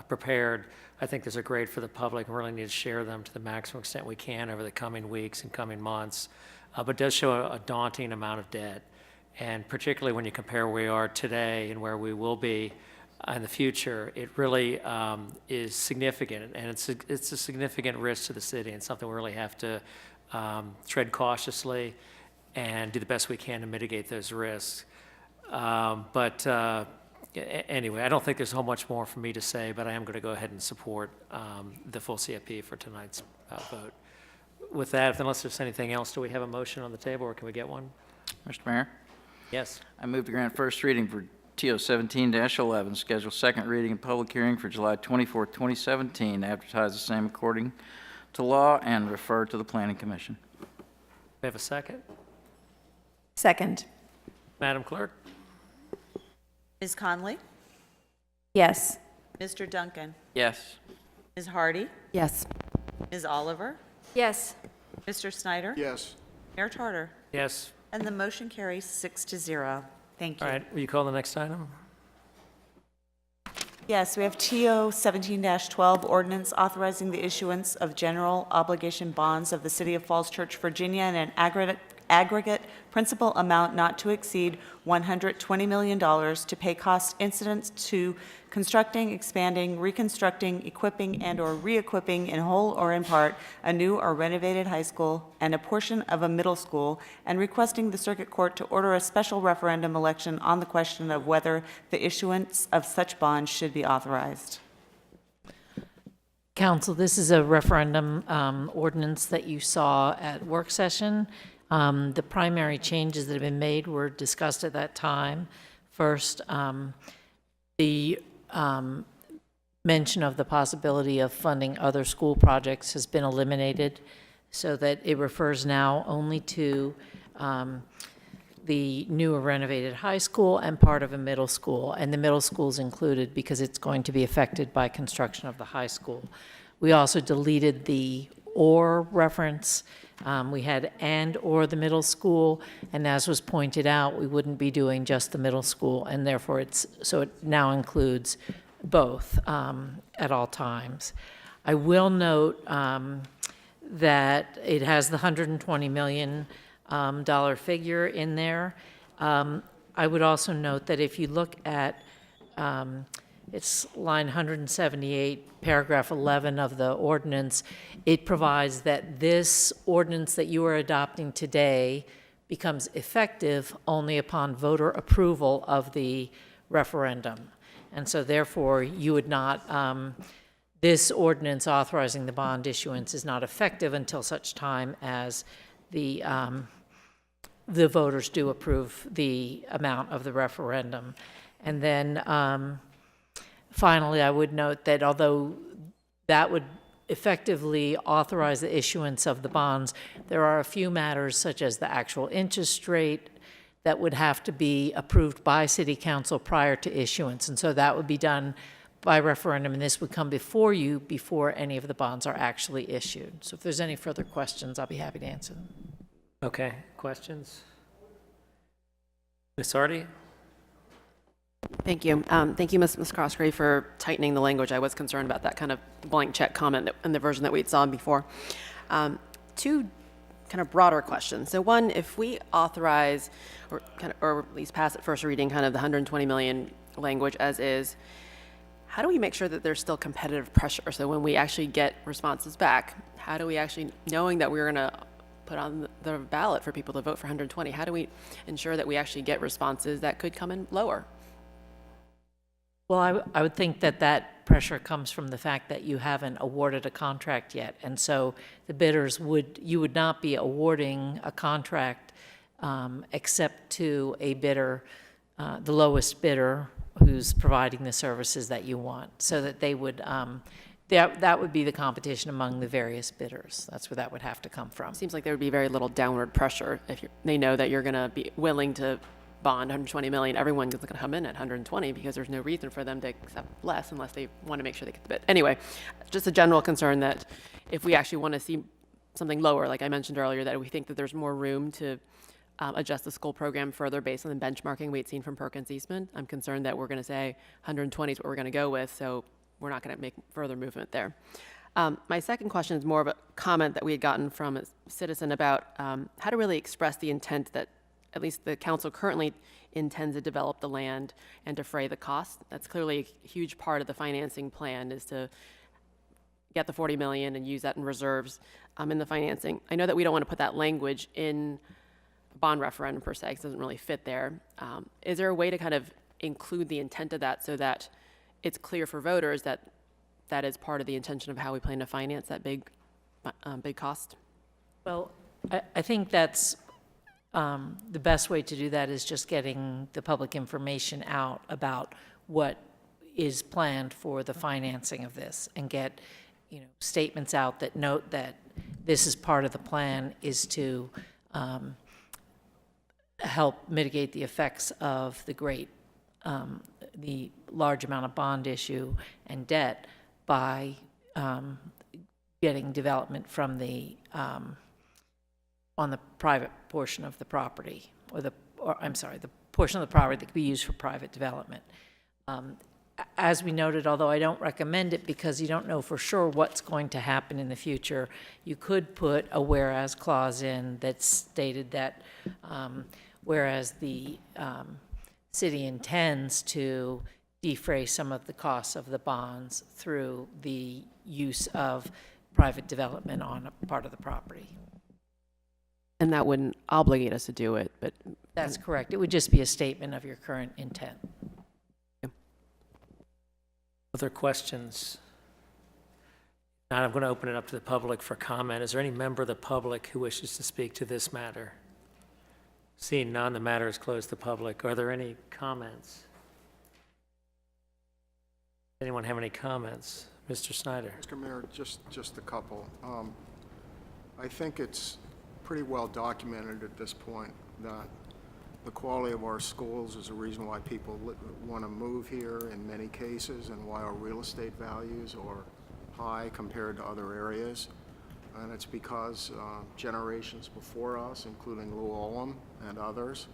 prepared. I think those are great for the public and really need to share them to the maximum extent we can over the coming weeks and coming months. But it does show a daunting amount of debt. And particularly when you compare where we are today and where we will be in the future, it really is significant. And it's a significant risk to the city and something we really have to tread cautiously and do the best we can to mitigate those risks. Anyway, I don't think there's a whole much more for me to say, but I am going to go ahead and support the full CIP for tonight's vote. With that, unless there's anything else, do we have a motion on the table, or can we get one? Mr. Mayor? Yes. I move to grant first reading for TO 17-11, schedule second reading and public hearing for July 24, 2017, advertise the same according to law, and refer to the Planning Commission. We have a second? Second. Madam Clerk? Ms. Conley? Yes. Mr. Duncan? Yes. Ms. Hardy? Yes. Ms. Oliver? Yes. Mr. Snyder? Yes. Mayor Tarter? Yes. And the motion carries 6-0. Thank you. All right, will you call the next item? Yes, we have TO 17-12, ordinance authorizing the issuance of general obligation bonds of the City of Falls Church, Virginia, in an aggregate principal amount not to exceed $120 million to pay costs incident to constructing, expanding, reconstructing, equipping, and/or re-equipping in whole or in part a new or renovated high school and a portion of a middle school, and requesting the Circuit Court to order a special referendum election on the question of whether the issuance of such bonds should be authorized. Council, this is a referendum ordinance that you saw at work session. The primary changes that have been made were discussed at that time. First, the mention of the possibility of funding other school projects has been eliminated, so that it refers now only to the new or renovated high school and part of a middle school, and the middle school is included because it's going to be affected by construction of the high school. We also deleted the or reference. We had and or the middle school, and as was pointed out, we wouldn't be doing just the middle school, and therefore it now includes both at all times. I will note that it has the $120 million figure in there. I would also note that if you look at it's line 178, paragraph 11 of the ordinance, it provides that this ordinance that you are adopting today becomes effective only upon voter approval of the referendum. And so therefore, you would not, this ordinance authorizing the bond issuance is not effective until such time as the voters do approve the amount of the referendum. And then finally, I would note that although that would effectively authorize the issuance of the bonds, there are a few matters such as the actual interest rate that would have to be approved by City Council prior to issuance. And so that would be done by referendum, and this would come before you before any of the bonds are actually issued. So if there's any further questions, I'll be happy to answer them. Okay, questions? Ms. Hardy? Thank you. Thank you, Ms. Croskery, for tightening the language. I was concerned about that kind of blank check comment in the version that we saw before. Two kind of broader questions. So one, if we authorize or at least pass at first reading kind of the 120 million language as is, how do we make sure that there's still competitive pressure? So when we actually get responses back, how do we actually, knowing that we're going to put on the ballot for people to vote for 120, how do we ensure that we actually get responses that could come in lower? Well, I would think that that pressure comes from the fact that you haven't awarded a contract yet. And so the bidders you would not be awarding a contract except to a bidder, the lowest bidder who's providing the services that you want, so that they would, that would be the competition among the various bidders. That's where that would have to come from. Seems like there would be very little downward pressure if they know that you're going to be willing to bond 120 million. Everyone's going to come in at 120 because there's no reason for them to accept less unless they want to make sure they get the bid. Anyway, just a general concern that if we actually want to see something lower, like I mentioned earlier, that we think that there's more room to adjust the school program further based on the benchmarking we had seen from Perkins Eastman. I'm concerned that we're going to say 120 is what we're going to go with, so we're not going to make further movement there. My second question is more of a comment that we had gotten from a citizen about how to really express the intent that at least the council currently intends to develop the land and defray the cost. That's clearly a huge part of the financing plan, is to get the 40 million and use that in reserves in the financing. I know that we don't want to put that language in a bond referendum per se, because it doesn't really fit there. Is there a way to kind of include the intent of that so that it's clear for voters that that is part of the intention of how we plan to finance that big cost? Well, I think that's the best way to do that is just getting the public information out about what is planned for the financing of this, and get, statements out that note that this is part of the plan, is to help mitigate the effects of the large amount of bond issue and debt by getting development from the on the private portion of the property, the portion of the property that could be used for private development. As we noted, although I don't recommend it because you don't know for sure what's going to happen in the future, you could put a whereas clause in that stated that whereas the city intends to defray some of the costs of the bonds through the use of private development on a part of the property. And that wouldn't obligate us to do it, but... That's correct. It would just be a statement of your current intent. Other questions? Now I'm going to open it up to the public for comment. Is there any member of the public who wishes to speak to this matter? Seeing none, the matter is closed to the public. Are there any comments? Anyone have any comments? Mr. Snyder. Mr. Mayor, just a couple. I think it's pretty well documented at this point that the quality of our schools is a reason why people want to move here in many cases, and why our real estate values are high compared to other areas. And it's because generations before us, including Lou Olam and others,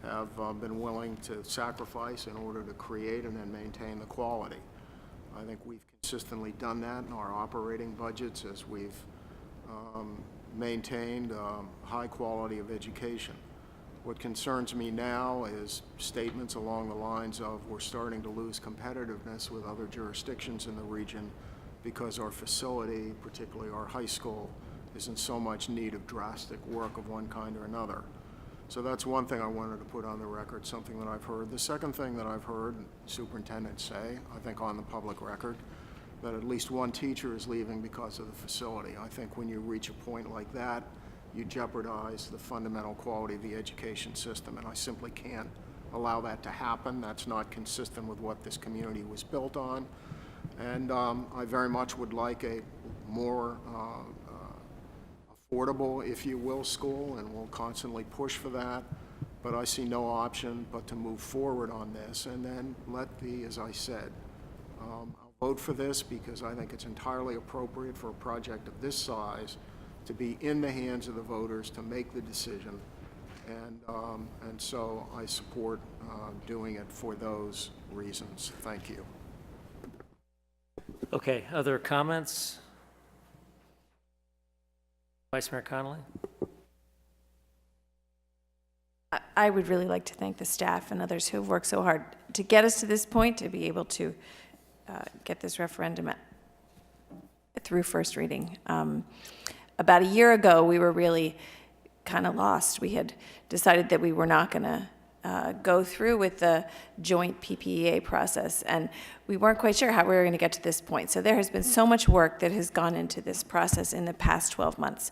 have been willing to sacrifice in order to create and then maintain the quality. I think we've consistently done that in our operating budgets as we've maintained high quality of education. What concerns me now is statements along the lines of we're starting to lose competitiveness with other jurisdictions in the region because our facility, particularly our high school, is in so much need of drastic work of one kind or another. So that's one thing I wanted to put on the record, something that I've heard. The second thing that I've heard superintendents say, I think on the public record, that at least one teacher is leaving because of the facility. I think when you reach a point like that, you jeopardize the fundamental quality of the education system, and I simply can't allow that to happen. That's not consistent with what this community was built on. And I very much would like a more affordable, if you will, school, and we'll constantly push for that. But I see no option but to move forward on this, and then let as I said, I'll vote for this because I think it's entirely appropriate for a project of this size to be in the hands of the voters to make the decision. And so I support doing it for those reasons. Thank you. Okay, other comments? Vice Mayor Connolly? I would really like to thank the staff and others who have worked so hard to get us to this point, to be able to get this referendum through first reading. About a year ago, we were really kind of lost. We had decided that we were not going to go through with the joint PPEA process, and we weren't quite sure how we were going to get to this point. So there has been so much work that has gone into this process in the past 12 months.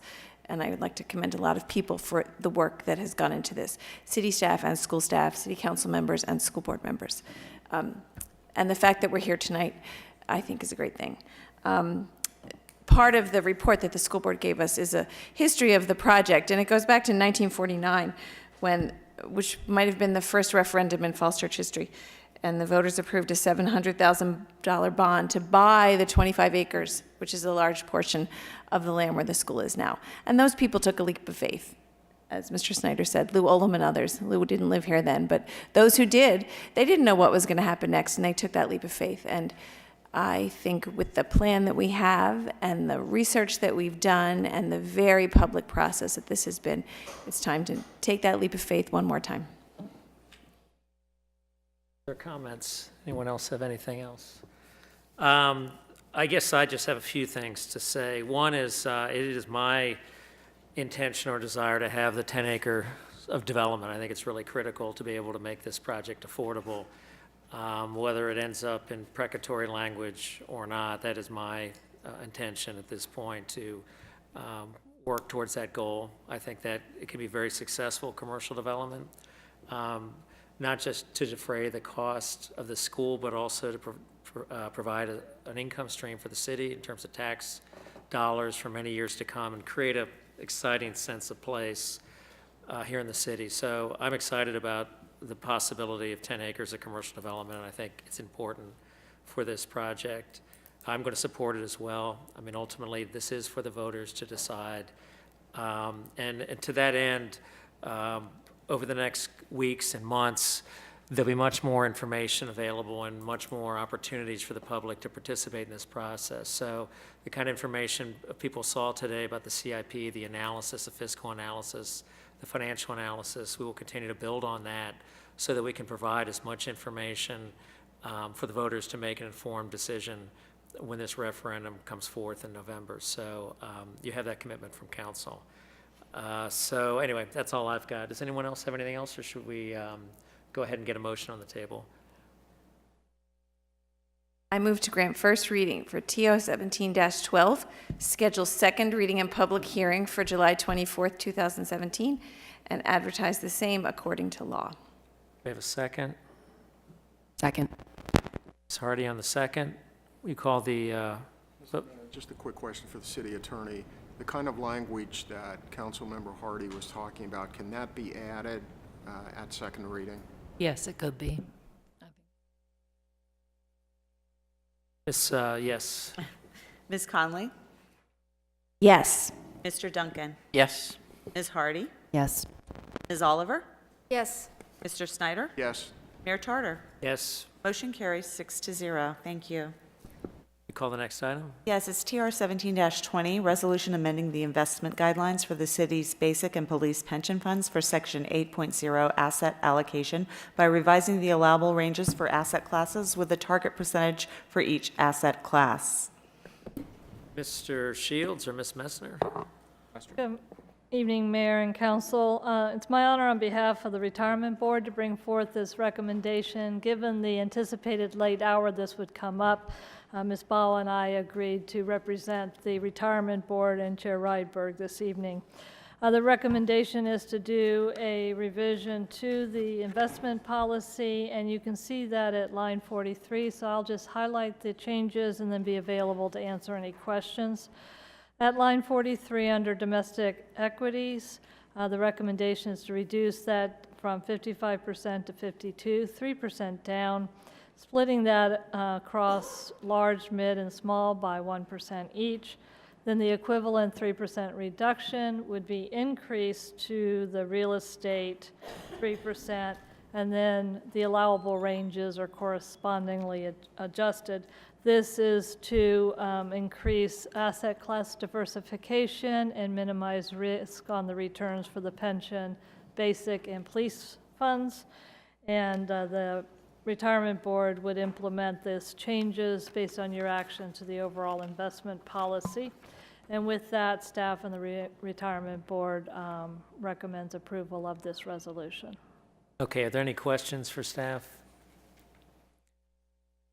And I would like to commend a lot of people for the work that has gone into this. City staff and school staff, city council members and school board members. And the fact that we're here tonight, I think, is a great thing. Part of the report that the school board gave us is a history of the project, and it goes back to 1949, which might have been the first referendum in Falls Church history. And the voters approved a $700,000 bond to buy the 25 acres, which is a large portion of the land where the school is now. And those people took a leap of faith. As Mr. Snyder said, Lou Olam and others. Lou didn't live here then, but those who did, they didn't know what was going to happen next, and they took that leap of faith. And I think with the plan that we have and the research that we've done and the very public process that this has been, it's time to take that leap of faith one more time. Other comments? Anyone else have anything else? I guess I just have a few things to say. One is it is my intention or desire to have the 10 acre of development. I think it's really critical to be able to make this project affordable. Whether it ends up in precatory language or not, that is my intention at this point to work towards that goal. I think that it can be very successful commercial development. Not just to defray the cost of the school, but also to provide an income stream for the city in terms of tax dollars for many years to come and create an exciting sense of place here in the city. So I'm excited about the possibility of 10 acres of commercial development, and I think it's important for this project. I'm going to support it as well. I mean, ultimately, this is for the voters to decide. And to that end, over the next weeks and months, there'll be much more information available and much more opportunities for the public to participate in this process. So the kind of information people saw today about the CIP, the analysis, the fiscal analysis, the financial analysis, we will continue to build on that so that we can provide as much information for the voters to make an informed decision when this referendum comes forth in November. So you have that commitment from council. So anyway, that's all I've got. Does anyone else have anything else, or should we go ahead and get a motion on the table? I move to grant first reading for TO 17-12, schedule second reading and public hearing for July 24th, 2017, and advertise the same according to law. We have a second. Second. Ms. Hardy on the second. We call the Just a quick question for the city attorney. The kind of language that Councilmember Hardy was talking about, can that be added at second reading? Yes, it could be. Yes. Ms. Conley? Yes. Mr. Duncan? Yes. Ms. Hardy? Yes. Ms. Oliver? Yes. Mr. Snyder? Yes. Mayor Charter? Yes. Motion carries 6-0. Thank you. You call the next item? Yes, it's TR 17-20, resolution amending the investment guidelines for the city's basic and police pension funds for Section 8.0 asset allocation by revising the allowable ranges for asset classes with a target percentage for each asset class. Mr. Shields or Ms. Messner? Good evening, Mayor and Council. It's my honor on behalf of the Retirement Board to bring forth this recommendation. Given the anticipated late hour this would come up, Ms. Bawa and I agreed to represent the Retirement Board and Chair Rydberg this evening. The recommendation is to do a revision to the investment policy, and you can see that at line 43, so I'll just highlight the changes and then be available to answer any questions. At line 43 under domestic equities, the recommendation is to reduce that from 55% to 52%, 3% down, splitting that across large, mid, and small by 1% each. then the equivalent 3% reduction would be increased to the real estate 3%, and then the allowable ranges are correspondingly adjusted. This is to increase asset class diversification and minimize risk on the returns for the pension, basic, and police funds. And the retirement board would implement this changes based on your action to the overall investment policy. And with that, staff and the retirement board recommends approval of this resolution. Okay, are there any questions for staff?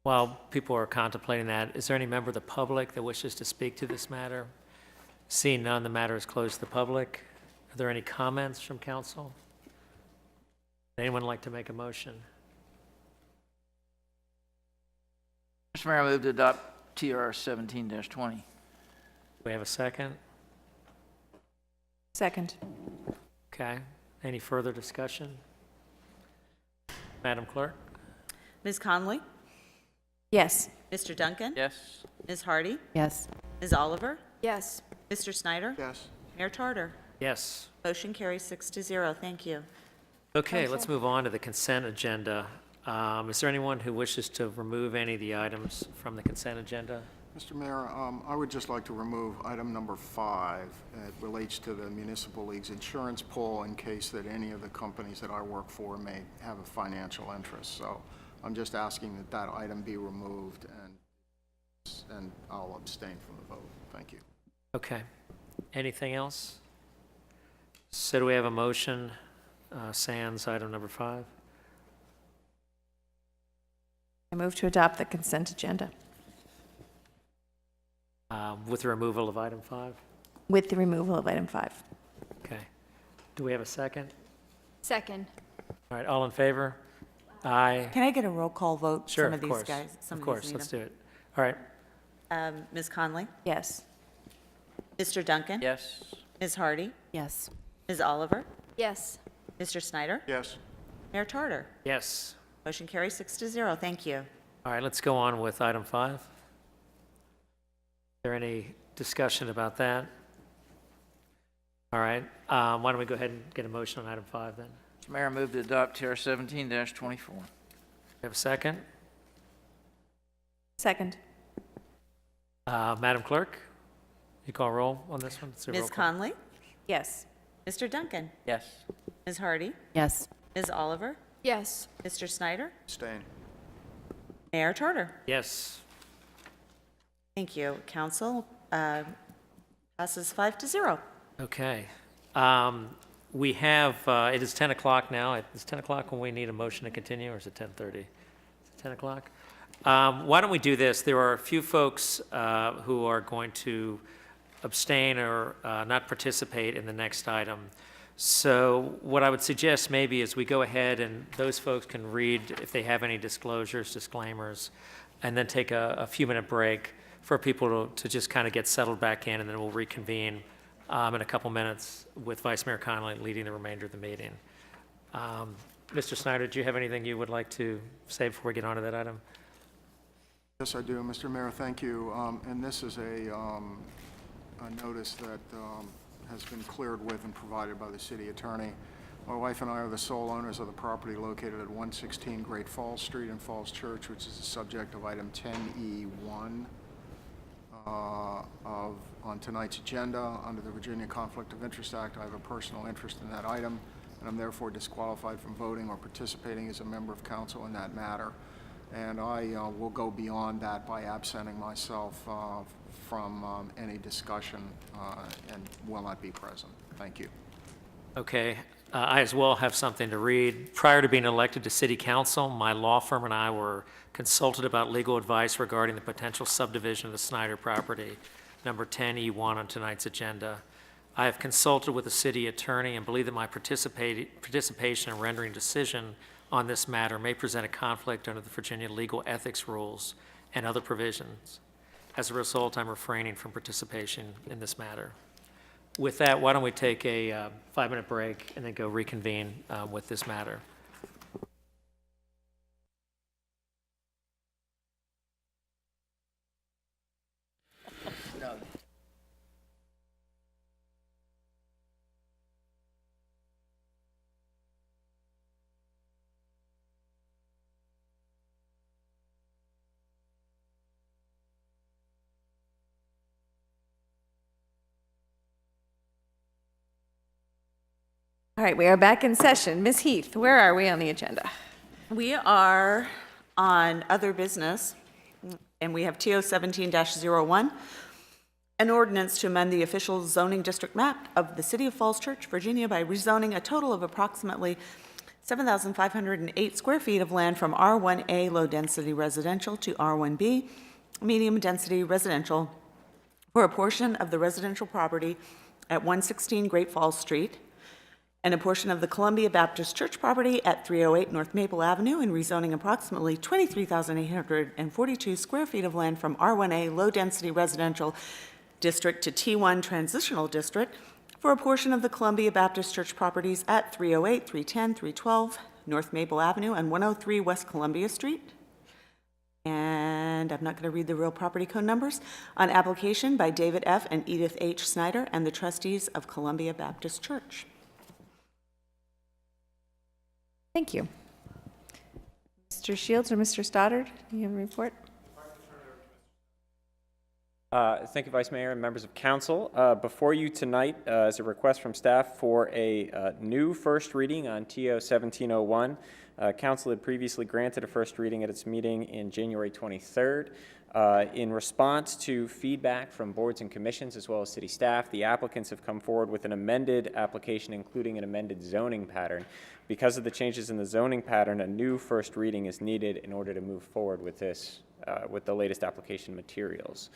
While people are contemplating that, is there any member of the public that wishes to speak to this matter? Seeing none, the matter is closed to the public. Are there any comments from council? Would anyone like to make a motion? Mr. Mayor, I move to adopt TR 17-20. We have a second? Second. Okay. Any further discussion? Madam Clerk? Ms. Conley? Yes. Mr. Duncan? Yes. Ms. Hardy? Yes. Ms. Oliver? Yes. Mr. Snyder? Yes. Mayor Tarter? Yes. Motion carries 6-0. Thank you. Okay, let's move on to the consent agenda. Is there anyone who wishes to remove any of the items from the consent agenda? Mr. Mayor, I would just like to remove item number 5. It relates to the Municipal League's insurance pool in case that any of the companies that I work for may have a financial interest. So I'm just asking that that item be removed, and I'll abstain from the vote. Thank you. Okay. Anything else? So do we have a motion, sans item number 5? I move to adopt the consent agenda. With the removal of item 5? With the removal of item 5. Okay. Do we have a second? Second. All right, all in favor? Aye. Can I get a roll call vote? Sure, Some of of these course. guys. Some Of these course, need let's them. do it. All right. Ms. Conley? Yes. Mr. Duncan? Yes. Ms. Hardy? Yes. Ms. Oliver? Yes. Mr. Snyder? Yes. Mayor Tarter? Yes. Motion carries 6-0. Thank you. All right, let's go on with item 5. Is there any discussion about that? All right, why don't we go ahead and get a motion on item 5 then? Mr. Mayor, I move to adopt TR 17-24. Have a second? Second. Madam Clerk, you call roll on this one? It's a roll Ms. call. Conley? Yes. Mr. Duncan? Yes. Ms. Hardy? Yes. Ms. Oliver? Yes. Mr. Snyder? Abstain. Mayor Tarter? Yes. Thank you. Council passes 5-0. Okay. We have, it is 10 o'clock now. It's 10 o'clock when we need a motion to continue, or is it 10:30? Is it 10 o'clock? Why don't we do this? There are a few folks who are going to abstain or not participate in the next item. So what I would suggest maybe is we go ahead and those folks can read if they have any disclosures, disclaimers, and then take a few-minute break for people to just kind of get settled back in, and then we'll reconvene in a couple minutes with Vice Mayor Connolly leading the remainder of the meeting. Mr. Snyder, do you have anything you would like to say before we get on to that item? Yes, I do, Mr. Mayor, thank you. And this is a notice that has been cleared with and provided by the city attorney. My wife and I are the sole owners of the property located at 116 Great Falls Street in Falls Church, which is the subject of item 10E1 on tonight's agenda. Under the Virginia Conflict of Interest Act, I have a personal interest in that item, and I'm therefore disqualified from voting or participating as a member of council in that matter. And I will go beyond that by absenting myself from any discussion and will not be present. Thank you. Okay. I as well have something to read. Prior to being elected to City Council, my law firm and I were consulted about legal advice regarding the potential subdivision of the Snyder property, number 10E1 on tonight's agenda. I have consulted with the city attorney and believe that my participation in rendering decision on this matter may present a conflict under the Virginia legal ethics rules and other provisions. As a result, I'm refraining from participation in this matter. With that, why don't we take a 5-minute break and then go reconvene with this matter. All right, we are back in session. Ms. Heath, where are we on the agenda? We are on other business, and we have TO 17-01, an ordinance to amend the official zoning district map of the City of Falls Church, Virginia by rezoning a total of approximately 7,508 square feet of land from R1A low-density residential to R1B medium-density residential for a portion of the residential property at 116 Great Falls Street and a portion of the Columbia Baptist Church property at 308 North Maple Avenue, and rezoning approximately 23,842 square feet of land from R1A low-density residential district to T1 transitional district for a portion of the Columbia Baptist Church properties at 308, 310, 312 North Maple Avenue and 103 West Columbia Street. And I'm not going to read the real property code numbers. On application by David F. and Edith H. Snyder and the trustees of Columbia Baptist Church. Thank you. Mr. Shields or Mr. Stoddard, do you have a report? Thank you, Vice Mayor and members of council. Before you tonight is a request from staff for a new first reading on TO 1701. Council had previously granted a first reading at its meeting in January 23rd. In response to feedback from boards and commissions as well as city staff, the applicants have come forward with an amended application including an amended zoning pattern. Because of the changes in the zoning pattern, a new first reading is needed in order to move forward with this, with the latest application materials.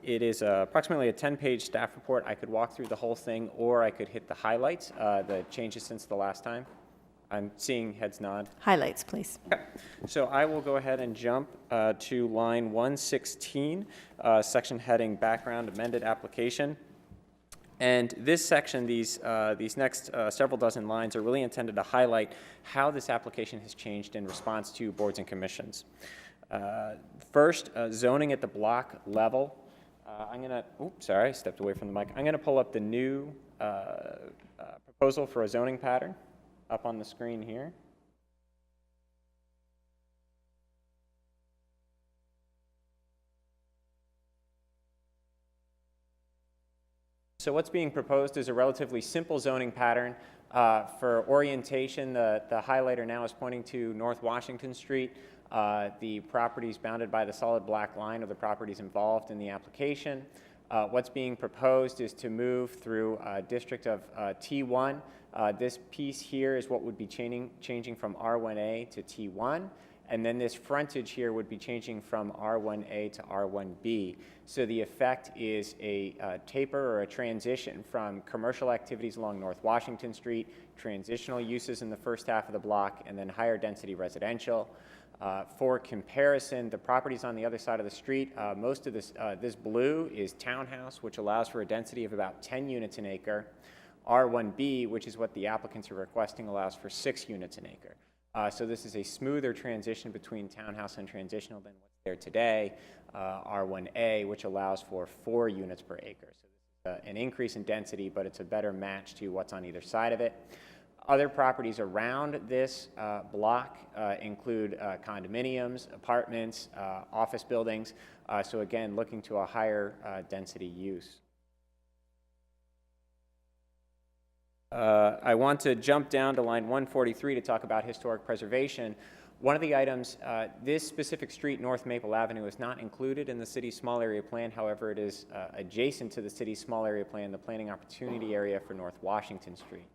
It is approximately a 10-page staff report. I could walk through the whole thing, or I could hit the highlights, the changes since the last time. I'm seeing heads nod. Highlights, please. Okay. So I will go ahead and jump to line 116, section heading background amended application. And this section, these next several dozen lines are really intended to highlight how this application has changed in response to boards and commissions. First, zoning at the block level. I'm going to, oops, sorry, I stepped away from the mic. I'm going to pull up the new proposal for a zoning pattern up on the screen here. So what's being proposed is a relatively simple zoning pattern. For orientation, the highlighter now is pointing to North Washington Street. The properties bounded by the solid black line are the properties involved in the application. What's being proposed is to move through a district of T1. This piece here is what would be changing from R1A to T1. And then this frontage here would be changing from R1A to R1B. So the effect is a taper or a transition from commercial activities along North Washington Street, transitional uses in the first half of the block, and then higher density residential. For comparison, the properties on the other side of the street, most of this blue is townhouse, which allows for a density of about 10 units an acre. R1B, which is what the applicants are requesting, allows for 6 units an acre. So this is a smoother transition between townhouse and transitional than what's there today. R1A, which allows for 4 units per acre. So this is an increase in density, but it's a better match to what's on either side of it. Other properties around this block include condominiums, apartments, office buildings. So again, looking to a higher density use. I want to jump down to line 143 to talk about historic preservation. One of the items, this specific street, North Maple Avenue, is not included in the city's small area plan. However, it is adjacent to the city's small area plan, the planning opportunity area for North Washington Street.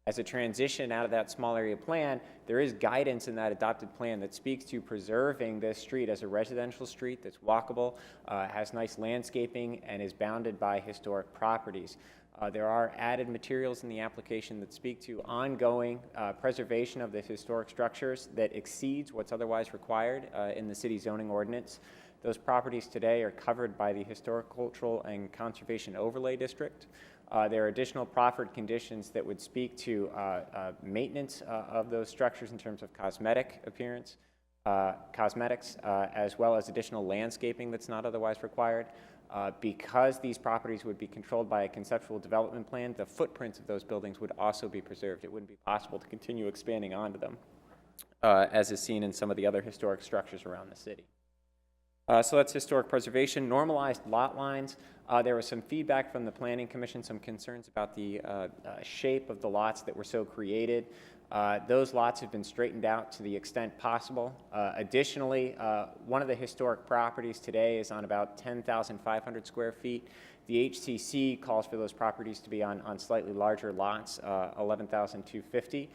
As a transition out of that small area plan, there is guidance in that adopted plan that speaks to preserving this street as a residential street that's walkable, has nice landscaping, and is bounded by historic properties. There are added materials in the application that speak to ongoing preservation of the historic structures that exceeds what's otherwise required in the city zoning ordinance. Those properties today are covered by the Historic, Cultural, and Conservation Overlay District. There are additional proffered conditions that would speak to maintenance of those structures in terms of cosmetics, as well as additional landscaping that's not otherwise required. Because these properties would be controlled by a conceptual development plan, the footprints of those buildings would also be preserved. It wouldn't be possible to continue expanding onto them, as is seen in some of the other historic structures around the city. So that's historic preservation. Normalized lot lines. There was some feedback from the Planning Commission, some concerns about the shape of the lots that were so created. Those lots have been straightened out to the extent possible. Additionally, one of the historic properties today is on about 10,500 square feet. The HCC calls for those properties to be on slightly larger lots, 11,250.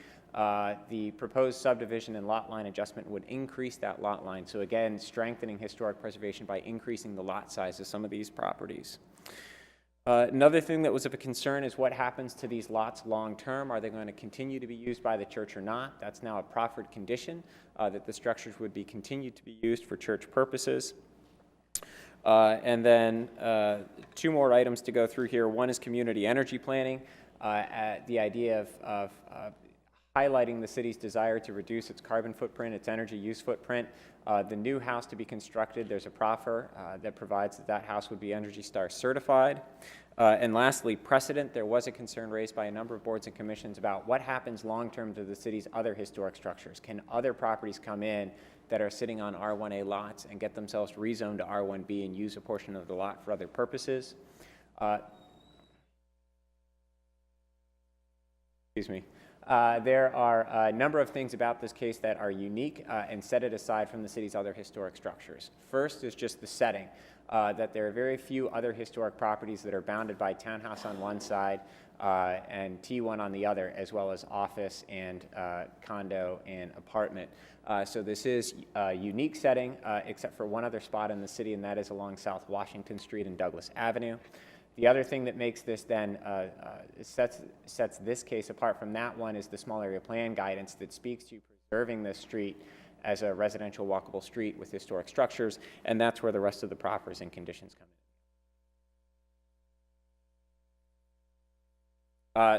The proposed subdivision and lot line adjustment would increase that lot line. So again, strengthening historic preservation by increasing the lot size of some of these properties. Another thing that was of a concern is what happens to these lots long term. Are they going to continue to be used by the church or not? That's now a proffered condition, that the structures would be continued to be used for church purposes. And then two more items to go through here. One is community energy planning, the idea of highlighting the city's desire to reduce its carbon footprint, its energy use footprint. The new house to be constructed, there's a proffer that provides that house would be Energy Star certified. And lastly, precedent. There was a concern raised by a number of boards and commissions about what happens long-term to the city's other historic structures. Can other properties come in that are sitting on R1A lots and get themselves rezoned to R1B and use a portion of the lot for other purposes? Excuse me. There are a number of things about this case that are unique and set it aside from the city's other historic structures. First is just the setting, that there are very few other historic properties that are bounded by townhouse on one side and T1 on the other, as well as office and condo and apartment. So this is a unique setting, except for one other spot in the city, and that is along South Washington Street and Douglas Avenue. The other thing that makes this then sets this case apart from that one is the small area plan guidance that speaks to preserving this street as a residential walkable street with historic structures, and that's where the rest of the proffers and conditions come in.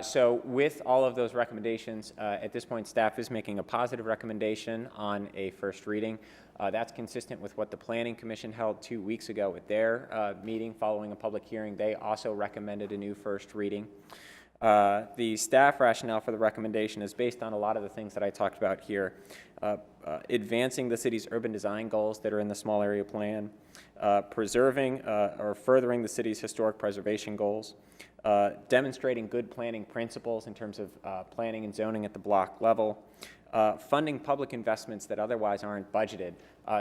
So with all of those recommendations, at this point staff is making a positive recommendation on a first reading. That's consistent with what the Planning Commission held 2 weeks ago at their meeting following a public hearing. They also recommended a new first reading. The staff rationale for the recommendation is based on a lot of the things that I talked about here. Advancing the city's urban design goals that are in the small area plan, preserving or furthering the city's historic preservation goals, demonstrating good planning principles in terms of planning and zoning at the block level, funding public investments that otherwise aren't budgeted.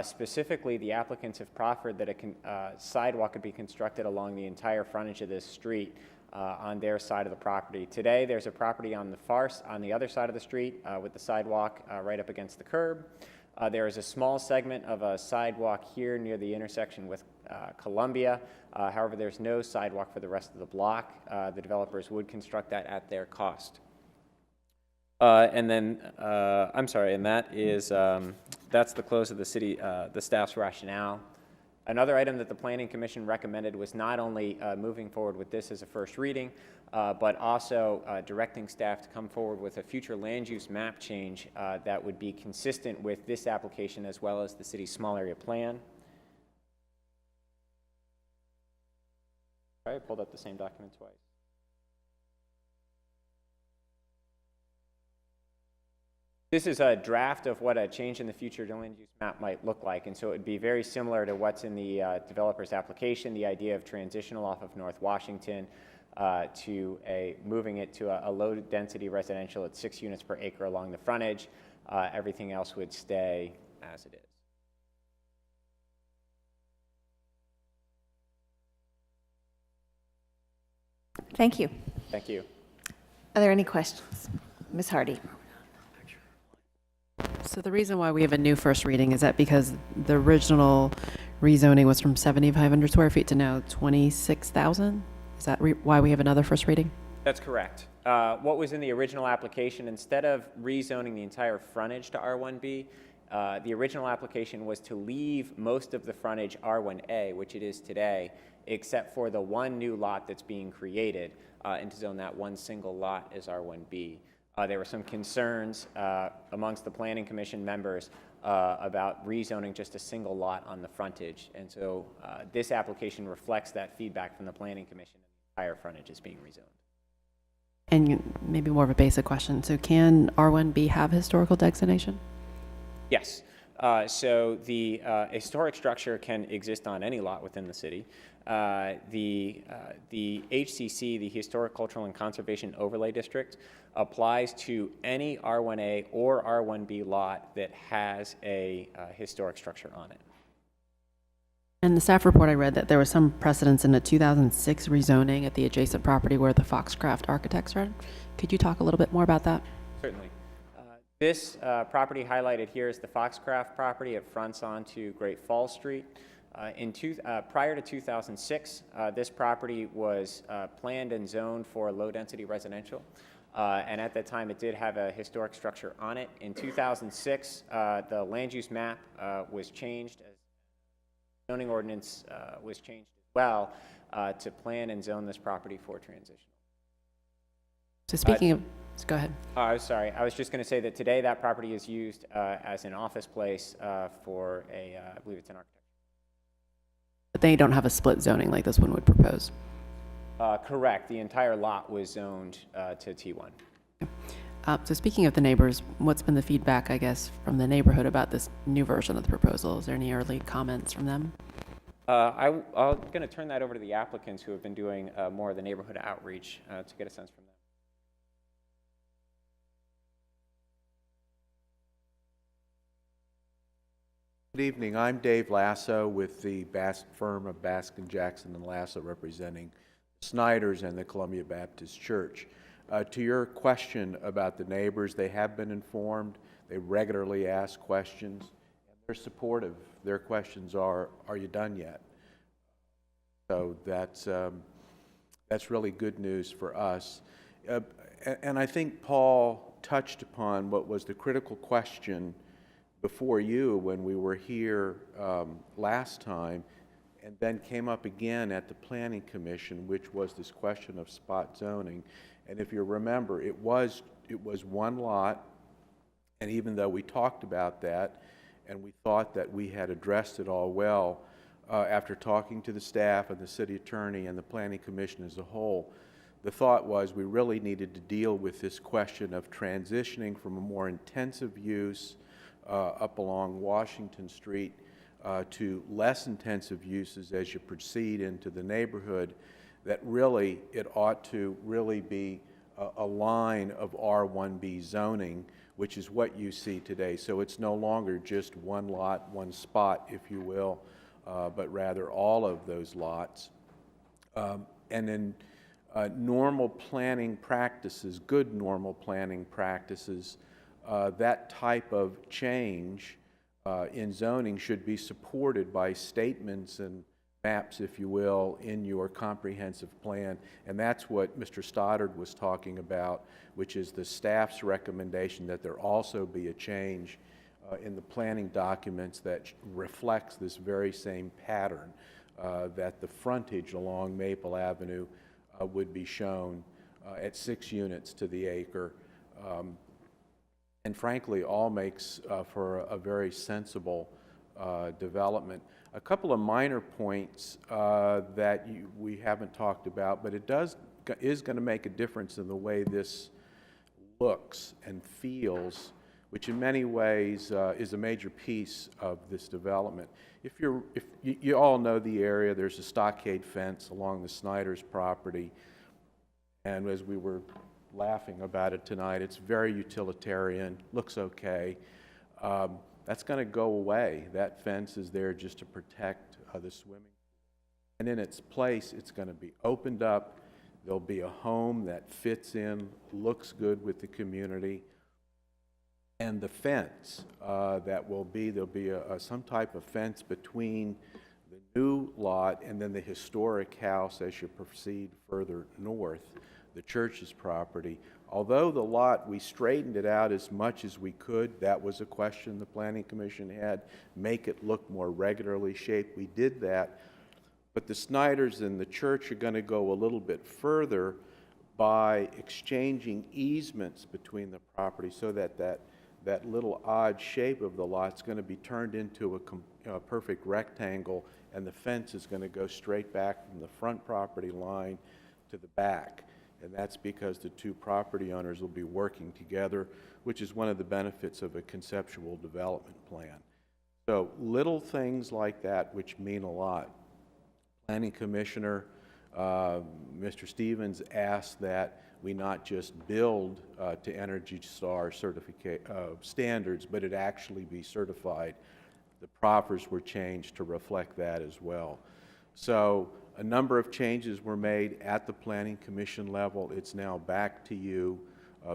Specifically, the applicants have proffered that a sidewalk could be constructed along the entire frontage of this street on their side of the property. Today, there's a property on the other side of the street with the sidewalk right up against the curb. There is a small segment of a sidewalk here near the intersection with Columbia. However, there's no sidewalk for the rest of the block. The developers would construct that at their cost. And then, I'm sorry, and that is, that's the close of the staff's rationale. Another item that the Planning Commission recommended was not only moving forward with this as a first reading, but also directing staff to come forward with a future land use map change that would be consistent with this application as well as the city's small area plan. I pulled up the same document twice. This is a draft of what a change in the future land use map might look like, and so it would be very similar to what's in the developer's application, the idea of transitional off of North Washington to moving it to a low-density residential at 6 units per acre along the frontage. Everything else would stay as it is. Thank you. Thank you. Are there any questions? Ms. Hardy. So the reason why we have a new first reading is that because the original rezoning was from 7,500 square feet to now 26,000? Is that why we have another first reading? That's correct. What was in the original application, instead of rezoning the entire frontage to R1B, the original application was to leave most of the frontage R1A, which it is today, except for the one new lot that's being created, and to zone that one single lot as R1B. There were some concerns amongst the Planning Commission members about rezoning just a single lot on the frontage, and so this application reflects that feedback from the Planning Commission. The entire frontage is being rezoned. And maybe more of a basic question. So can R1B have historical designation? Yes. So the historic structure can exist on any lot within the city. The HCC, the Historic, Cultural, and Conservation Overlay District, applies to any R1A or R1B lot that has a historic structure on it. In the staff report, I read that there was some precedence in a 2006 rezoning at the adjacent property where the Foxcraft Architects are. Could you talk a little bit more about that? Certainly. This property highlighted here is the Foxcraft property. It fronts onto Great Falls Street. Prior to 2006, this property was planned and zoned for low-density residential. And at that time, it did have a historic structure on it. In 2006, the land use map was changed. Zoning ordinance was changed as well to plan and zone this property for transition. So speaking of, go ahead. I was sorry. I was just going to say that today that property is used as an office place for a, I believe it's an architect. But they don't have a split zoning like this one would propose. Correct. The entire lot was zoned to T1. So speaking of the neighbors, what's been the feedback, I guess, from the neighborhood about this new version of the proposal? Is there any early comments from them? I'm going to turn that over to the applicants who have been doing more of the neighborhood outreach to get a sense from them. Good evening. I'm Dave Lasso with the firm of Baskin, Jackson, and Lasso, representing Snyder's and the Columbia Baptist Church. To your question about the neighbors, they have been informed. They regularly ask questions, and they're supportive. Their questions are you done yet? So that's really good news for us. And I think Paul touched upon what was the critical question before you when we were here last time, and then came up again at the Planning Commission, which was this question of spot zoning. And if you remember, it was one lot, and even though we talked about that, and we thought that we had addressed it all well, after talking to the staff and the city attorney and the Planning Commission as a whole, the thought was we really needed to deal with this question of transitioning from a more intensive use up along Washington Street to less intensive uses as you proceed into the neighborhood, that really it ought to really be a line of R1B zoning, which is what you see today. So it's no longer just one lot, one spot, if you will, but rather all of those lots. And in normal planning practices, good normal planning practices, that type of change in zoning should be supported by statements and maps, if you will, in your comprehensive plan. And that's what Mr. Stoddard was talking about, which is the staff's recommendation that there also be a change in the planning documents that reflects this very same pattern, that the frontage along Maple Avenue would be shown at 6 units to the acre. And frankly, all makes for a very sensible development. A couple of minor points that we haven't talked about, but it is going to make a difference in the way this looks and feels, which in many ways is a major piece of this development. If you all know the area, there's a stockade fence along the Snyder's property, and as we were laughing about it tonight, it's very utilitarian, looks okay. That's going to go away. That fence is there just to protect the swimming pool. And in its place, it's going to be opened up. There'll be a home that fits in, looks good with the community. And the fence that will be, there'll be some type of fence between the new lot and then the historic house as you proceed further north, the church's property. Although the lot, we straightened it out as much as we could. That was a question the Planning Commission had. Make it look more regularly shaped. We did that. But the Snyders and the church are going to go a little bit further by exchanging easements between the property so that that little odd shape of the lot is going to be turned into a perfect rectangle, and the fence is going to go straight back from the front property line to the back. And that's because the two property owners will be working together, which is one of the benefits of a conceptual development plan. So little things like that which mean a lot. Planning Commissioner, Mr. Stevens asked that we not just build to Energy Star standards, but it actually be certified. The proffers were changed to reflect that as well. So a number of changes were made at the Planning Commission level. It's now back to you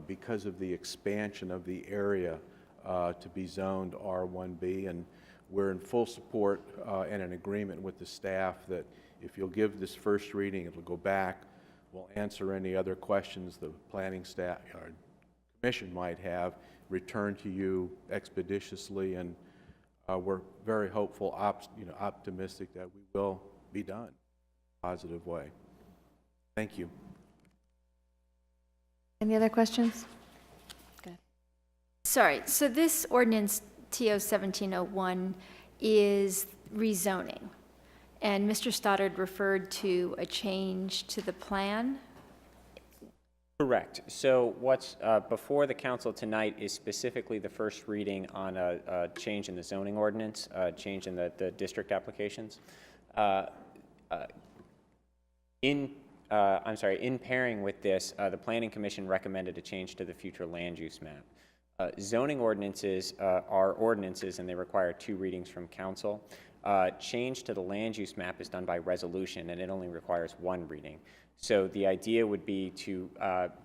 because of the expansion of the area to be zoned R1B, and we're in full support and in agreement with the staff that if you'll give this first reading, it'll go back. We'll answer any other questions the planning staff or commission might have, return to you expeditiously, and we're very hopeful, optimistic that we will be done in a positive way. Thank you. Any other questions? Good. Sorry, so this ordinance TO 1701 is rezoning. And Mr. Stoddard referred to a change to the plan. Correct. So what's before the council tonight is specifically the first reading on a change in the zoning ordinance, change in the district applications. In pairing with this, the Planning Commission recommended a change to the future land use map. Zoning ordinances are ordinances, and they require 2 readings from council. Change to the land use map is done by resolution, and it only requires 1 reading. So the idea would be to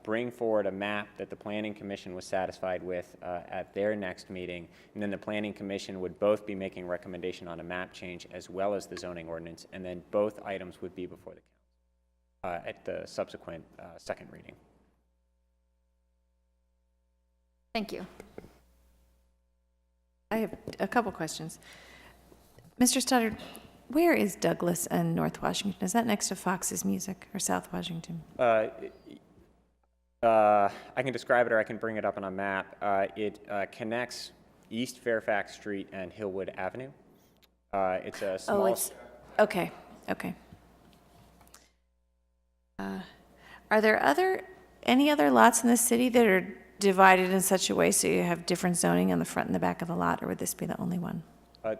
bring forward a map that the Planning Commission was satisfied with at their next meeting, and then the Planning Commission would both be making recommendation on a map change as well as the zoning ordinance, and then both items would be before the council at the subsequent second reading. Thank you. I have a couple questions. Mr. Stoddard, where is Douglas and North Washington? Is that next to Fox's Music or South Washington? I can describe it, or I can bring it up on a map. It connects East Fairfax Street and Hillwood Avenue. It's a small... Oh, it's... Okay, okay. Are there any other lots in the city that are divided in such a way so you have different zoning on the front and the back of the lot, or would this be the only one?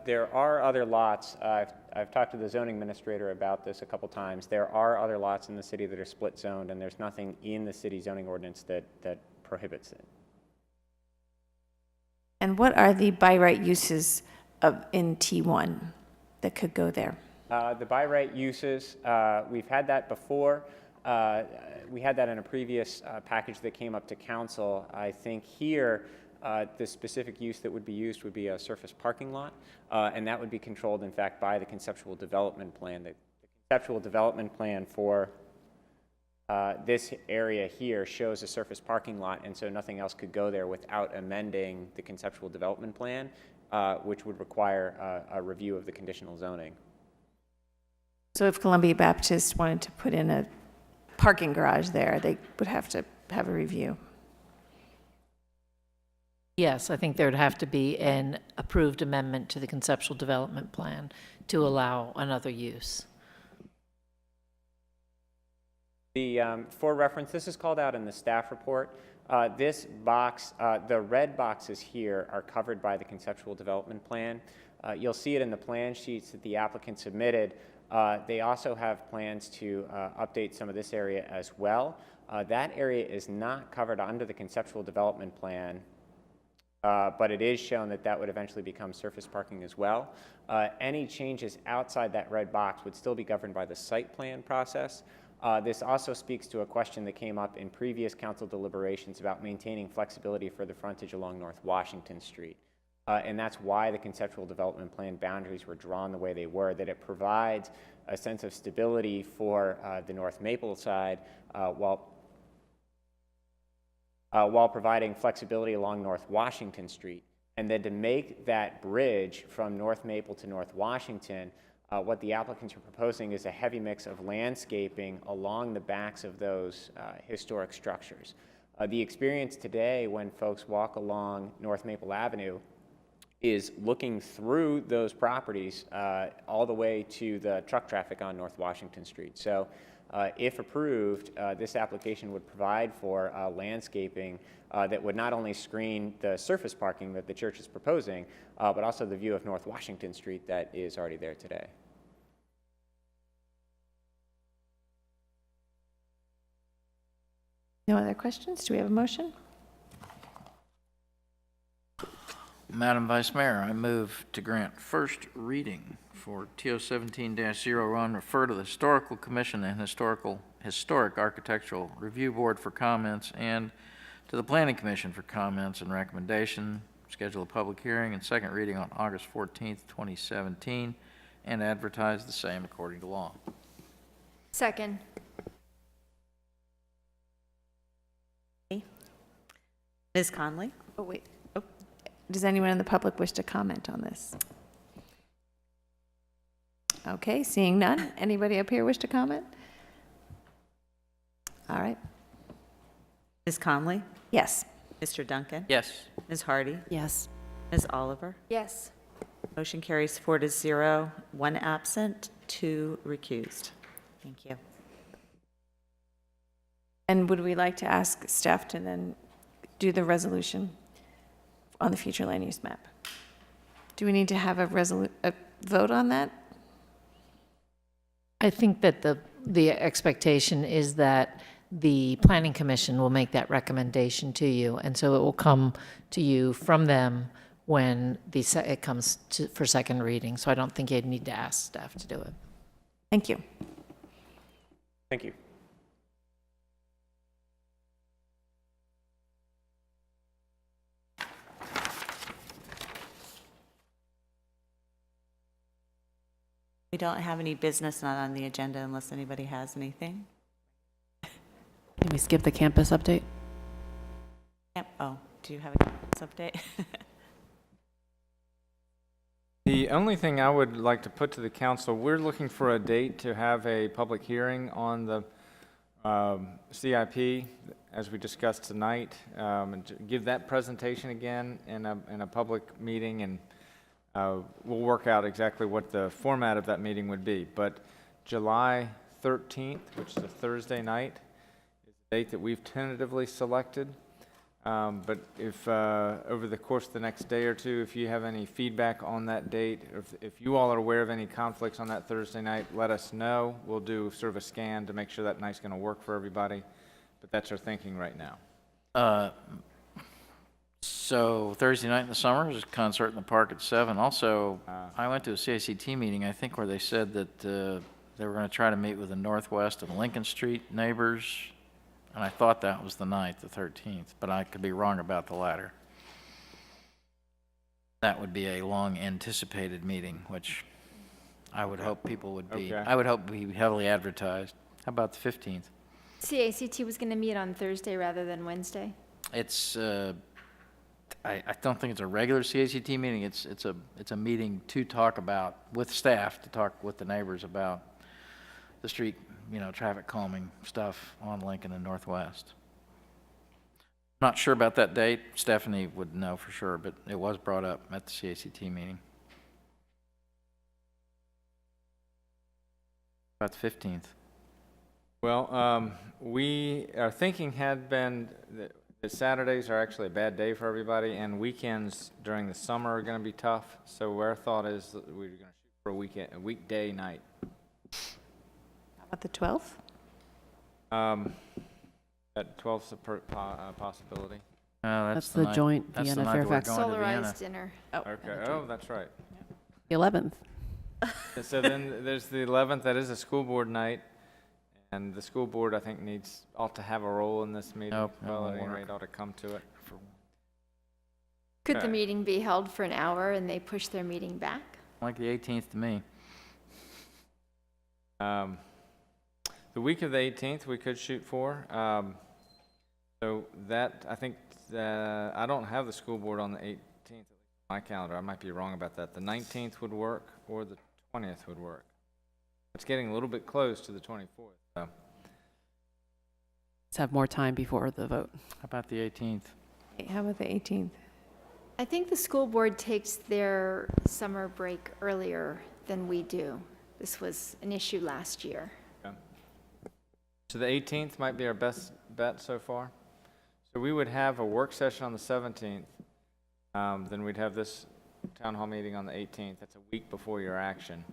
There are other lots. I've talked to the zoning administrator about this a couple times. There are other lots in the city that are split zoned, and there's nothing in the city zoning ordinance that prohibits it. And what are the by right uses in T1 that could go there? The by right uses, we've had that before. We had that in a previous package that came up to council. I think here, the specific use that would be used would be a surface parking lot, and that would be controlled, in fact, by the conceptual development plan. The conceptual development plan for this area here shows a surface parking lot, and so nothing else could go there without amending the conceptual development plan, which would require a review of the conditional zoning. So if Columbia Baptist wanted to put in a parking garage there, they would have to have a review. Yes, I think there would have to be an approved amendment to the conceptual development plan to allow another use. For reference, this is called out in the staff report. This box, the red boxes here are covered by the conceptual development plan. You'll see it in the plan sheets that the applicant submitted. They also have plans to update some of this area as well. That area is not covered under the conceptual development plan, but it is shown that that would eventually become surface parking as well. Any changes outside that red box would still be governed by the site plan process. This also speaks to a question that came up in previous council deliberations about maintaining flexibility for the frontage along North Washington Street. And that's why the conceptual development plan boundaries were drawn the way they were, that it provides a sense of stability for the North Maple side while providing flexibility along North Washington Street. And then to make that bridge from North Maple to North Washington, what the applicants are proposing is a heavy mix of landscaping along the backs of those historic structures. The experience today when folks walk along North Maple Avenue is looking through those properties all the way to the truck traffic on North Washington Street. So If approved, this application would provide for landscaping that would not only screen the surface parking that the church is proposing, but also the view of North Washington Street that is already there today. No other questions? Do we have a motion? Madam Vice Mayor, I move to grant first reading for TO 17-01, refer to the Historical Commission and Historic Architectural Review Board for comments, and to the Planning Commission for comments and recommendation, schedule a public hearing and second reading on August 14th, 2017, and advertise the same according to law. Second. Ms. Conley? Oh, wait. Oh, does anyone in the public wish to comment on this? Okay, seeing none. Anybody up here wish to comment? All right. Ms. Conley? Yes. Mr. Duncan? Yes. Ms. Hardy? Yes. Ms. Oliver? Yes. Motion carries 4-0, 1 absent, 2 recused. Thank you. And would we like to ask staff to then do the resolution on the future land use map? Do we need to have a vote on that? I think that the expectation is that the Planning Commission will make that recommendation to you, and so it will come to you from them when it comes for second reading. So I don't think you'd need to ask staff to do it. Thank you. Thank you. We don't have any business not on the agenda unless anybody has anything. Can we skip the campus update? Oh, do you have a campus update? The only thing I would like to put to the council, we're looking for a date to have a public hearing on the CIP, as we discussed tonight, and to give that presentation again in a public meeting, and we'll work out exactly what the format of that meeting would be. But July 13th, which is a Thursday night, is the date that we've tentatively selected. But if over the course of the next day or two, if you have any feedback on that date, or if you all are aware of any conflicts on that Thursday night, let us know. We'll do sort of a scan to make sure that night's going to work for everybody. But that's our thinking right now. So Thursday night in the summer is a concert in the park at 7. Also, I went to a CACT meeting, I think, where they said that they were going to try to meet with the Northwest and Lincoln Street neighbors, and I thought that was the night, the 13th, but I could be wrong about the latter. That would be a long anticipated meeting, which I would hope people would be, Okay. I would hope be heavily advertised. How about the 15th? CACT was going to meet on Thursday rather than Wednesday. It's, I don't think it's a regular CACT meeting. It's a meeting to talk about, with staff, to talk with the neighbors about the street, traffic calming stuff on Lincoln and Northwest. Not sure about that date. Stephanie would know for sure, but it was brought up at the CACT meeting. About the 15th. Well, our thinking had been that Saturdays are actually a bad day for everybody, and weekends during the summer are going to be tough. So our thought is that we're going to shoot for a weekday night. How about the 12th? That 12th's a possibility. That's the joint that's Vienna the night that we're Fairfax. going to Vienna. Solarized dinner. Okay. Oh, that's right. The 11th. So then there's the 11th. That is a school board night, and the school board, I think, ought to have a role in this meeting. Nope, Well, that at won't any work. rate, ought to come to it. Could the Okay. meeting be held for an hour and they push their meeting back? Like the 18th to me. The week of the 18th, we could shoot for. So that, I think, I don't have the school board on the 18th on my calendar. I might be wrong about that. The 19th would work, or the 20th would work. It's getting a little bit close to the 24th. So. Let's have more time before the vote. How about the 18th? How about the 18th? I think the school board takes their summer break earlier than we do. This was an issue last year. So the 18th might be our best bet so far. So we would have a work session on the 17th. Then we'd have this town hall meeting on the 18th. That's a week before your action.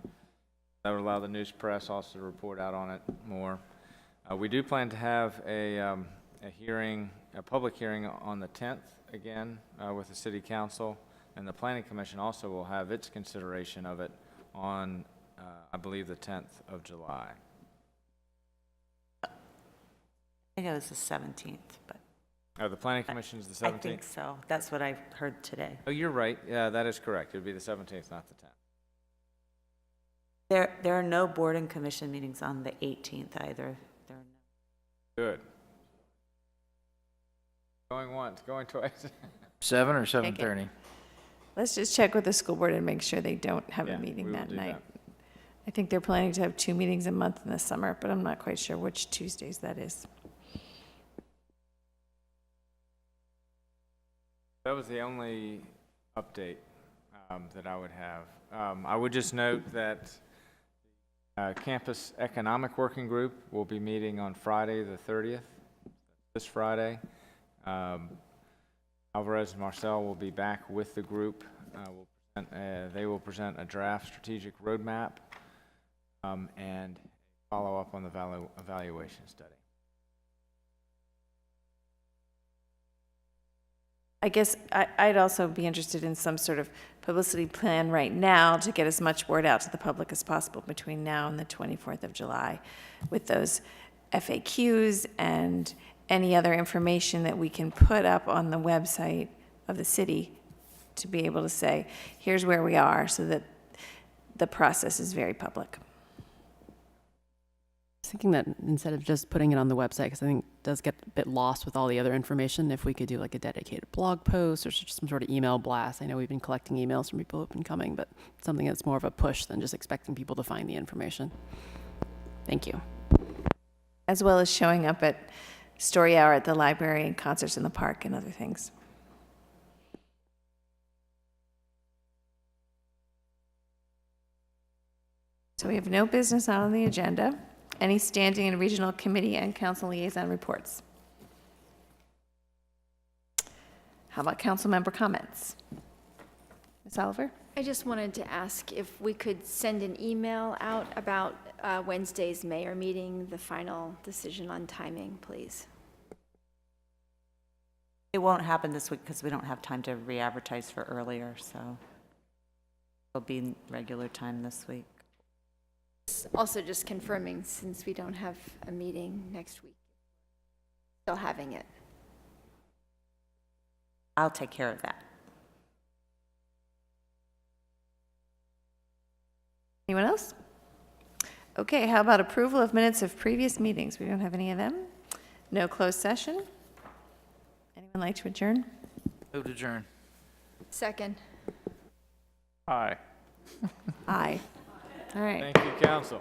That would allow the news press also to report out on it more. We do plan to have a hearing, a public hearing on the 10th again with the City Council, and the Planning Commission also will have its consideration of it on, I believe, the 10th of July. I think it was the 17th, but. Oh, the Planning Commission is the 17th? I think so. That's what I heard today. Oh, you're right. Yeah, that is correct. It would be the 17th, not the 10th. There are no board and commission meetings on the 18th either. There are no. Good. Going once, going twice. 7 or 7:30? Let's just check with the school board and make sure they don't have Yeah, a meeting we will that do night. that. I think they're planning to have 2 meetings a month in the summer, but I'm not quite sure which Tuesdays that is. That was the only update that I would have. I would just note that Campus Economic Working Group will be meeting on Friday the 30th, this Friday. Alvarez and Marcel will be back with the group. They will present a draft strategic roadmap and follow up on the evaluation study. I guess I'd also be interested in some sort of publicity plan right now to get as much word out to the public as possible between now and the 24th of July with those FAQs and any other information that we can put up on the website of the city to be able to say, here's where we are, so that the process is very public. I was thinking that instead of just putting it on the website, because I think it does get a bit lost with all the other information, if we could do like a dedicated blog post or just some sort of email blast. I know we've been collecting emails from people who've been coming, but something that's more of a push than just expecting people to find the information. Thank you. As well as showing up at story hour at the library and concerts in the park and other things. So we have no business on the agenda. Any standing and regional committee and council liaison reports? How about council member comments? Ms. Oliver? I just wanted to ask if we could send an email out about Wednesday's mayor meeting, the final decision on timing, please. It won't happen this week because we don't have time to re-advertise for earlier, so it'll be regular time this week. Also just confirming, since we don't have a meeting next week, still having it. I'll take care of that. Anyone else? Okay, how about approval of minutes of previous meetings? We don't have any of them. No closed session. Anyone like to adjourn? Move to adjourn. Second. Aye. Aye. All right. Thank you, council.